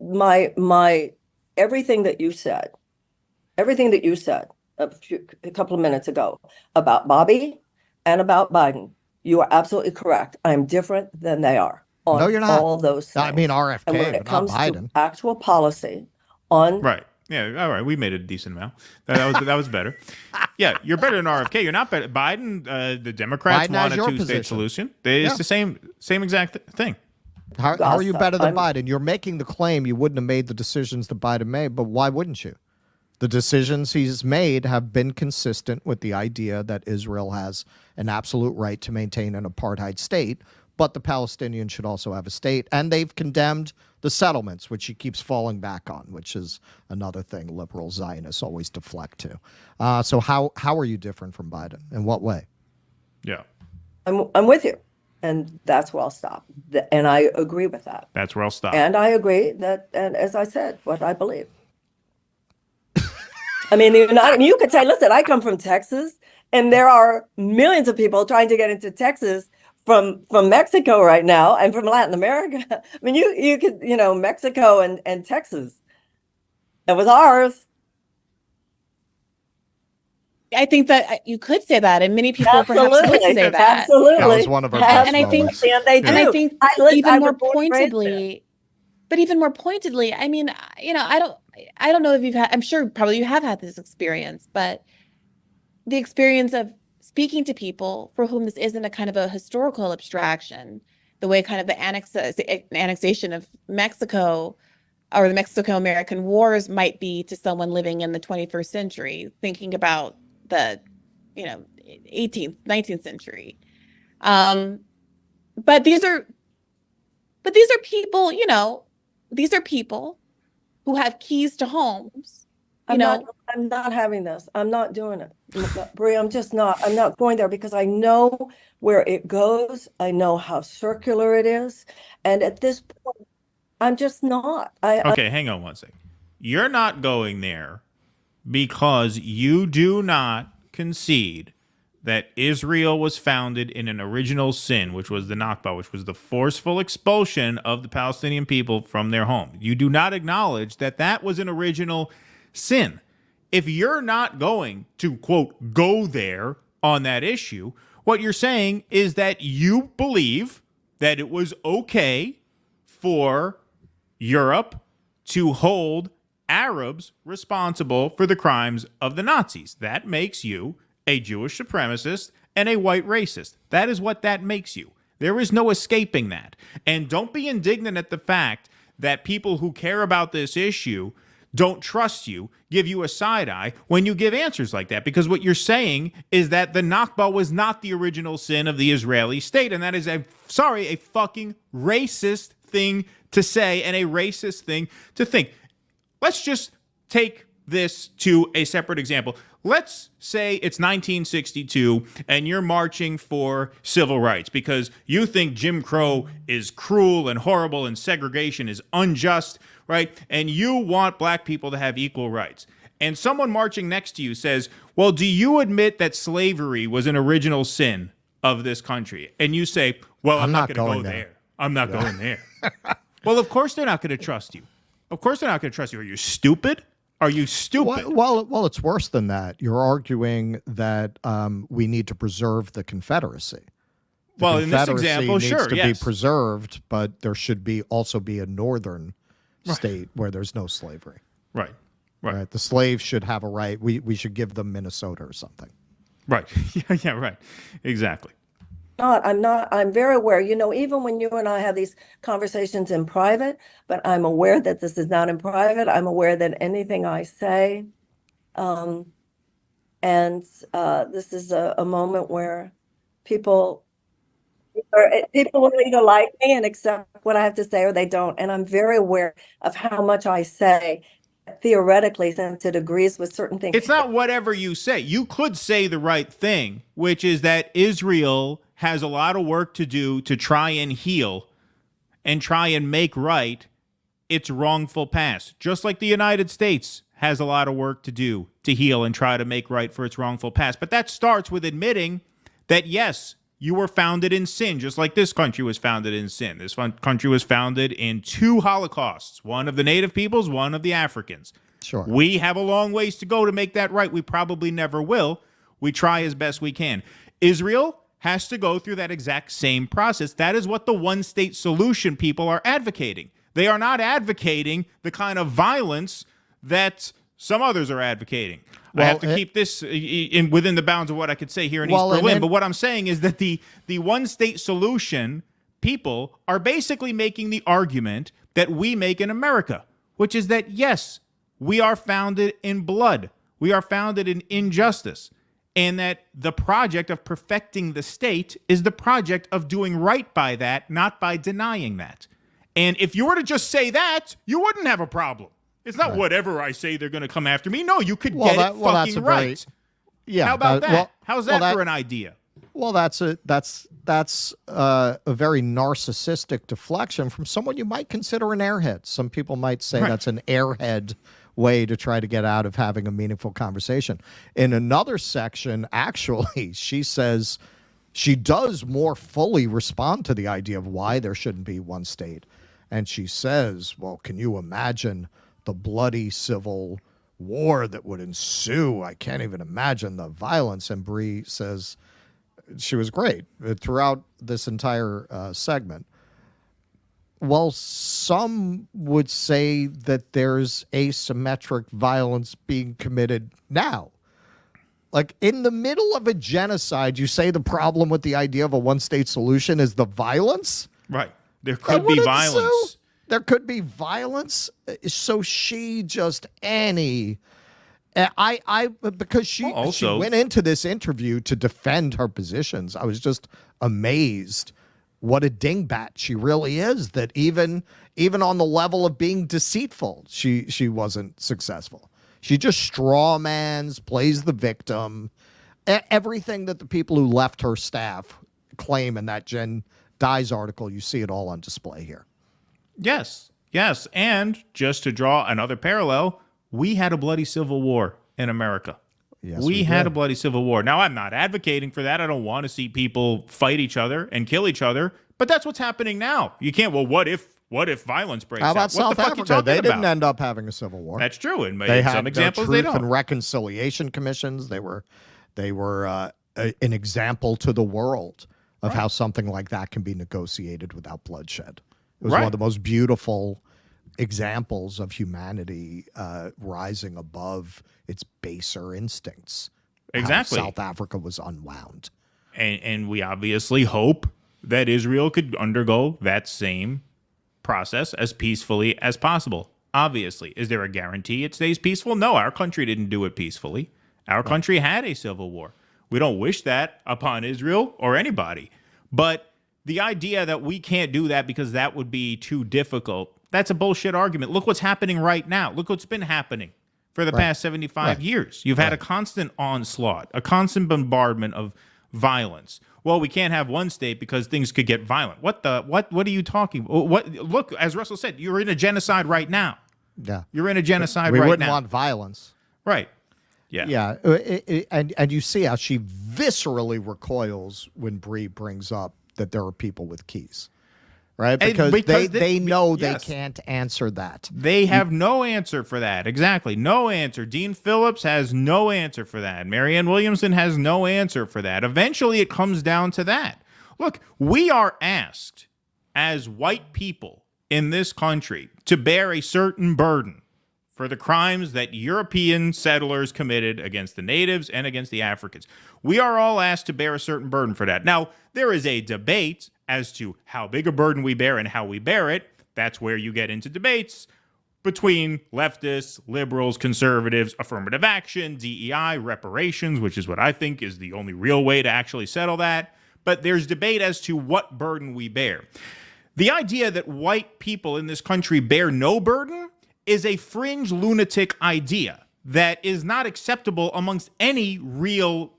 my everything that you said a couple of minutes ago about Bobby and about Biden, you are absolutely correct. I'm different than they are on no, you're not. All those things. I mean, RFK, and when it comes not Biden. to actual policy on Yeah, all right. We made it a decent amount. That was better. Yeah, you're better than RFK. You're not better. Biden, the Democrats want a two-state solution. It's the same exact thing. How are you better than Biden? You're making the claim you wouldn't have made the decisions that Biden made, but why wouldn't you? The decisions he's made have been consistent with the idea that Israel has an absolute right to maintain an apartheid state, but the Palestinians should also have a state. And they've condemned the settlements, which he keeps falling back on, which is another thing liberal Zionists always deflect to. So how are you different from Biden? In what way? Yeah. I'm with you. And that's where I'll stop. And I agree with that. That's where I'll stop. And I agree that, and as I said, what I believe. I mean, you could say, listen, I come from Texas, and there are millions of people trying to get into Texas from Mexico right now and from Latin America. I mean, you could, Mexico and Texas. It was ours. I think that you could say that, and many people perhaps would say that. Absolutely, that was one of our and I think, even more pointedly, I mean, I don't know if you've had. I'm sure probably you have had this experience, but the experience of speaking to people for whom this isn't a kind of a historical abstraction, the way kind of the annexation of Mexico or the Mexico-American Wars might be to someone living in the 21st century, thinking about the 18th, 19th century. But these are people, these are people who have keys to homes you know. I'm not having this. I'm not doing it. Brie, I'm not going there because I know where it goes. I know how circular it is. And at this point, I'm just not. Okay, hang on one second. You're not going there because you do not concede that Israel was founded in an original sin, which was the Nakba, which was the forceful expulsion of the Palestinian people from their home. You do not acknowledge that that was an original sin. If you're not going to, quote, go there on that issue, what you're saying is that you believe that it was okay for Europe to hold Arabs responsible for the crimes of the Nazis. That makes you a Jewish supremacist and a white racist. That is what that makes you. There is no escaping that. And don't be indignant at the fact that people who care about this issue don't trust you, give you a side eye when you give answers like that. Because what you're saying is that the Nakba was not the original sin of the Israeli state. And that is a fucking racist thing to say and a racist thing to think. Let's just take this to a separate example. Let's say it's 1962 and you're marching for civil rights because you think Jim Crow is cruel and horrible and segregation is unjust, right? And you want black people to have equal rights. And someone marching next to you says, well, do you admit that slavery was an original sin of this country? And you say, well, I'm not going to go there. I'm not going there. Well, of course they're not going to trust you. Of course they're not going to trust you. Are you stupid? Are you stupid? Well, it's worse than that. You're arguing that we need to preserve the Confederacy. In this example, needs sure, to yes. be preserved, but there should also be a northern state where there's no slavery. Right. The slaves should have a right. We should give them Minnesota or something. Right. Yeah, right. Exactly. I'm very aware, even when you and I have these conversations in private, but I'm aware that this is not in private. I'm aware that anything I say, and this is a moment where people will either like me and accept what I have to say or they don't. And I'm very aware of how much I say theoretically, since it agrees with certain things. It's not whatever you say. You could say the right thing, which is that Israel has a lot of work to do to try and heal and try and make right its wrongful past. Just like the United States has a lot of work to do to heal and try to make right for its wrongful past. But that starts with admitting that, yes, you were founded in sin, just like this country was founded in sin. This country was founded in 2 Holocausts, one of the native peoples, one of the Africans. Sure. We have a long ways to go to make that right. We probably never will. We try as best we can. Israel has to go through that exact same process. That is what the one-state solution people are advocating. They are not advocating the kind of violence that some others are advocating. I have to keep this within the bounds of what I could say here in East Berlin. But what I'm saying is that the one-state solution people are basically making the argument that we make in America, which is that, yes, we are founded in blood. We are founded in injustice. And that the project of perfecting the state is the project of doing right by that, not by denying that. And if you were to just say that, you wouldn't have a problem. It's not whatever I say they're going to come after me. No, you could get it fucking right. How about that? How's that for an idea? Well, that's a very narcissistic deflection from someone you might consider an airhead. Some people might say that's an airhead way to try to get out of having a meaningful conversation. In another section, actually, she says she does more fully respond to the idea of why there shouldn't be one state. And she says, well, can you imagine the bloody civil war that would ensue? I can't even imagine the violence. And Bree says she was great throughout this entire segment. Well, some would say that there's asymmetric violence being committed now. Like in the middle of a genocide, you say the problem with the idea of a one-state solution is the violence? Right. There could be violence. There could be violence. So she just because she went into this interview to defend her positions. I was just amazed what a dingbat she really is, that even on the level of being deceitful, she wasn't successful. She just strawmans, plays the victim. Everything that the people who left her staff claim in that Jen Dye's article, you see it all on display here. Yes. And just to draw another parallel, we had a bloody civil war in America. Yes, we had did. a bloody civil war. Now, I'm not advocating for that. I don't want to see people fight each other and kill each other, but that's what's happening now. You can't, well, what if violence breaks out? How about What South the fuck Africa? you talking They didn't about? end up having a civil war. That's true. And They in had some examples, their they truth don't. and reconciliation commissions. They were an example to the world of how something like that can be negotiated without bloodshed. It was one of the most beautiful examples of humanity rising above its baser instincts. Exactly. How South Africa was unwound. And we obviously hope that Israel could undergo that same process as peacefully as possible. Obviously. Is there a guarantee it stays peaceful? No, our country didn't do it peacefully. Our country had a civil war. We don't wish that upon Israel or anybody. But the idea that we can't do that because that would be too difficult, that's a bullshit argument. Look what's happening right now. Look what's been happening for the past 75 years. You've had a constant onslaught, a constant bombardment of violence. Well, we can't have one state because things could get violent. What are you talking about? Look, as Russell said, you're in a genocide right now. Yeah. You're in a genocide we right now. We wouldn't want violence. Right. Yeah. Yeah. And you see how she viscerally recoils when Bree brings up that there are people with keys. Right? Because they know they can't answer that. They have no answer for that. Exactly. No answer. Dean Phillips has no answer for that. Marianne Williamson has no answer for that. Eventually, it comes down to that. Look, we are asked as white people in this country to bear a certain burden for the crimes that European settlers committed against the natives and against the Africans. We are all asked to bear a certain burden for that. Now, there is a debate as to how big a burden we bear and how we bear it. That's where you get into debates between leftists, liberals, conservatives, affirmative action, DEI, reparations, which is what I think is the only real way to actually settle that. But there's debate as to what burden we bear. The idea that white people in this country bear no burden is a fringe lunatic idea that is not acceptable amongst any real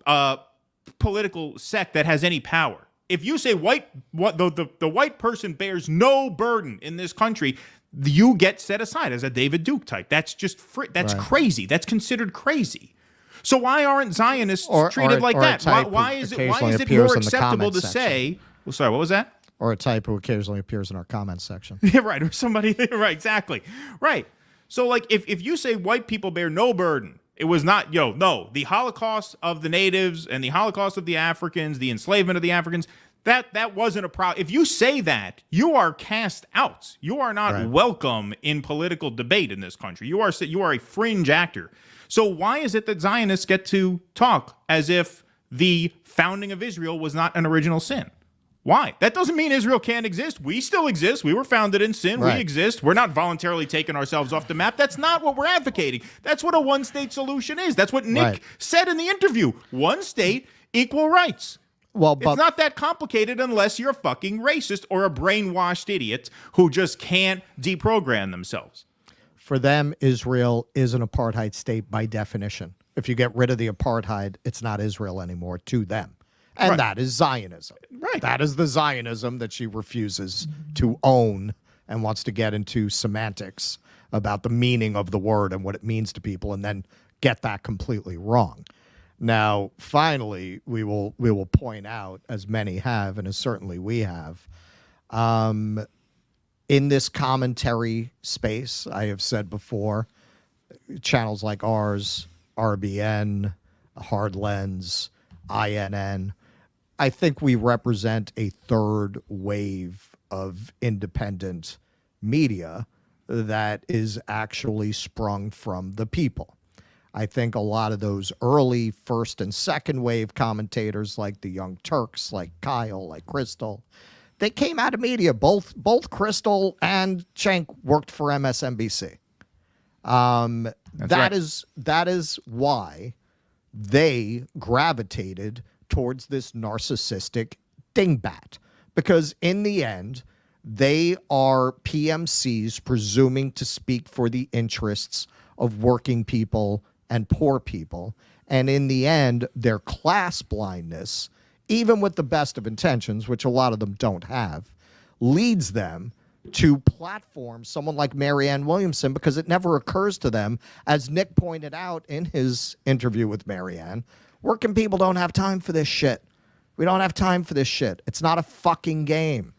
political sect that has any power. If you say the white person bears no burden in this country, you get set aside as a David Duke type. That's just crazy. That's considered crazy. So why aren't Zionists treated like that? Why is it more acceptable to say? Well, sorry, what was that? Or a type who occasionally appears in our comments section. Yeah, right. Or somebody. Right. Exactly. Right. So, like, if you say white people bear no burden, it was not, the Holocaust of the natives and the Holocaust of the Africans, the enslavement of the Africans, that wasn't a problem. If you say that, you are cast out. You are not welcome in political debate in this country. You are a fringe actor. So why is it that Zionists get to talk as if the founding of Israel was not an original sin? Why? That doesn't mean Israel can't exist. We still exist. We were founded in sin. Right. We exist. We're not voluntarily taking ourselves off the map. That's not what we're advocating. That's what a one-state solution is. That's what Nick said in the interview. One state, equal rights. Well, it's not that complicated unless you're a fucking racist or a brainwashed idiot who just can't deprogram themselves. For them, Israel is an apartheid state by definition. If you get rid of the apartheid, it's not Israel anymore to them. And that is Zionism. Right. That is the Zionism that she refuses to own and wants to get into semantics about the meaning of the word and what it means to people and then get that completely wrong. Now, finally, we will point out, as many have, and as certainly we have, in this commentary space, I have said before, channels like ours, RBN, Hard Lens, INN, I think we represent a third wave of independent media that is actually sprung from the people. I think a lot of those early first and second wave commentators like the Young Turks, like Kyle, like Crystal, they came out of media. Both Crystal and Cenk worked for MSNBC. That is why they gravitated towards this narcissistic dingbat, because in the end, they are PMCs presuming to speak for the interests of working people and poor people. And in the end, their class blindness, even with the best of intentions, which a lot of them don't have, leads them to platform someone like Marianne Williamson, because it never occurs to them, as Nick pointed out in his interview with Marianne, working people don't have time for this shit. We don't have time for this shit. It's not a fucking game.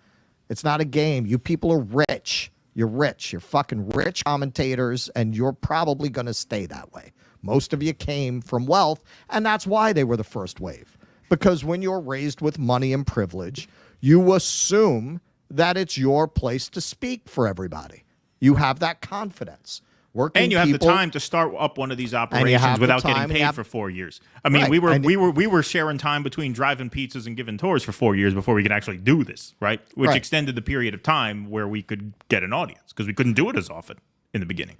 It's not a game. You people are rich. You're rich. You're fucking rich commentators, and you're probably going to stay that way. Most of you came from wealth, and that's why they were the first wave. Because when you're raised with money and privilege, you assume that it's your place to speak for everybody. You have that confidence. And you have the time to start up one of these operations without getting paid for 4 years. I mean, Right. we were sharing time between driving pizzas and giving tours for 4 years before we could actually do this, right? Which Right. extended the period of time where we could get an audience, because we couldn't do it as often in the beginning.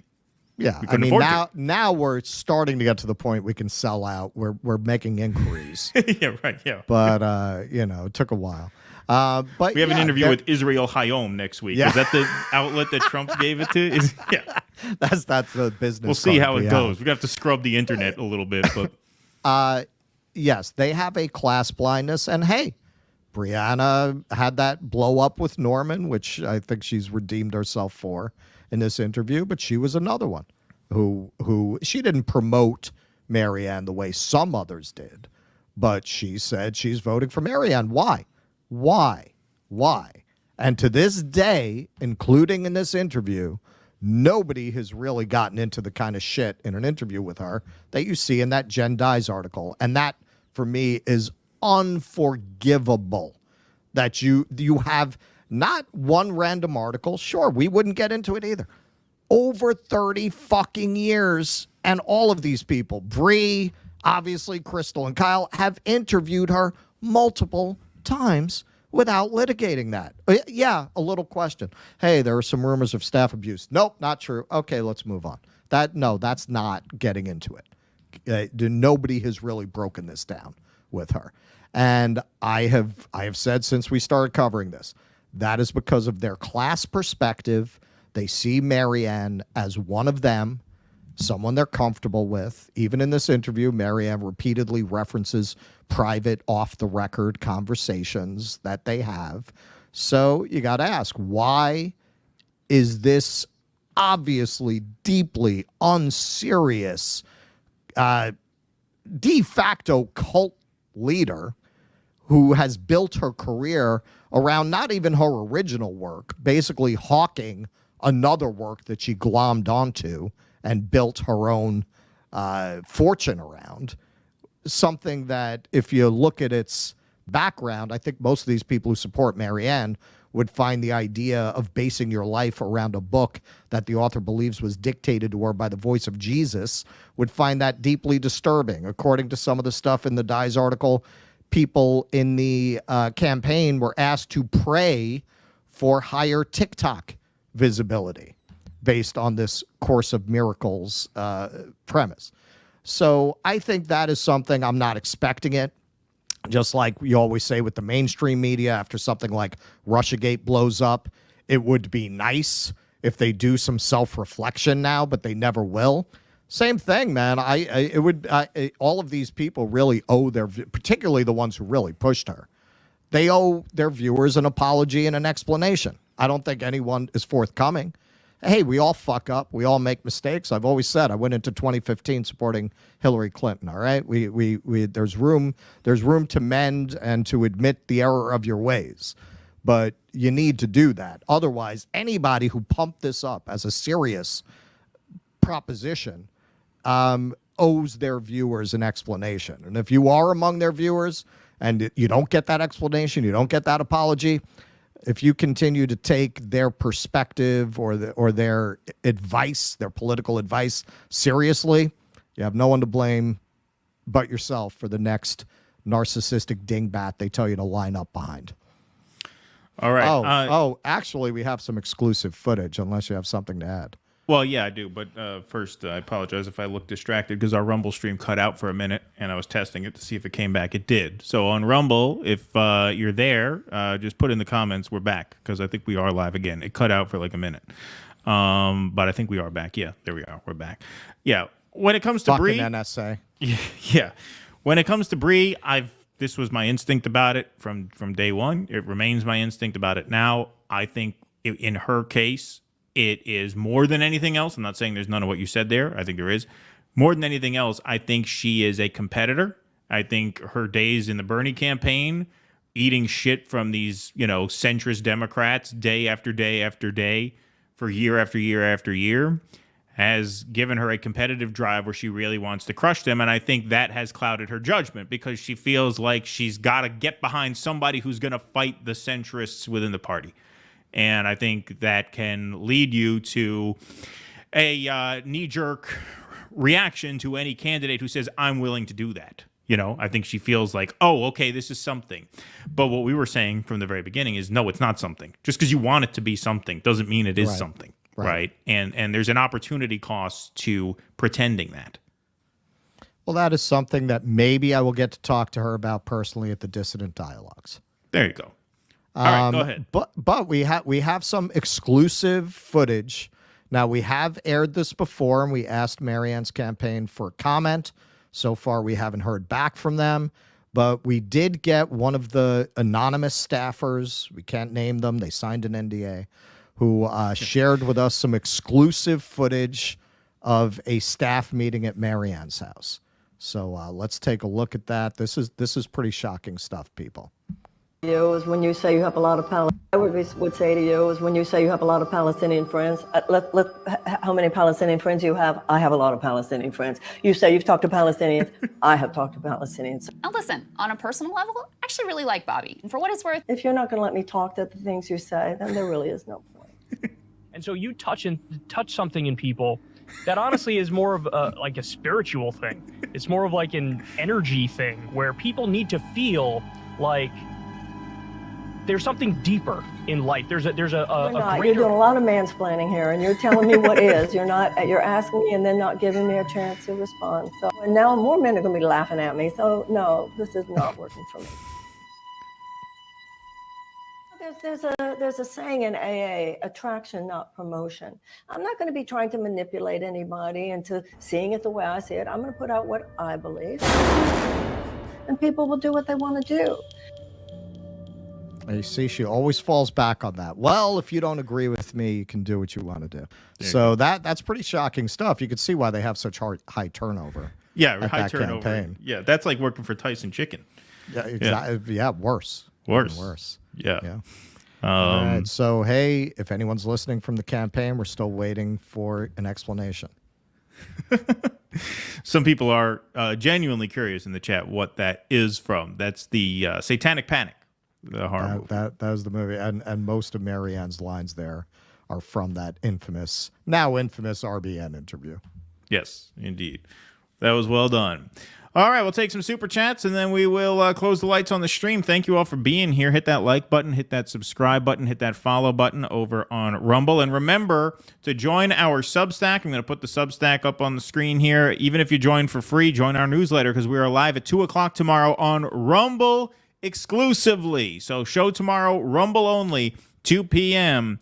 Yeah, We I couldn't mean, afford now we're starting to get to the point we can sell out. We're making inquiries. Yeah, right, yeah. But it took a while. But We have an yeah, interview they're- with Israel Hayom next week. Yeah. Is that the outlet that Trump gave it to? Yeah. That's the business. We'll see card how we it have. goes. We're going to have to scrub the internet a little bit. But Yes, they have a class blindness. And hey, Briahna had that blow up with Norman, which I think she's redeemed herself for in this interview. But she was another one who she didn't promote Marianne the way some others did, but she said she's voting for Marianne. Why? And to this day, including in this interview, nobody has really gotten into the kind of shit in an interview with her that you see in that Jen Dye's article. And that, for me, is unforgivable. That you have not one random article. Sure, we wouldn't get into it either. Over 30 fucking years, and all of these people, Bree, obviously Crystal and Kyle, have interviewed her multiple times without litigating that. Yeah, a little question. Hey, there are some rumors of staff abuse. Nope, not true. Okay, let's move on. That's not getting into it. Nobody has really broken this down with her. And I have said since we started covering this, that is because of their class perspective. They see Marianne as one of them, someone they're comfortable with. Even in this interview, Marianne repeatedly references private, off-the-record conversations that they have. So you got to ask, why is this obviously deeply unserious, de facto cult leader who has built her career around not even her original work, basically hawking another work that she glommed onto and built her own fortune around, something that if you look at its background, I think most of these people who support Marianne would find the idea of basing your life around a book that the author believes was dictated to her by the voice of Jesus would find that deeply disturbing. According to some of the stuff in the Dye's article, people in the campaign were asked to pray for higher TikTok visibility based on this Course of Miracles premise. So I think that is something I'm not expecting it. Just like you always say with the mainstream media, after something like Russiagate blows up, it would be nice if they do some self-reflection now, but they never will. Same thing, man. All of these people really owe particularly the ones who really pushed her, they owe their viewers an apology and an explanation. I don't think anyone is forthcoming. Hey, we all fuck up. We all make mistakes. I've always said I went into 2015 supporting Hillary Clinton. All right, there's room to mend and to admit the error of your ways, but you need to do that. Otherwise, anybody who pumped this up as a serious proposition owes their viewers an explanation. And if you are among their viewers and you don't get that explanation, you don't get that apology, if you continue to take their perspective or their advice, their political advice seriously, you have no one to blame but yourself for the next narcissistic dingbat they tell you to line up behind. all right. Actually, we have some exclusive footage, unless you have something to add. Well, yeah, I do. But first, I apologize if I look distracted because our Rumble stream cut out for a minute, and I was testing it to see if it came back. It did. So on Rumble, if you're there, just put in the comments, we're back, because I think we are live again. It cut out for like a minute. But I think we are back. Yeah, there we are. We're back. Yeah. When it comes to Bree, NSA. Yeah. When it comes to Bree, this was my instinct about it from day one. It remains my instinct about it now. I think in her case, it is more than anything else. I'm not saying there's none of what you said there. I think there is. More than anything else, I think she is a competitor. I think her days in the Bernie campaign, eating shit from these, centrist Democrats day after day after day for year after year after year, has given her a competitive drive where she really wants to crush them. And I think that has clouded her judgment because she feels like she's got to get behind somebody who's going to fight the centrists within the party. And I think that can lead you to a knee-jerk reaction to any candidate who says, I'm willing to do that. I think she feels like, oh, okay, this is something. But what we were saying from the very beginning is, no, it's not something. Just because you want it to be something doesn't mean it is something. Right. And there's an opportunity cost to pretending that. Well, that is something that maybe I will get to talk to her about personally at the Dissident Dialogues. There you go. All right, go ahead. But we have some exclusive footage. Now, we have aired this before, and we asked Marianne's campaign for comment. So far, we haven't heard back from them. But we did get one of the anonymous staffers. We can't name them. They signed an NDA. Who shared with us some exclusive footage of a staff meeting at Marianne's house. So let's take a look at that. This is pretty shocking stuff, people. You is when you say you have a lot of I would say to you is when you say you have a lot of Palestinian friends. How many Palestinian friends you have? I have a lot of Palestinian friends. You say you've talked to Palestinians. I have talked to Palestinians. Now listen, on a personal level, I actually really like Bobby. And for what it's worth, if you're not going to let me talk to the things you say, then there really is no point. And so you touch something in people that honestly is more of like a spiritual thing. It's more of like an energy thing where people need to feel like there's something deeper in life. There's a greater... You're doing a lot of mansplaining here, and you're telling me what is. You're asking me and then not giving me a chance to respond. So, and now more men are going to be laughing at me. So no, this is not working for me. There's a saying in AA, attraction, not promotion. I'm not going to be trying to manipulate anybody into seeing it the way I see it. I'm going to put out what I believe, and people will do what they want to do. You see, she always falls back on that. Well, if you don't agree with me, you can do what you want to do. So that's pretty shocking stuff. You can see why they have such high turnover. Yeah, high turnover. Campaign. Yeah, that's like working for Tyson Chicken. Yeah, exactly. Yeah, worse. Worse. Yeah. All right. So, hey, if anyone's listening from the campaign, we're still waiting for an explanation. Some people are genuinely curious in the chat what that is from. That's the Satanic Panic, the horror movie. That was the movie. And most of Marianne's lines there are from that now infamous RBN interview. Yes, indeed. That was well done. All right, we'll take some super chats, and then we will close the lights on the stream. Thank you all for being here. Hit that like button, hit that subscribe button, hit that follow button over on Rumble. And remember to join our Substack. I'm going to put the Substack up on the screen here. Even if you join for free, join our newsletter because we are live at 2 o'clock tomorrow on Rumble exclusively. So show tomorrow, Rumble only, 2 p.m.,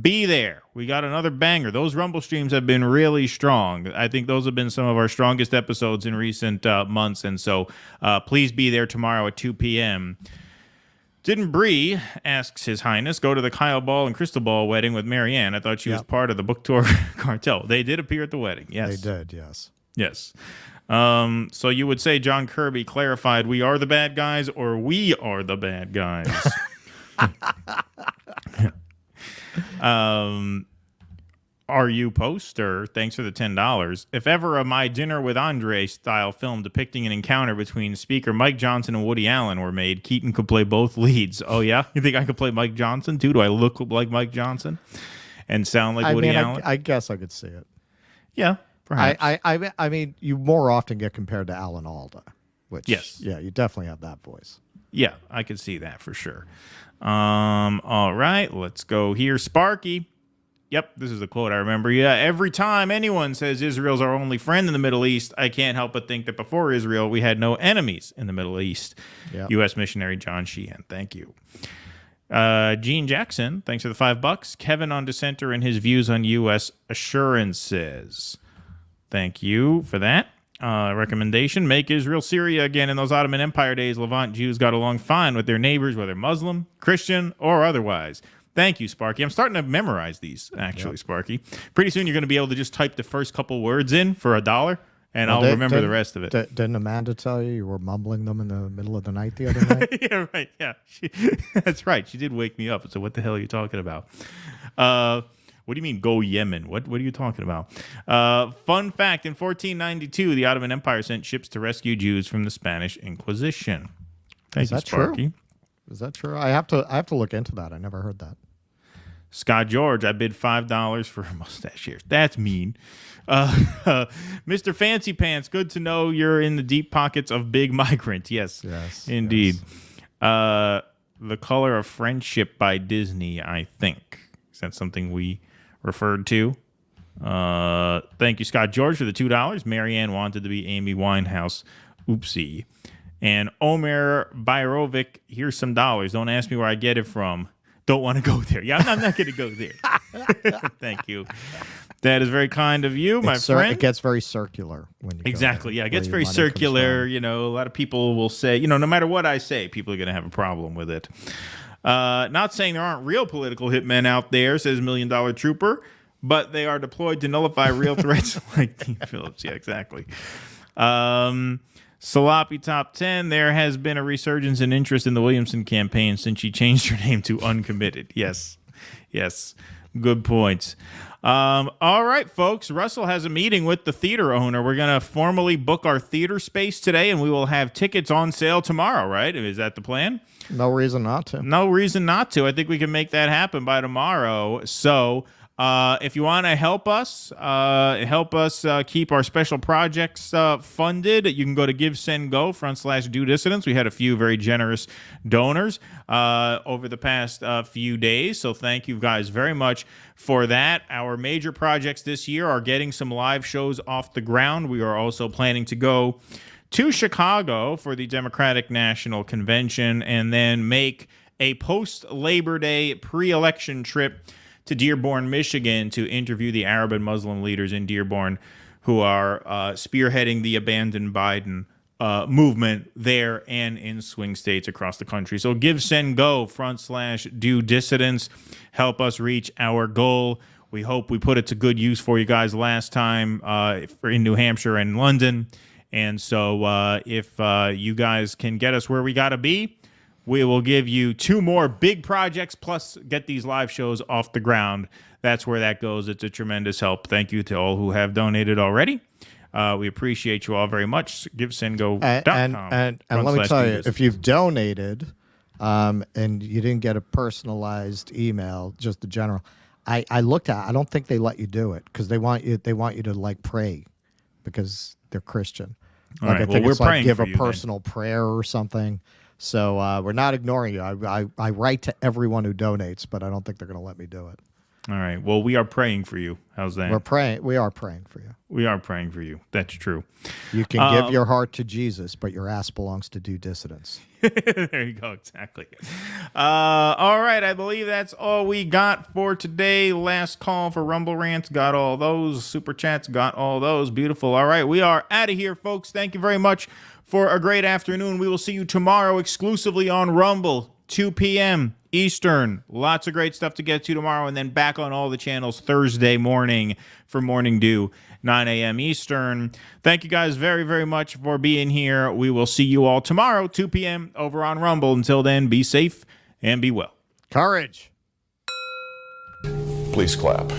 be there. We got another banger. Those Rumble streams have been really strong. I think those have been some of our strongest episodes in recent months. And so please be there tomorrow at 2 p.m. Didn't Bree, asks His Highness, go to the Kyle Ball and Crystal Ball wedding with Marianne? I thought she was part of the book tour cartel. They did appear at the wedding. Yes. They did, yes. Yes. So you would say John Kirby clarified, we are the bad guys or we are the bad guys? Are you poster? Thanks for the $10. If ever a My Dinner with Andre style film depicting an encounter between Speaker Mike Johnson and Woody Allen were made, Keaton could play both leads. Oh yeah, you think I could play Mike Johnson too? Do I look like Mike Johnson and sound like Woody Allen? I guess I could see it. Yeah, perhaps. I mean, you more often get compared to Alan Alda, which yes, yeah, you definitely have that voice. Yeah, I could see that for sure. All right, let's go here. Sparky. Yep, this is a quote I remember. Yeah, every time anyone says Israel's our only friend in the Middle East, I can't help but think that before Israel, we had no enemies in the Middle East. Yep. U.S. missionary John Sheehan. Thank you. Gene Jackson, thanks for the $5. Kevin on dissenter and his views on U.S. assurances. Thank you for that. Recommendation, make Israel Syria again. In those Ottoman Empire days, Levant Jews got along fine with their neighbors, whether Muslim, Christian, or otherwise. Thank you, Sparky. I'm starting to memorize these, actually, Sparky. Pretty soon you're going to be able to just type the first couple words in for $1, and I'll remember the rest of it. Didn't Amanda tell you were mumbling them in the middle of the night the other night? Yeah, right. Yeah, that's right. She did wake me up. So what the hell are you talking about? What do you mean, go Yemen? What are you talking about? Fun fact, in 1492, the Ottoman Empire sent ships to rescue Jews from the Spanish Inquisition. Thank you, Sparky. True? Is that true? I have to look into that. I never heard that. Scott George, I bid $5 for a mustache here. That's mean. Mr. Fancy Pants, good to know you're in the deep pockets of Big Migrant. Yes, indeed. Yes. The Color of Friendship by Disney, I think. Is that something we referred to? Thank you, Scott George, for the $2. Marianne wanted to be Amy Winehouse. Oopsie. And Omer Byrovic, here's some dollars. Don't ask me where I get it from. Don't want to go there. Yeah, I'm not going to go there. Thank you. That is very kind of you, my friend. It gets very circular when you exactly. Yeah, it gets very circular. You know, a lot of people will say, no matter what I say, people are going to have a problem with it. Not saying there aren't real political hitmen out there, says $1 Million Trooper, but they are deployed to nullify real threats like Dean Phillips. Yeah, exactly. Salapi Top 10, there has been a resurgence in interest in the Williamson campaign since she changed her name to Uncommitted. Yes. Good points. All right, folks. Russell has a meeting with the theater owner. We're going to formally book our theater space today, and we will have tickets on sale tomorrow, right? Is that the plan? No reason not to. No reason not to. I think we can make that happen by tomorrow. So if you want to help us keep our special projects funded, you can go to GiveSendGo /Do Dissidents. We had a few very generous donors over the past few days, so thank you guys very much for that. Our major projects this year are getting some live shows off the ground. We are also planning to go to Chicago for the Democratic National Convention and then make a post-Labor Day pre-election trip to Dearborn, Michigan, to interview the Arab and Muslim leaders in Dearborn who are spearheading the Abandon Biden movement there and in swing states across the country. So GiveSendGo /Do Dissidents. Help us reach our goal. We hope we put it to good use for you guys last time in New Hampshire and London. And so if you guys can get us where we got to be, we will give you 2 more big projects plus get these live shows off the ground. That's where that goes. It's a tremendous help. Thank you to all who have donated already. We appreciate you all very much. GiveSendGo.com. And let me tell you, if you've donated and you didn't get a personalized email, just the general, I looked at. I don't think they let you do it because they want you to like pray because they're Christian. All like right. I think Well, it's we're like praying give for a you, personal prayer or something. So we're not ignoring you. I write to everyone who donates, but I don't think they're going to let me do it. All right. Well, we are praying for you. How's that? We are praying for you. We are praying for you. That's true. You can give your heart to Jesus, but your ass belongs to Do Dissidents. There you go. Exactly. All right. I believe that's all we got for today. Last call for Rumble Rants. Got all those. Super Chats. Got all those. Beautiful. All right. We are out of here, folks. Thank you very much for a great afternoon. We will see you tomorrow exclusively on Rumble, 2 p.m. Eastern. Lots of great stuff to get to tomorrow, and then back on all the channels Thursday morning for Morning Dew, 9 a.m. Eastern. Thank you guys very, very much for being here. We will see you all tomorrow, 2 p.m. over on Rumble. Until then, be safe and be well. Courage. Please clap.